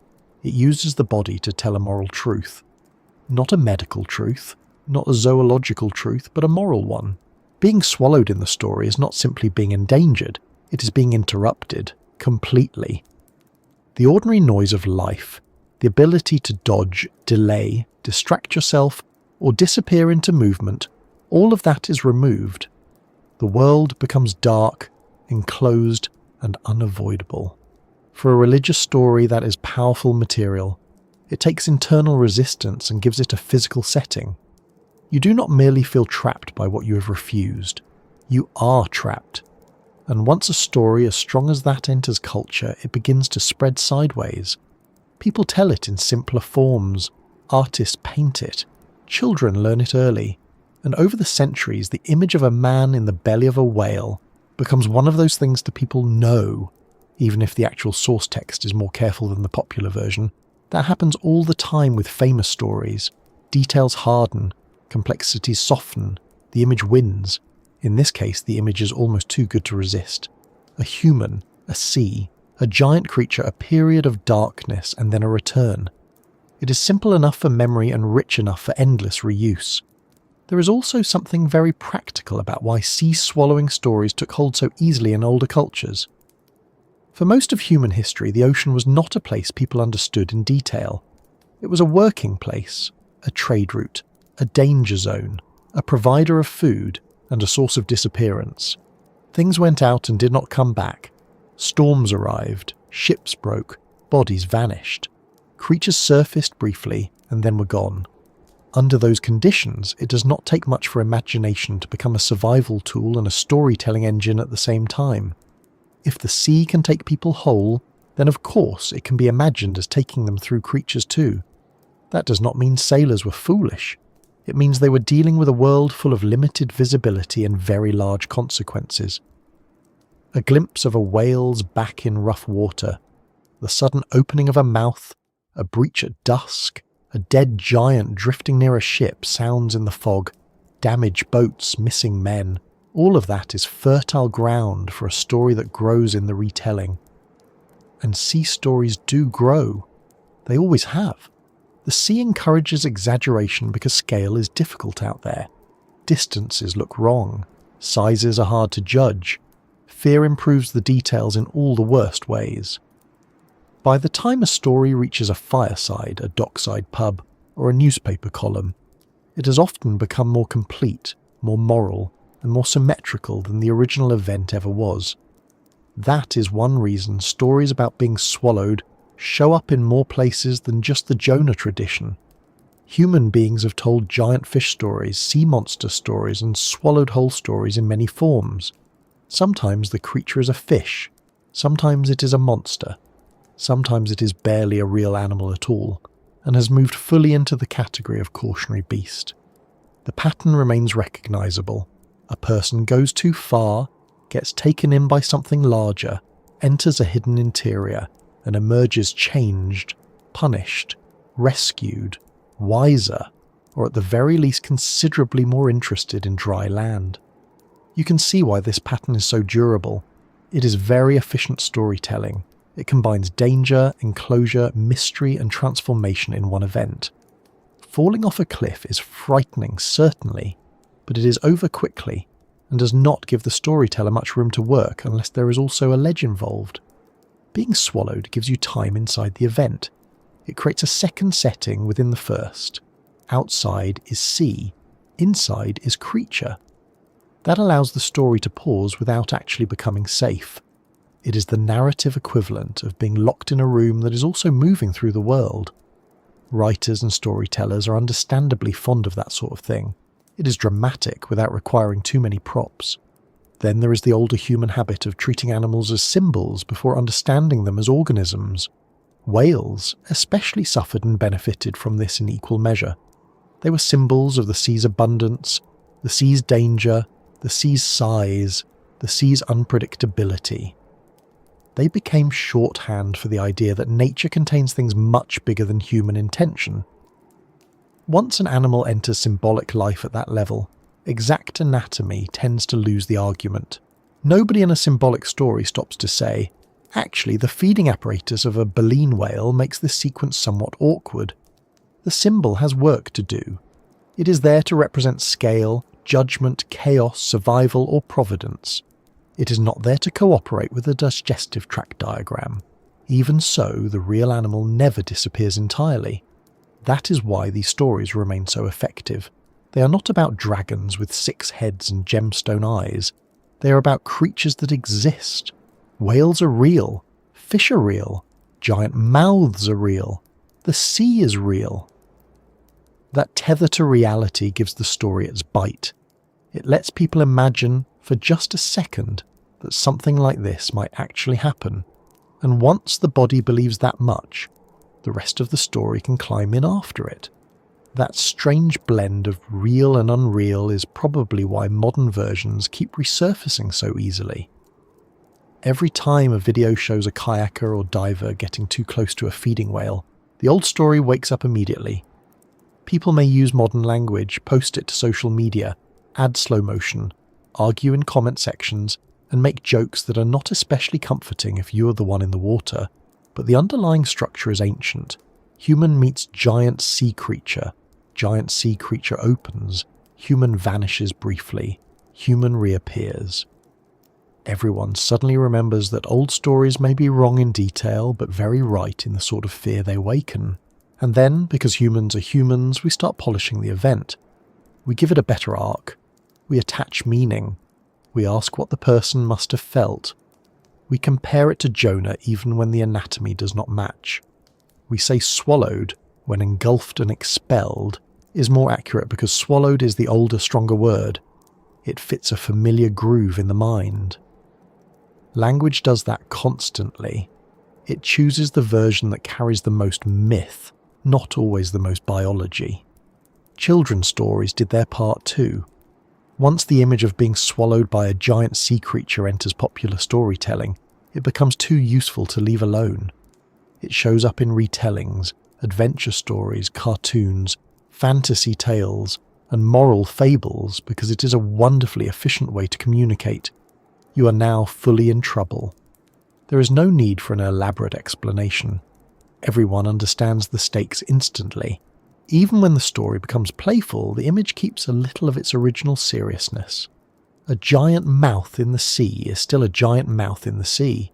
It uses the body to tell a moral truth. Not a medical truth, not a zoological truth, but a moral one. Being swallowed in the story is not simply being endangered, it is being interrupted, completely. The ordinary noise of life, the ability to dodge, delay, distract yourself, or disappear into movement, all of that is removed. The world becomes dark, enclosed, and unavoidable. For a religious story that is powerful material, it takes internal resistance and gives it a physical setting. You do not merely feel trapped by what you have refused. You are trapped. And once a story as strong as that enters culture, it begins to spread sideways. People tell it in simpler forms, Artists paint it, children learn it early, and over the centuries the image of a man in the belly of a whale becomes one of those things that people know, even if the actual source text is more careful than the popular version. That happens all the time with famous stories. Details harden, complexities soften, the image wins. In this case, the image is almost too good to resist. A human, a sea, a giant creature, a period of darkness, and then a return. It is simple enough for memory and rich enough for endless reuse. There is also something very practical about why sea-swallowing stories took hold so easily in older cultures. For most of human history, the ocean was not a place people understood in detail. It was a working place, a trade route, a danger zone, a provider of food, and a source of disappearance. Things went out and did not come back. Storms arrived, ships broke, bodies vanished. Creatures surfaced briefly and then were gone. Under those conditions, it does not take much for imagination to become a survival tool and a storytelling engine at the same time. If the sea can take people whole, then of course it can be imagined as taking them through creatures too. That does not mean sailors were foolish. It means they were dealing with a world full of limited visibility and very large consequences. A glimpse of a whale's back in rough water, the sudden opening of a mouth, a breach at dusk, a dead giant drifting near a ship, sounds in the fog, damaged boats, missing men. All of that is fertile ground for a story that grows in the retelling. And sea stories do grow. They always have. The sea encourages exaggeration because scale is difficult out there. Distances look wrong. Sizes are hard to judge. Fear improves the details in all the worst ways. By the time a story reaches a fireside, a dockside pub, or a newspaper column, it has often become more complete, more moral, and more symmetrical than the original event ever was. That is one reason stories about being swallowed show up in more places than just the Jonah tradition. Human beings have told giant fish stories, sea monster stories, and swallowed whole stories in many forms. Sometimes the creature is a fish, sometimes it is a monster, sometimes it is barely a real animal at all, and has moved fully into the category of cautionary beast. The pattern remains recognisable. A person goes too far, gets taken in by something larger, enters a hidden interior, and emerges changed, punished, rescued, wiser, or at the very least considerably more interested in dry land. You can see why this pattern is so durable. It is very efficient storytelling. It combines danger, enclosure, mystery, and transformation in one event. Falling off a cliff is frightening, certainly, but it is over quickly, and does not give the storyteller much room to work unless there is also a ledge involved. Being swallowed gives you time inside the event. It creates a second setting within the first. Outside is sea, inside is creature. That allows the story to pause without actually becoming safe. It is the narrative equivalent of being locked in a room that is also moving through the world. Writers and storytellers are understandably fond of that sort of thing. It is dramatic without requiring too many props. Then there is the older human habit of treating animals as symbols before understanding them as organisms. Whales especially suffered and benefited from this in equal measure. They were symbols of the sea's abundance, the sea's danger, the sea's size, the sea's unpredictability. They became shorthand for the idea that nature contains things much bigger than human intention. Once an animal enters symbolic life at that level, exact anatomy tends to lose the argument. Nobody in a symbolic story stops to say, actually the feeding apparatus of a baleen whale makes this sequence somewhat awkward. The symbol has work to do. It is there to represent scale, judgment, chaos, survival, or providence. It is not there to cooperate with a digestive tract diagram. Even so, the real animal never disappears entirely. That is why these stories remain so effective. They are not about dragons with 6 heads and gemstone eyes. They are about creatures that exist. Whales are real. Fish are real. Giant mouths are real. The sea is real. That tether to reality gives the story its bite. It lets people imagine, for just a second, that something like this might actually happen. And once the body believes that much, the rest of the story can climb in after it. That strange blend of real and unreal is probably why modern versions keep resurfacing so easily. Every time a video shows a kayaker or diver getting too close to a feeding whale, the old story wakes up immediately. People may use modern language, post it to social media, add slow motion, argue in comment sections, and make jokes that are not especially comforting if you're the one in the water, but the underlying structure is ancient. Human meets giant sea creature opens, human vanishes briefly, human reappears. Everyone suddenly remembers that old stories may be wrong in detail, but very right in the sort of fear they waken. And then, because humans are humans, we start polishing the event. We give it a better arc. We attach meaning. We ask what the person must have felt. We compare it to Jonah even when the anatomy does not match. We say swallowed when engulfed and expelled is more accurate because swallowed is the older, stronger word. It fits a familiar groove in the mind. Language does that constantly. It chooses the version that carries the most myth, not always the most biology. Children's stories did their part too. Once the image of being swallowed by a giant sea creature enters popular storytelling, it becomes too useful to leave alone. It shows up in retellings, adventure stories, cartoons, fantasy tales, and moral fables because it is a wonderfully efficient way to communicate. You are now fully in trouble. There is no need for an elaborate explanation. Everyone understands the stakes instantly. Even when the story becomes playful, the image keeps a little of its original seriousness. A giant mouth in the sea is still a giant mouth in the sea.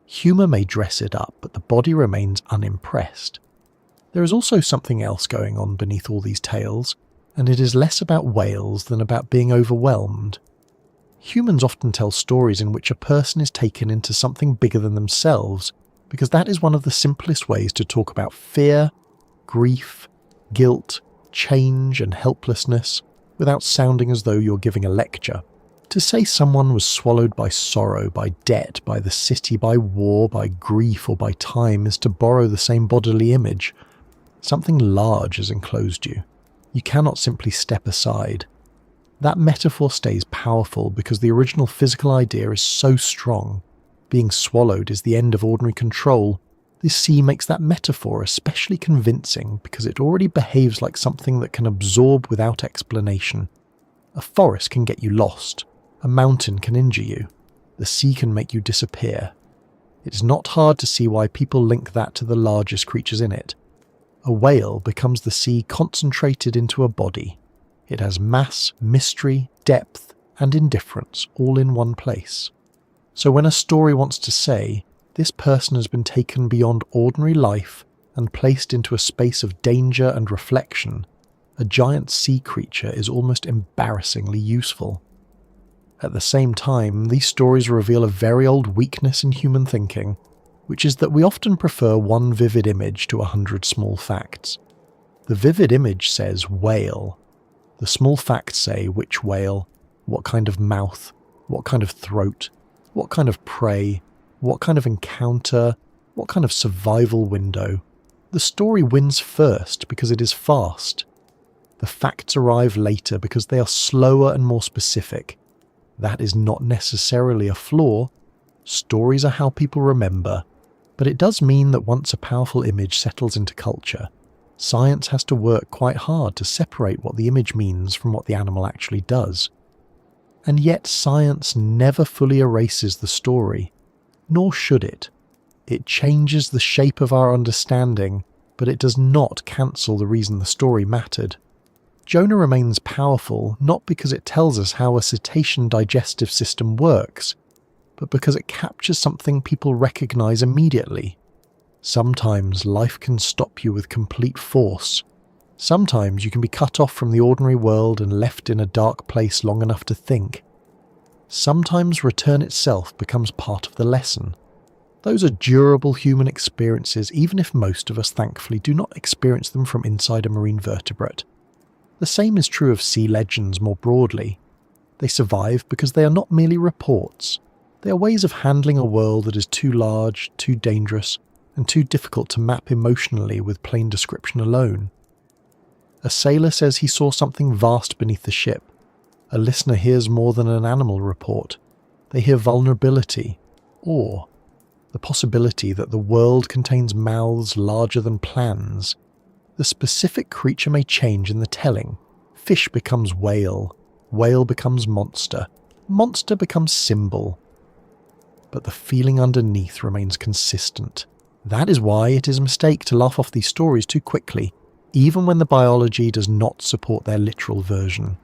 Humour may dress it up, but the body remains unimpressed. There is also something else going on beneath all these tales, and it is less about whales than about being overwhelmed. Humans often tell stories in which a person is taken into something bigger than themselves, because that is one of the simplest ways to talk about fear, grief, guilt, change, and helplessness without sounding as though you're giving a lecture. To say someone was swallowed by sorrow, by debt, by the city, by war, by grief, or by time is to borrow the same bodily image. Something large has enclosed you. You cannot simply step aside. That metaphor stays powerful because the original physical idea is so strong. Being swallowed is the end of ordinary control. This sea makes that metaphor especially convincing because it already behaves like something that can absorb without explanation. A forest can get you lost. A mountain can injure you. The sea can make you disappear. It is not hard to see why people link that to the largest creatures in it. A whale becomes the sea concentrated into a body. It has mass, mystery, depth, and indifference all in one place. So when a story wants to say, this person has been taken beyond ordinary life and placed into a space of danger and reflection, a giant sea creature is almost embarrassingly useful. At the same time, these stories reveal a very old weakness in human thinking, which is that we often prefer one vivid image to 100 small facts. The vivid image says whale. The small facts say which whale, what kind of mouth, what kind of throat, what kind of prey, what kind of encounter, what kind of survival window. The story wins first because it is fast. The facts arrive later because they are slower and more specific. That is not necessarily a flaw. Stories are how people remember, but it does mean that once a powerful image settles into culture, science has to work quite hard to separate what the image means from what the animal actually does. And yet science never fully erases the story, nor should it. It changes the shape of our understanding, but it does not cancel the reason the story mattered. Jonah remains powerful not because it tells us how a cetacean digestive system works, but because it captures something people recognize immediately. Sometimes life can stop you with complete force. Sometimes you can be cut off from the ordinary world and left in a dark place long enough to think. Sometimes return itself becomes part of the lesson. Those are durable human experiences, even if most of us thankfully do not experience them from inside a marine vertebrate. The same is true of sea legends more broadly. They survive because they are not merely reports. They are ways of handling a world that is too large, too dangerous, and too difficult to map emotionally with plain description alone. A sailor says he saw something vast beneath the ship. A listener hears more than an animal report. They hear vulnerability, or the possibility that the world contains mouths larger than plans. The specific creature may change in the telling. Fish becomes whale becomes monster, monster becomes symbol. But the feeling underneath remains consistent. That is why it is a mistake to laugh off these stories too quickly, even when the biology does not support their literal version.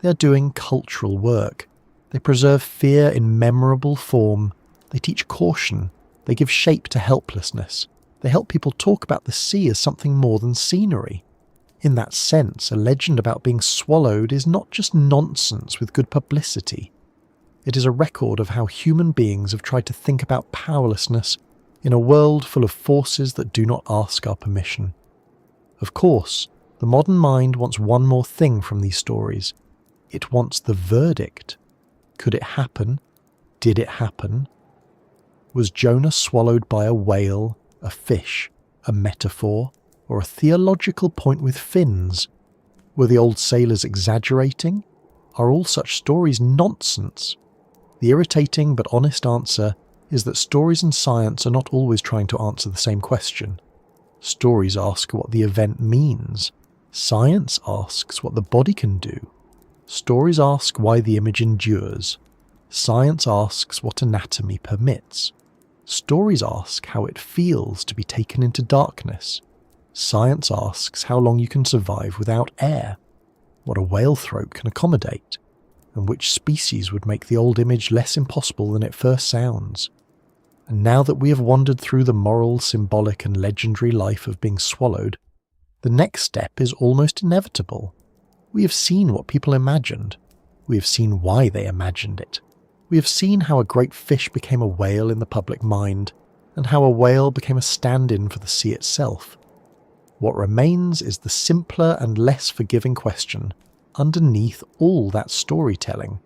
They are doing cultural work. They preserve fear in memorable form. They teach caution. They give shape to helplessness. They help people talk about the sea as something more than scenery. In that sense, a legend about being swallowed is not just nonsense with good publicity. It is a record of how human beings have tried to think about powerlessness in a world full of forces that do not ask our permission. Of course, the modern mind wants one more thing from these stories. It wants the verdict. Could it happen? Did it happen? Was Jonah swallowed by a whale, a fish, a metaphor, or a theological point with fins? Were the old sailors exaggerating? Are all such stories nonsense? The irritating but honest answer is that stories and science are not always trying to answer the same question. Stories ask what the event means. Science asks what the body can do. Stories ask why the image endures. Science asks what anatomy permits. Stories ask how it feels to be taken into darkness. Science asks how long you can survive without air, what a whale throat can accommodate, and which species would make the old image less impossible than it first sounds. And now that we have wandered through the moral, symbolic and legendary life of being swallowed, the next step is almost inevitable. We have seen what people imagined. We have seen why they imagined it. We have seen how a great fish became a whale in the public mind, and how a whale became a stand-in for the sea itself. What remains is the simpler and less forgiving question underneath all that storytelling.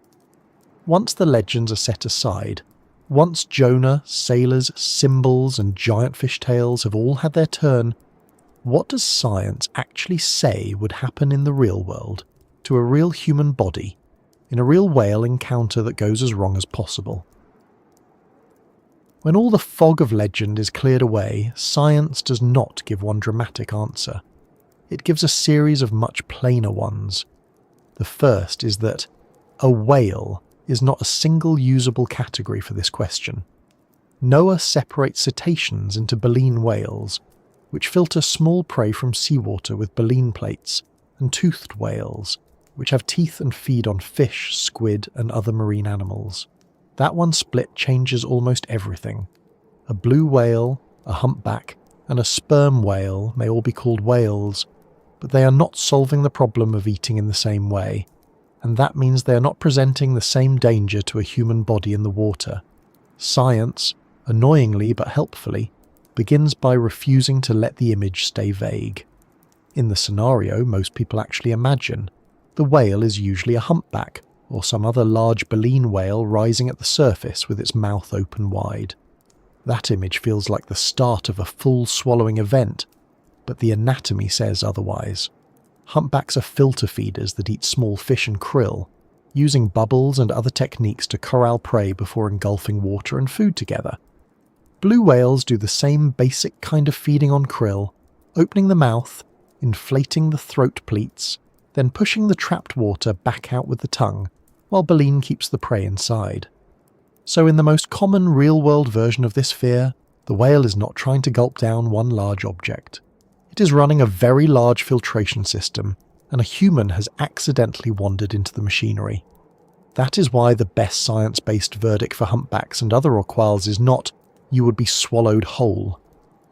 Once the legends are set aside, once Jonah, sailors, symbols and giant fish tales have all had their turn, what does science actually say would happen in the real world, to a real human body, in a real whale encounter that goes as wrong as possible? When all the fog of legend is cleared away, science does not give one dramatic answer. It gives a series of much plainer ones. The first is that a whale is not a single usable category for this question. Noah separates cetaceans into baleen whales, which filter small prey from seawater with baleen plates, and toothed whales, which have teeth and feed on fish, squid, and other marine animals. That one split changes almost everything. A blue whale, a humpback, and a sperm whale may all be called whales, but they are not solving the problem of eating in the same way, and that means they are not presenting the same danger to a human body in the water. Science, annoyingly but helpfully, begins by refusing to let the image stay vague. In the scenario most people actually imagine, the whale is usually a humpback, or some other large baleen whale rising at the surface with its mouth open wide. That image feels like the start of a full swallowing event, but the anatomy says otherwise. Humpbacks are filter feeders that eat small fish and krill, using bubbles and other techniques to corral prey before engulfing water and food together. Blue whales do the same basic kind of feeding on krill, opening the mouth, inflating the throat pleats, then pushing the trapped water back out with the tongue, while baleen keeps the prey inside. So in the most common real-world version of this fear, the whale is not trying to gulp down one large object. It is running a very large filtration system, and a human has accidentally wandered into the machinery. That is why the best science-based verdict for humpbacks and other rorquals is not, you would be swallowed whole.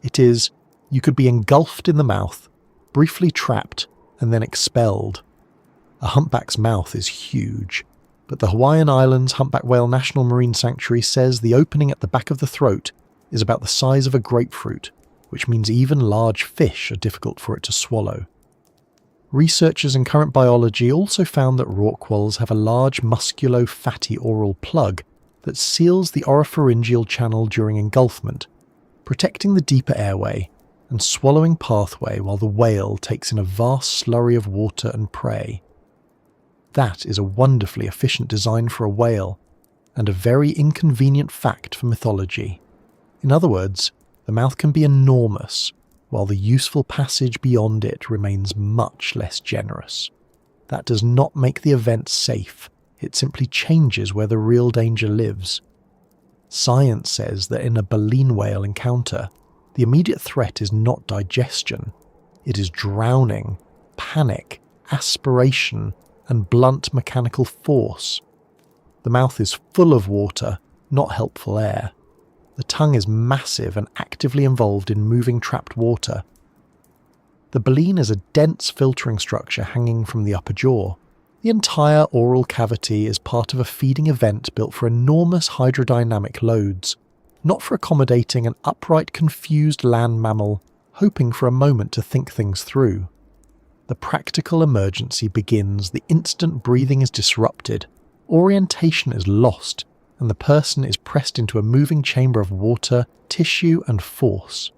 It is, you could be engulfed in the mouth, briefly trapped, and then expelled. A humpback's mouth is huge, but the Hawaiian Islands Humpback Whale National Marine Sanctuary says the opening at the back of the throat is about the size of a grapefruit, which means even large fish are difficult for it to swallow. Researchers in current biology also found that rorquals have a large musculo-fatty oral plug that seals the oropharyngeal channel during engulfment, protecting the deeper airway, and swallowing pathway while the whale takes in a vast slurry of water and prey. That is a wonderfully efficient design for a whale, and a very inconvenient fact for mythology. In other words, the mouth can be enormous, while the useful passage beyond it remains much less generous. That does not make the event safe, it simply changes where the real danger lives. Science says that in a baleen whale encounter, the immediate threat is not digestion, it is drowning, panic, aspiration, and blunt mechanical force. The mouth is full of water, not helpful air. The tongue is massive and actively involved in moving trapped water. The baleen is a dense filtering structure hanging from the upper jaw. The entire oral cavity is part of a feeding event built for enormous hydrodynamic loads, not for accommodating an upright, confused land mammal hoping for a moment to think things through. The practical emergency begins the instant breathing is disrupted, orientation is lost, and the person is pressed into a moving chamber of water, tissue, and force.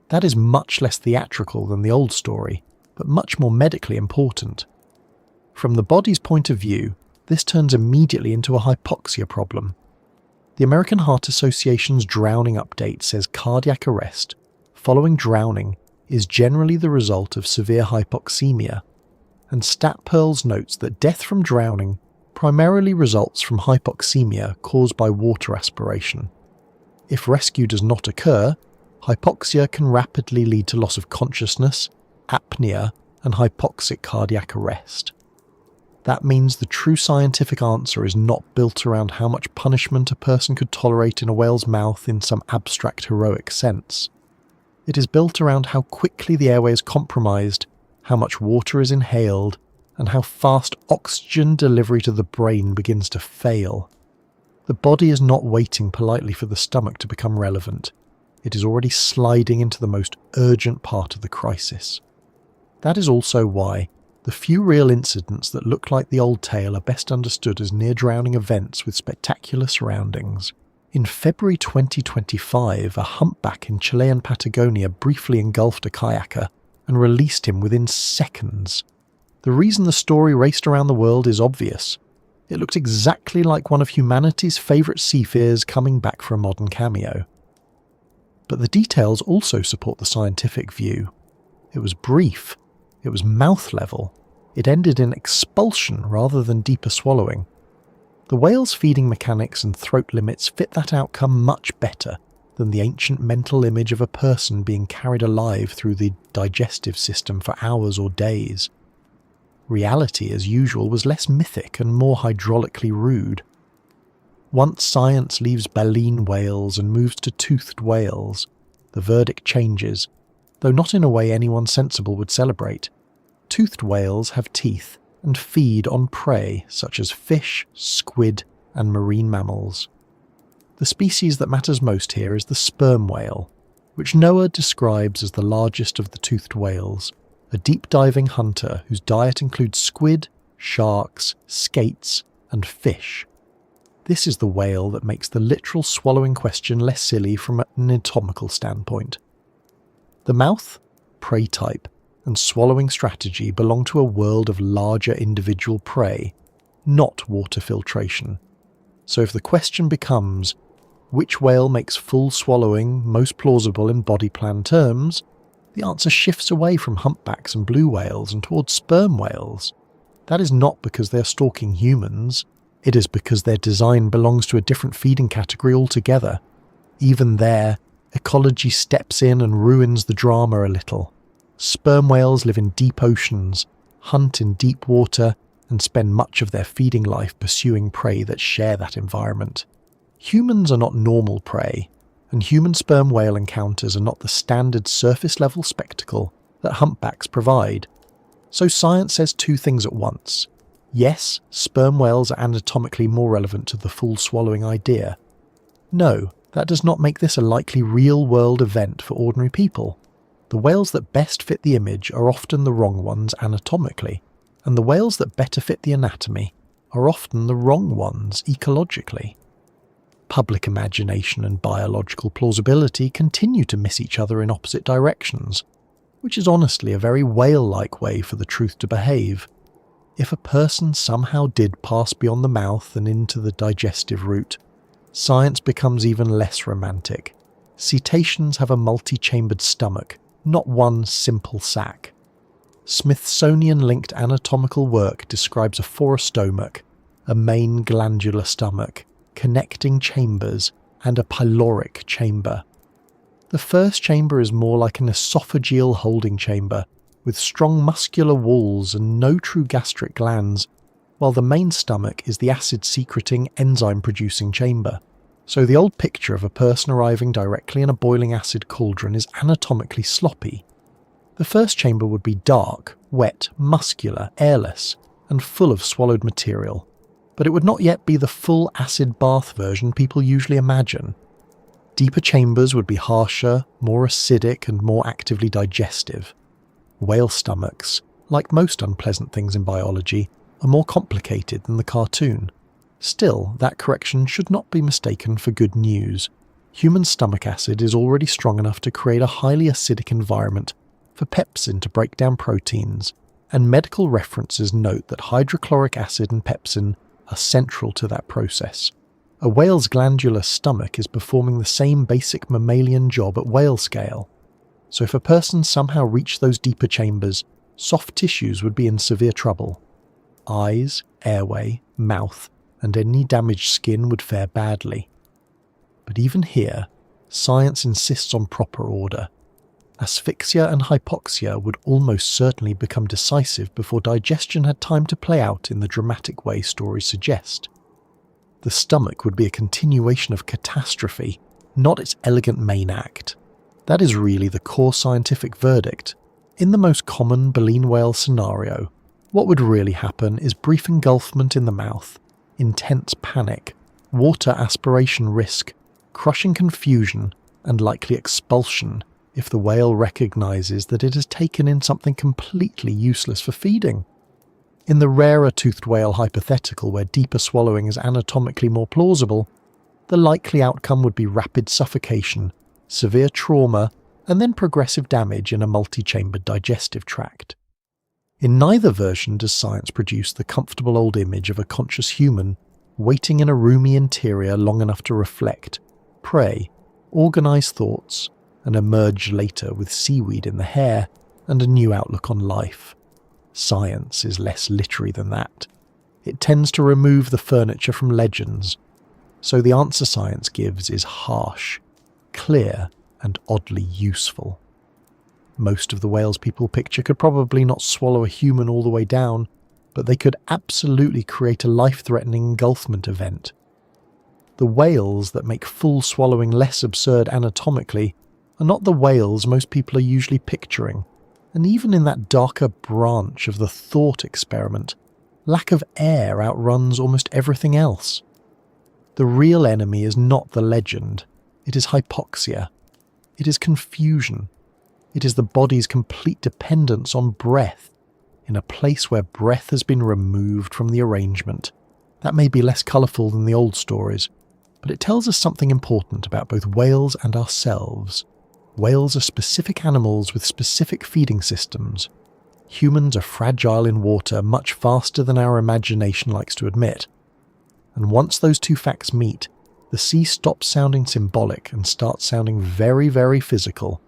That is much less theatrical than the old story, but much more medically important. From the body's point of view, this turns immediately into a hypoxia problem. The American Heart Association's drowning update says cardiac arrest, following drowning, is generally the result of severe hypoxemia, and StatPearls notes that death from drowning primarily results from hypoxemia caused by water aspiration. If rescue does not occur, hypoxia can rapidly lead to loss of consciousness, apnea, and hypoxic cardiac arrest. That means the true scientific answer is not built around how much punishment a person could tolerate in a whale's mouth in some abstract heroic sense. It is built around how quickly the airway is compromised, how much water is inhaled, and how fast oxygen delivery to the brain begins to fail. The body is not waiting politely for the stomach to become relevant. It is already sliding into the most urgent part of the crisis. That is also why the few real incidents that look like the old tale are best understood as near-drowning events with spectacular surroundings. In February 2025, a humpback in Chilean Patagonia briefly engulfed a kayaker and released him within seconds. The reason the story raced around the world is obvious. It looked exactly like one of humanity's favourite seafarers coming back for a modern cameo. But the details also support the scientific view. It was brief. It was mouth level. It ended in expulsion rather than deeper swallowing. The whale's feeding mechanics and throat limits fit that outcome much better than the ancient mental image of a person being carried alive through the digestive system for hours or days. Reality, as usual, was less mythic and more hydraulically rude. Once science leaves baleen whales and moves to toothed whales, the verdict changes, though not in a way anyone sensible would celebrate. Toothed whales have teeth and feed on prey such as fish, squid, and marine mammals. The species that matters most here is the sperm whale, which Noah describes as the largest of the toothed whales, a deep-diving hunter whose diet includes squid, sharks, skates, and fish. This is the whale that makes the literal swallowing question less silly from an anatomical standpoint. The mouth, prey type, and swallowing strategy belong to a world of larger individual prey, not water filtration. So if the question becomes, which whale makes full swallowing most plausible in body plan terms, the answer shifts away from humpbacks and blue whales and towards sperm whales. That is not because they are stalking humans, it is because their design belongs to a different feeding category altogether. Even there, ecology steps in and ruins the drama a little. Sperm whales live in deep oceans, hunt in deep water, and spend much of their feeding life pursuing prey that share that environment. Humans are not normal prey, and human sperm whale encounters are not the standard surface-level spectacle that humpbacks provide. So science says two things at once. Yes, sperm whales are anatomically more relevant to the full swallowing idea. No, that does not make this a likely real-world event for ordinary people. The whales that best fit the image are often the wrong ones anatomically, and the whales that better fit the anatomy are often the wrong ones ecologically. public imagination and biological plausibility continue to miss each other in opposite directions, which is honestly a very whale-like way for the truth to behave. If a person somehow did pass beyond the mouth and into the digestive route, science becomes even less romantic. Cetaceans have a multi-chambered stomach, not one simple sac. Smithsonian-linked anatomical work describes a forostomach, a main glandular stomach, connecting chambers, and a pyloric chamber. The first chamber is more like an esophageal holding chamber, with strong muscular walls and no true gastric glands, while the main stomach is the acid-secreting, enzyme-producing chamber. So the old picture of a person arriving directly in a boiling acid cauldron is anatomically sloppy. The first chamber would be dark, wet, muscular, airless, and full of swallowed material, but it would not yet be the full acid bath version people usually imagine. Deeper chambers would be harsher, more acidic, and more actively digestive. Whale stomachs, like most unpleasant things in biology, are more complicated than the cartoon. Still, that correction should not be mistaken for good news. Human stomach acid is already strong enough to create a highly acidic environment for pepsin to break down proteins, and medical references note that hydrochloric acid and pepsin are central to that process. A whale's glandular stomach is performing the same basic mammalian job at whale scale. So if a person somehow reached those deeper chambers, soft tissues would be in severe trouble. Eyes, airway, mouth, and any damaged skin would fare badly. But even here, science insists on proper order. Asphyxia and hypoxia would almost certainly become decisive before digestion had time to play out in the dramatic way stories suggest. The stomach would be a continuation of catastrophe, not its elegant main act. That is really the core scientific verdict. In the most common baleen whale scenario, what would really happen is brief engulfment in the mouth, intense panic, water aspiration risk, crushing confusion, and likely expulsion if the whale recognizes that it has taken in something completely useless for feeding. In the rarer toothed whale hypothetical where deeper swallowing is anatomically more plausible, the likely outcome would be rapid suffocation, severe trauma, and then progressive damage in a multi-chambered digestive tract. In neither version does science produce the comfortable old image of a conscious human waiting in a roomy interior long enough to reflect, pray, organise thoughts, and emerge later with seaweed in the hair and a new outlook on life. Science is less literary than that. It tends to remove the furniture from legends, so the answer science gives is harsh, clear, and oddly useful. Most of the whales people picture could probably not swallow a human all the way down, but they could absolutely create a life-threatening engulfment event. The whales that make full swallowing less absurd anatomically are not the whales most people are usually picturing, and even in that darker branch of the thought experiment, lack of air outruns almost everything else. The real enemy is not the legend, it is hypoxia. It is confusion. It is the body's complete dependence on breath, in a place where breath has been removed from the arrangement. That may be less colourful than the old stories, but it tells us something important about both whales and ourselves. Whales are specific animals with specific feeding systems. Humans are fragile in water much faster than our imagination likes to admit. And once those two facts meet, the sea stops sounding symbolic and starts sounding very, very physical,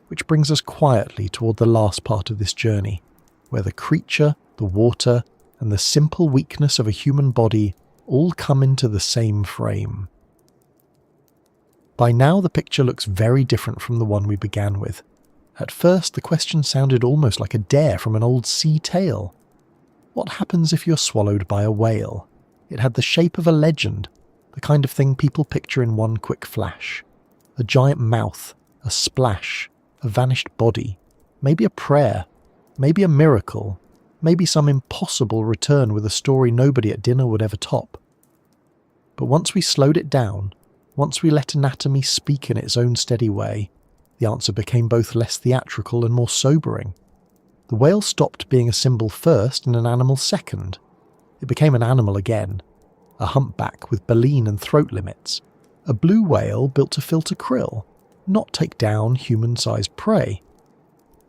which brings us quietly toward the last part of this journey, where the creature, the water, and the simple weakness of a human body all come into the same frame. By now the picture looks very different from the one we began with. At first the question sounded almost like a dare from an old sea tale. What happens if you're swallowed by a whale? It had the shape of a legend, the kind of thing people picture in one quick flash. A giant mouth, a splash, a vanished body, maybe a prayer, maybe a miracle, maybe some impossible return with a story nobody at dinner would ever top. But once we slowed it down, once we let anatomy speak in its own steady way, the answer became both less theatrical and more sobering. The whale stopped being a symbol first and an animal second. It became an animal again, a humpback with baleen and throat limits, A blue whale built to filter krill, not take down human-sized prey.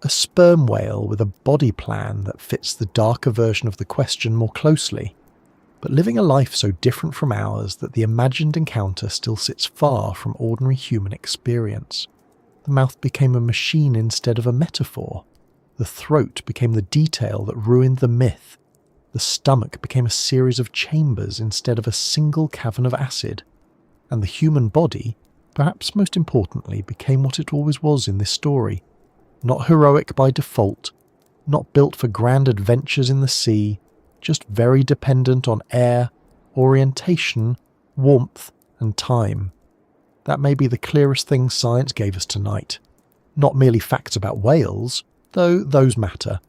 A sperm whale with a body plan that fits the darker version of the question more closely, but living a life so different from ours that the imagined encounter still sits far from ordinary human experience. The mouth became a machine instead of a metaphor. The throat became the detail that ruined the myth. The stomach became a series of chambers instead of a single cavern of acid. And the human body, perhaps most importantly, became what it always was in this story. Not heroic by default, not built for grand adventures in the sea, just very dependent on air, orientation, warmth, and time. That may be the clearest thing science gave us tonight. Not merely facts about whales, though those matter.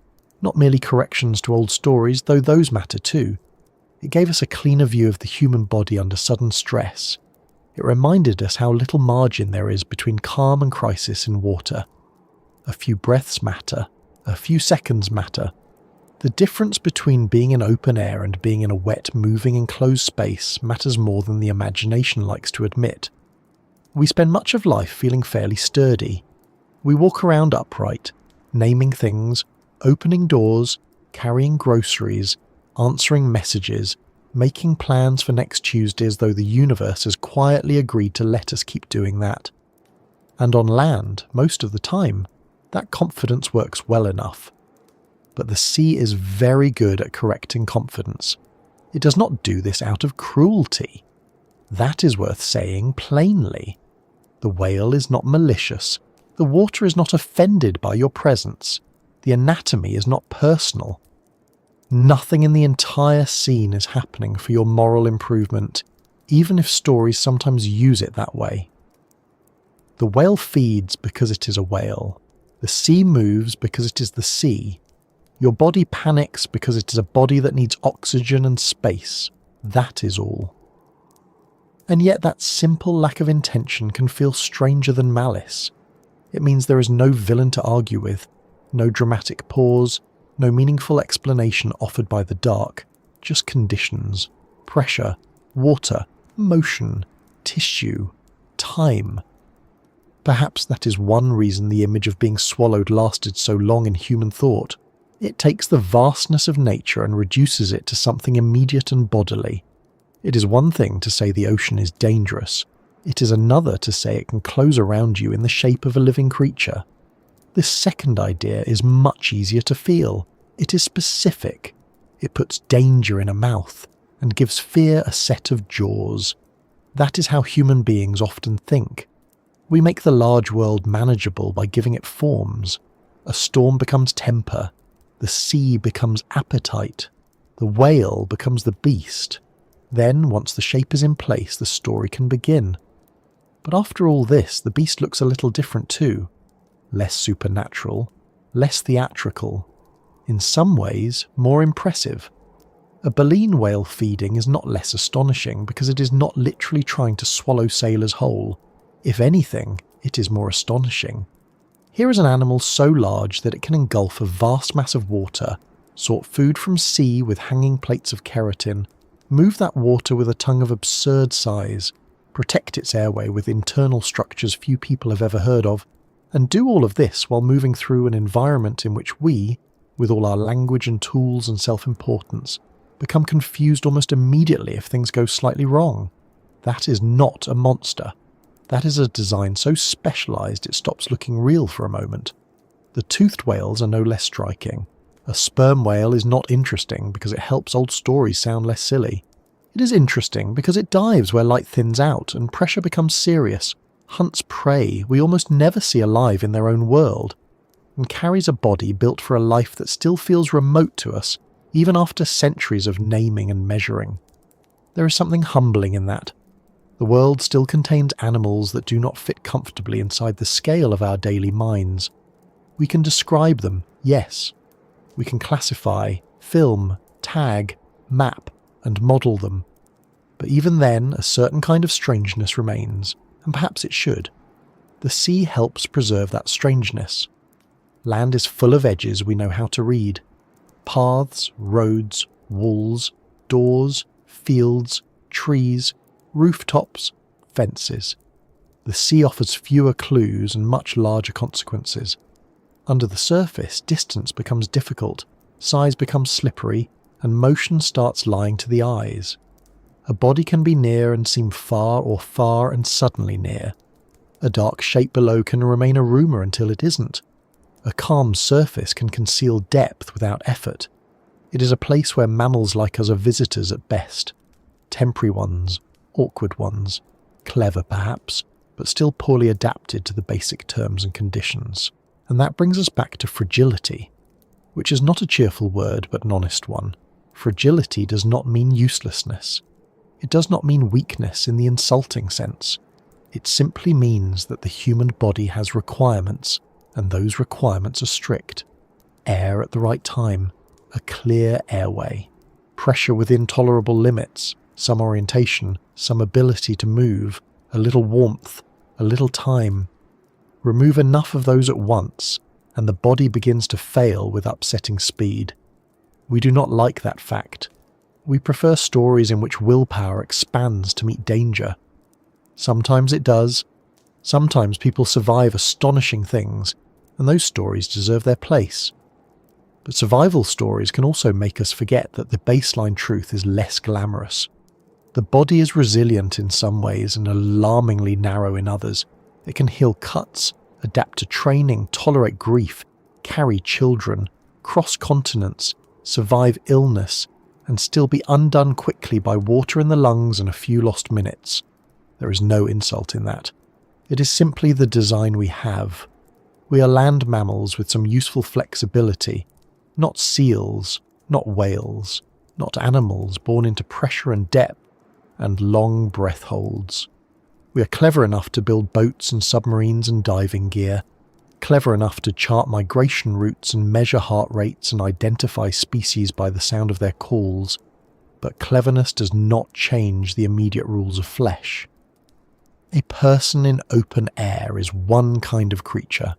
Not merely corrections to old stories, though those matter too. It gave us a cleaner view of the human body under sudden stress. It reminded us how little margin there is between calm and crisis in water. A few breaths matter. A few seconds matter. The difference between being in open air and being in a wet, moving, enclosed space matters more than the imagination likes to admit. We spend much of life feeling fairly sturdy. We walk around upright, naming things, opening doors, carrying groceries, answering messages, making plans for next Tuesday as though the universe has quietly agreed to let us keep doing that. And on land, most of the time, that confidence works well enough. But the sea is very good at correcting confidence. It does not do this out of cruelty. That is worth saying plainly. The whale is not malicious. The water is not offended by your presence. The anatomy is not personal. Nothing in the entire scene is happening for your moral improvement, even if stories sometimes use it that way. The whale feeds because it is a whale. The sea moves because it is the sea. Your body panics because it is a body that needs oxygen and space. That is all. And yet that simple lack of intention can feel stranger than malice. It means there is no villain to argue with, no dramatic pause, no meaningful explanation offered by the dark, just conditions, pressure, water, motion, tissue, time. Perhaps that is one reason the image of being swallowed lasted so long in human thought. It takes the vastness of nature and reduces it to something immediate and bodily. It is one thing to say the ocean is dangerous. It is another to say it can close around you in the shape of a living creature. This second idea is much easier to feel. It is specific. It puts danger in a mouth and gives fear a set of jaws. That is how human beings often think. We make the large world manageable by giving it forms. A storm becomes temper. The sea becomes appetite. The whale becomes the beast. Then, once the shape is in place, the story can begin. But after all this, the beast looks a little different too. Less supernatural, less theatrical. In some ways, more impressive. A baleen whale feeding is not less astonishing because it is not literally trying to swallow sailors whole. If anything, it is more astonishing. Here is an animal so large that it can engulf a vast mass of water, sort food from sea with hanging plates of keratin, move that water with a tongue of absurd size, protect its airway with internal structures few people have ever heard of, and do all of this while moving through an environment in which we, with all our language and tools and self-importance, become confused almost immediately if things go slightly wrong. That is not a monster. That is a design so specialised it stops looking real for a moment. The toothed whales are no less striking. A sperm whale is not interesting because it helps old stories sound less silly. It is interesting because it dives where light thins out and pressure becomes serious, hunts prey we almost never see alive in their own world, and carries a body built for a life that still feels remote to us, even after centuries of naming and measuring. There is something humbling in that. The world still contains animals that do not fit comfortably inside the scale of our daily minds. We can describe them, yes. We can classify, film, tag, map, and model them. But even then, a certain kind of strangeness remains, and perhaps it should. The sea helps preserve that strangeness. Land is full of edges we know how to read. Paths, roads, walls, doors, fields, trees, rooftops, fences. The sea offers fewer clues and much larger consequences. Under the surface, distance becomes difficult, size becomes slippery, and motion starts lying to the eyes. A body can be near and seem far, or far and suddenly near. A dark shape below can remain a rumour until it isn't. A calm surface can conceal depth without effort. It is a place where mammals like us are visitors at best. Temporary ones, awkward ones, clever perhaps, but still poorly adapted to the basic terms and conditions. And that brings us back to fragility, which is not a cheerful word but an honest one. Fragility does not mean uselessness. It does not mean weakness in the insulting sense. It simply means that the human body has requirements, and those requirements are strict. Air at the right time, a clear airway, pressure within tolerable limits, some orientation, some ability to move, a little warmth, a little time. Remove enough of those at once, and the body begins to fail with upsetting speed. We do not like that fact. We prefer stories in which willpower expands to meet danger. Sometimes it does. Sometimes people survive astonishing things, and those stories deserve their place. But survival stories can also make us forget that the baseline truth is less glamorous. The body is resilient in some ways and alarmingly narrow in others. It can heal cuts, adapt to training, tolerate grief, carry children, cross continents, survive illness, and still be undone quickly by water in the lungs and a few lost minutes. There is no insult in that. It is simply the design we have. We are land mammals with some useful flexibility, not seals, not whales, not animals born into pressure and depth and long breath holds. We are clever enough to build boats and submarines and diving gear, clever enough to chart migration routes and measure heart rates and identify species by the sound of their calls, but cleverness does not change the immediate rules of flesh. A person in open air is one kind of creature.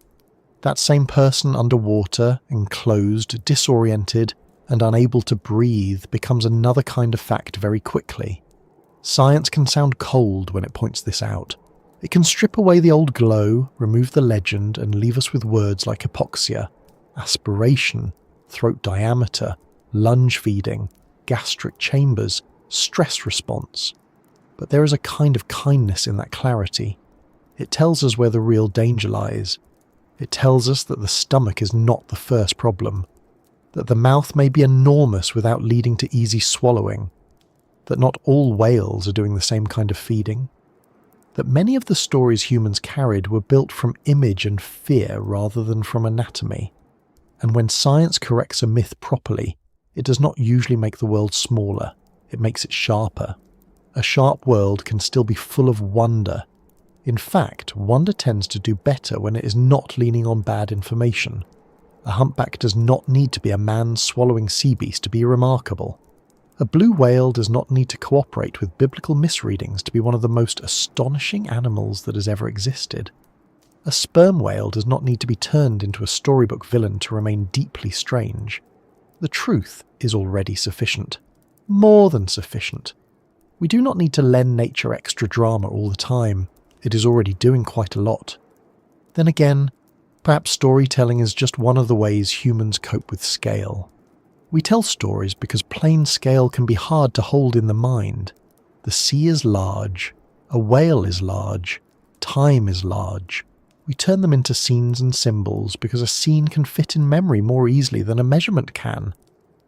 That same person underwater, enclosed, disoriented, and unable to breathe becomes another kind of fact very quickly. Science can sound cold when it points this out. It can strip away the old glow, remove the legend, and leave us with words like hypoxia, aspiration, throat diameter, lunge feeding, gastric chambers, stress response. But there is a kind of kindness in that clarity. It tells us where the real danger lies. It tells us that the stomach is not the first problem, that the mouth may be enormous without leading to easy swallowing, that not all whales are doing the same kind of feeding, that many of the stories humans carried were built from image and fear rather than from anatomy. And when science corrects a myth properly, it does not usually make the world smaller, it makes it sharper. A sharp world can still be full of wonder. In fact, wonder tends to do better when it is not leaning on bad information. A humpback does not need to be a man-swallowing sea beast to be remarkable. A blue whale does not need to cooperate with biblical misreadings to be one of the most astonishing animals that has ever existed. A sperm whale does not need to be turned into a storybook villain to remain deeply strange. The truth is already sufficient. More than sufficient. We do not need to lend nature extra drama all the time. It is already doing quite a lot. Then again, perhaps storytelling is just one of the ways humans cope with scale. We tell stories because plain scale can be hard to hold in the mind. The sea is large, a whale is large, time is large. We turn them into scenes and symbols because a scene can fit in memory more easily than a measurement can.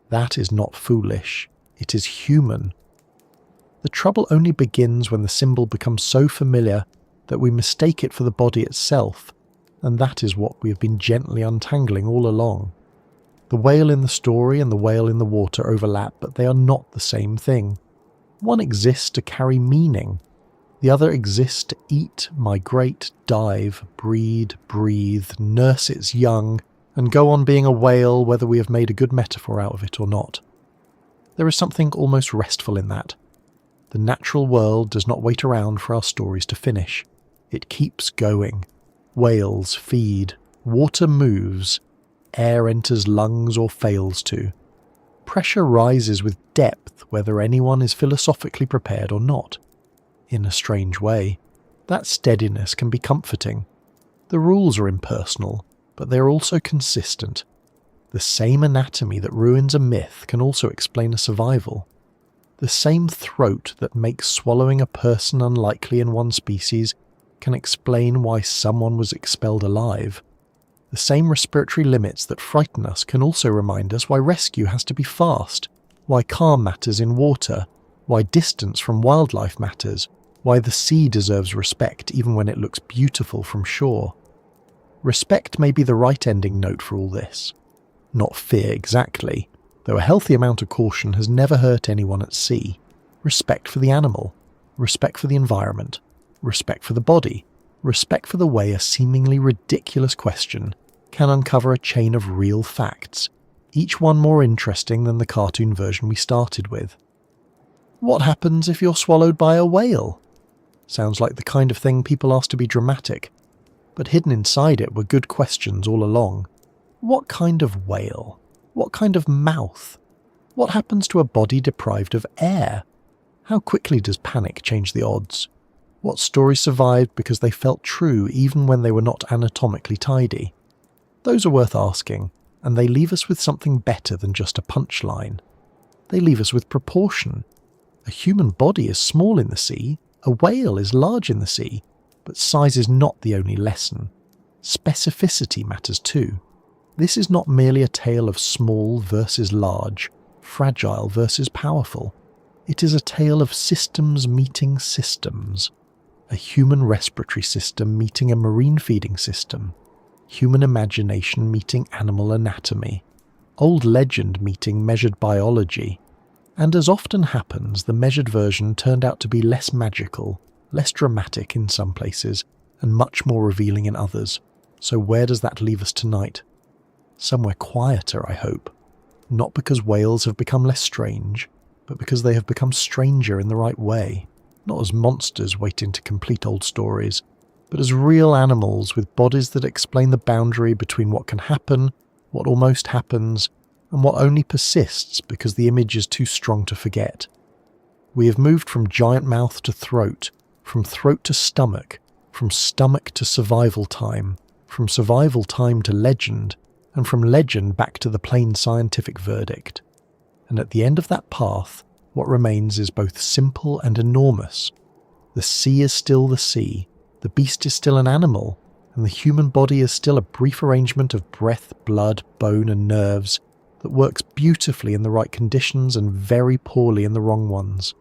That is not foolish, it is human. The trouble only begins when the symbol becomes so familiar that we mistake it for the body itself, and that is what we have been gently untangling all along. The whale in the story and the whale in the water overlap, but they are not the same thing. One exists to carry meaning. The other exists to eat, migrate, dive, breed, breathe, nurse its young, and go on being a whale whether we have made a good metaphor out of it or not. There is something almost restful in that. The natural world does not wait around for our stories to finish. It keeps going. Whales feed, water moves, air enters lungs or fails to. Pressure rises with depth whether anyone is philosophically prepared or not. In a strange way, that steadiness can be comforting. The rules are impersonal, but they are also consistent. The same anatomy that ruins a myth can also explain a survival. The same throat that makes swallowing a person unlikely in one species can explain why someone was expelled alive. The same respiratory limits that frighten us can also remind us why rescue has to be fast, why calm matters in water, why distance from wildlife matters, why the sea deserves respect even when it looks beautiful from shore. Respect may be the right ending note for all this. Not fear exactly, though a healthy amount of caution has never hurt anyone at sea. Respect for the animal, respect for the environment, respect for the body, respect for the way a seemingly ridiculous question can uncover a chain of real facts, each one more interesting than the cartoon version we started with. What happens if you're swallowed by a whale? Sounds like the kind of thing people ask to be dramatic, but hidden inside it were good questions all along. What kind of whale? What kind of mouth? What happens to a body deprived of air? How quickly does panic change the odds? What stories survived because they felt true even when they were not anatomically tidy? Those are worth asking, and they leave us with something better than just a punchline. They leave us with proportion. A human body is small in the sea, a whale is large in the sea, but size is not the only lesson. Specificity matters too. This is not merely a tale of small versus large, fragile versus powerful. It is a tale of systems meeting systems. A human respiratory system meeting a marine feeding system. Human imagination meeting animal anatomy. Old legend meeting measured biology. And as often happens, the measured version turned out to be less magical, less dramatic in some places, and much more revealing in others. So where does that leave us tonight? Somewhere quieter, I hope. Not because whales have become less strange, but because they have become stranger in the right way. Not as monsters waiting to complete old stories, but as real animals with bodies that explain the boundary between what can happen, what almost happens, and what only persists because the image is too strong to forget. We have moved from giant mouth to throat, from throat to stomach, from stomach to survival time, from survival time to legend, and from legend back to the plain scientific verdict. And at the end of that path, what remains is both simple and enormous. The sea is still the sea, the beast is still an animal, and the human body is still a brief arrangement of breath, blood, bone and nerves that works beautifully in the right conditions and very poorly in the wrong ones.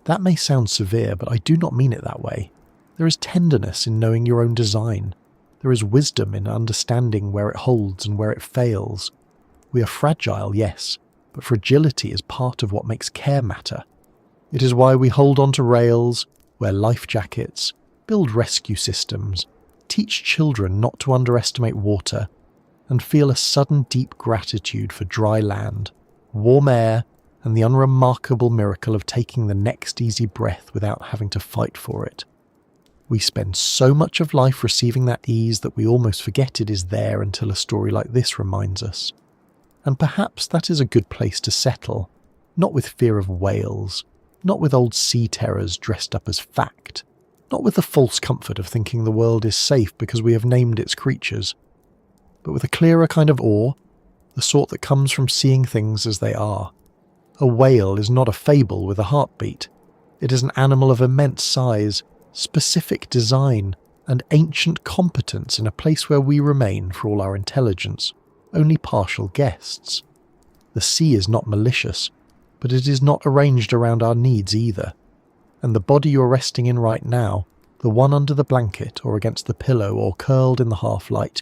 That may sound severe, but I do not mean it that way. There is tenderness in knowing your own design. There is wisdom in understanding where it holds and where it fails. We are fragile, yes, but fragility is part of what makes care matter. It is why we hold on to rails, wear life jackets, build rescue systems, teach children not to underestimate water, and feel a sudden deep gratitude for dry land, warm air, and the unremarkable miracle of taking the next easy breath without having to fight for it. We spend so much of life receiving that ease that we almost forget it is there until a story like this reminds us. And perhaps that is a good place to settle, not with fear of whales, not with old sea terrors dressed up as fact, not with the false comfort of thinking the world is safe because we have named its creatures, but with a clearer kind of awe, the sort that comes from seeing things as they are. A whale is not a fable with a heartbeat. It is an animal of immense size, specific design, and ancient competence in a place where we remain, for all our intelligence, only partial guests. The sea is not malicious, but it is not arranged around our needs either. And the body you're resting in right now, the one under the blanket or against the pillow or curled in the half-light,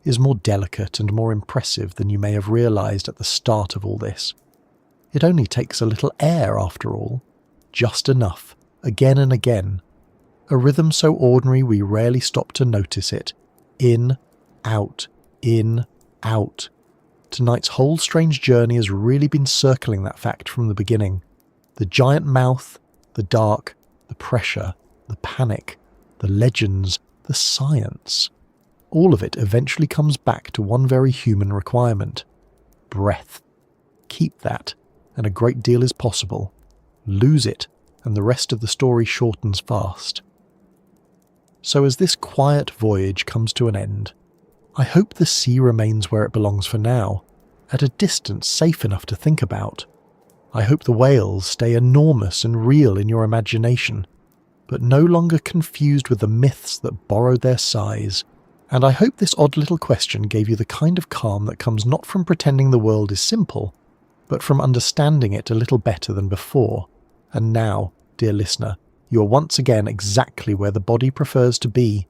is more delicate and more impressive than you may have realised at the start of all this. It only takes a little air after all, just enough, again and again. A rhythm so ordinary we rarely stop to notice it. In, out, in, out. Tonight's whole strange journey has really been circling that fact from the beginning. The giant mouth, the dark, the pressure, the panic, the legends, the science. All of it eventually comes back to one very human requirement. Breath. Keep that, and a great deal is possible. Lose it, and the rest of the story shortens fast. So as this quiet voyage comes to an end, I hope the sea remains where it belongs for now, at a distance safe enough to think about. I hope the whales stay enormous and real in your imagination, but no longer confused with the myths that borrowed their size. And I hope this odd little question gave you the kind of calm that comes not from pretending the world is simple, but from understanding it a little better than before. And now, dear listener, you are once again exactly where the body prefers to be.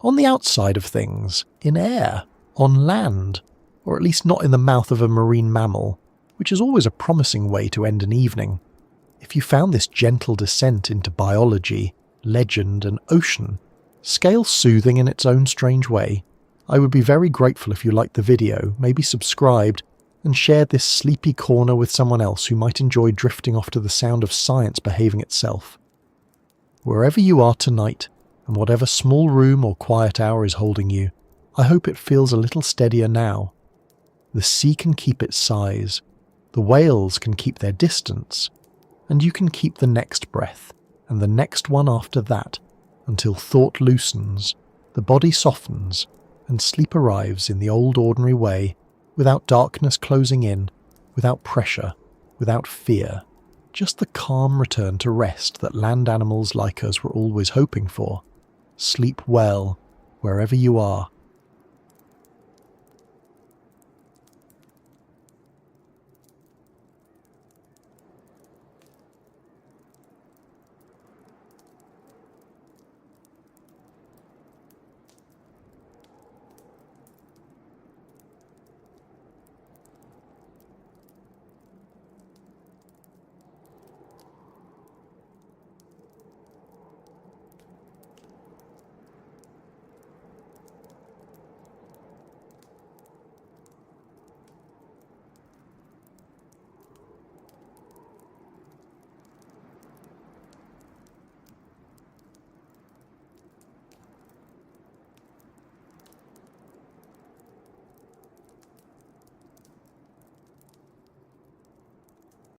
On the outside of things, in air, on land, or at least not in the mouth of a marine mammal, which is always a promising way to end an evening. If you found this gentle descent into biology, legend and ocean scale soothing in its own strange way, I would be very grateful if you liked the video, maybe subscribed, and shared this sleepy corner with someone else who might enjoy drifting off to the sound of science behaving itself. Wherever you are tonight, and whatever small room or quiet hour is holding you, I hope it feels a little steadier now. The sea can keep its size, the whales can keep their distance, and you can keep the next breath, and the next one after that, until thought loosens, the body softens, and sleep arrives in the old ordinary way, without darkness closing in, without pressure, without fear, just the calm return to rest that land animals like us were always hoping for. Sleep well, wherever you are,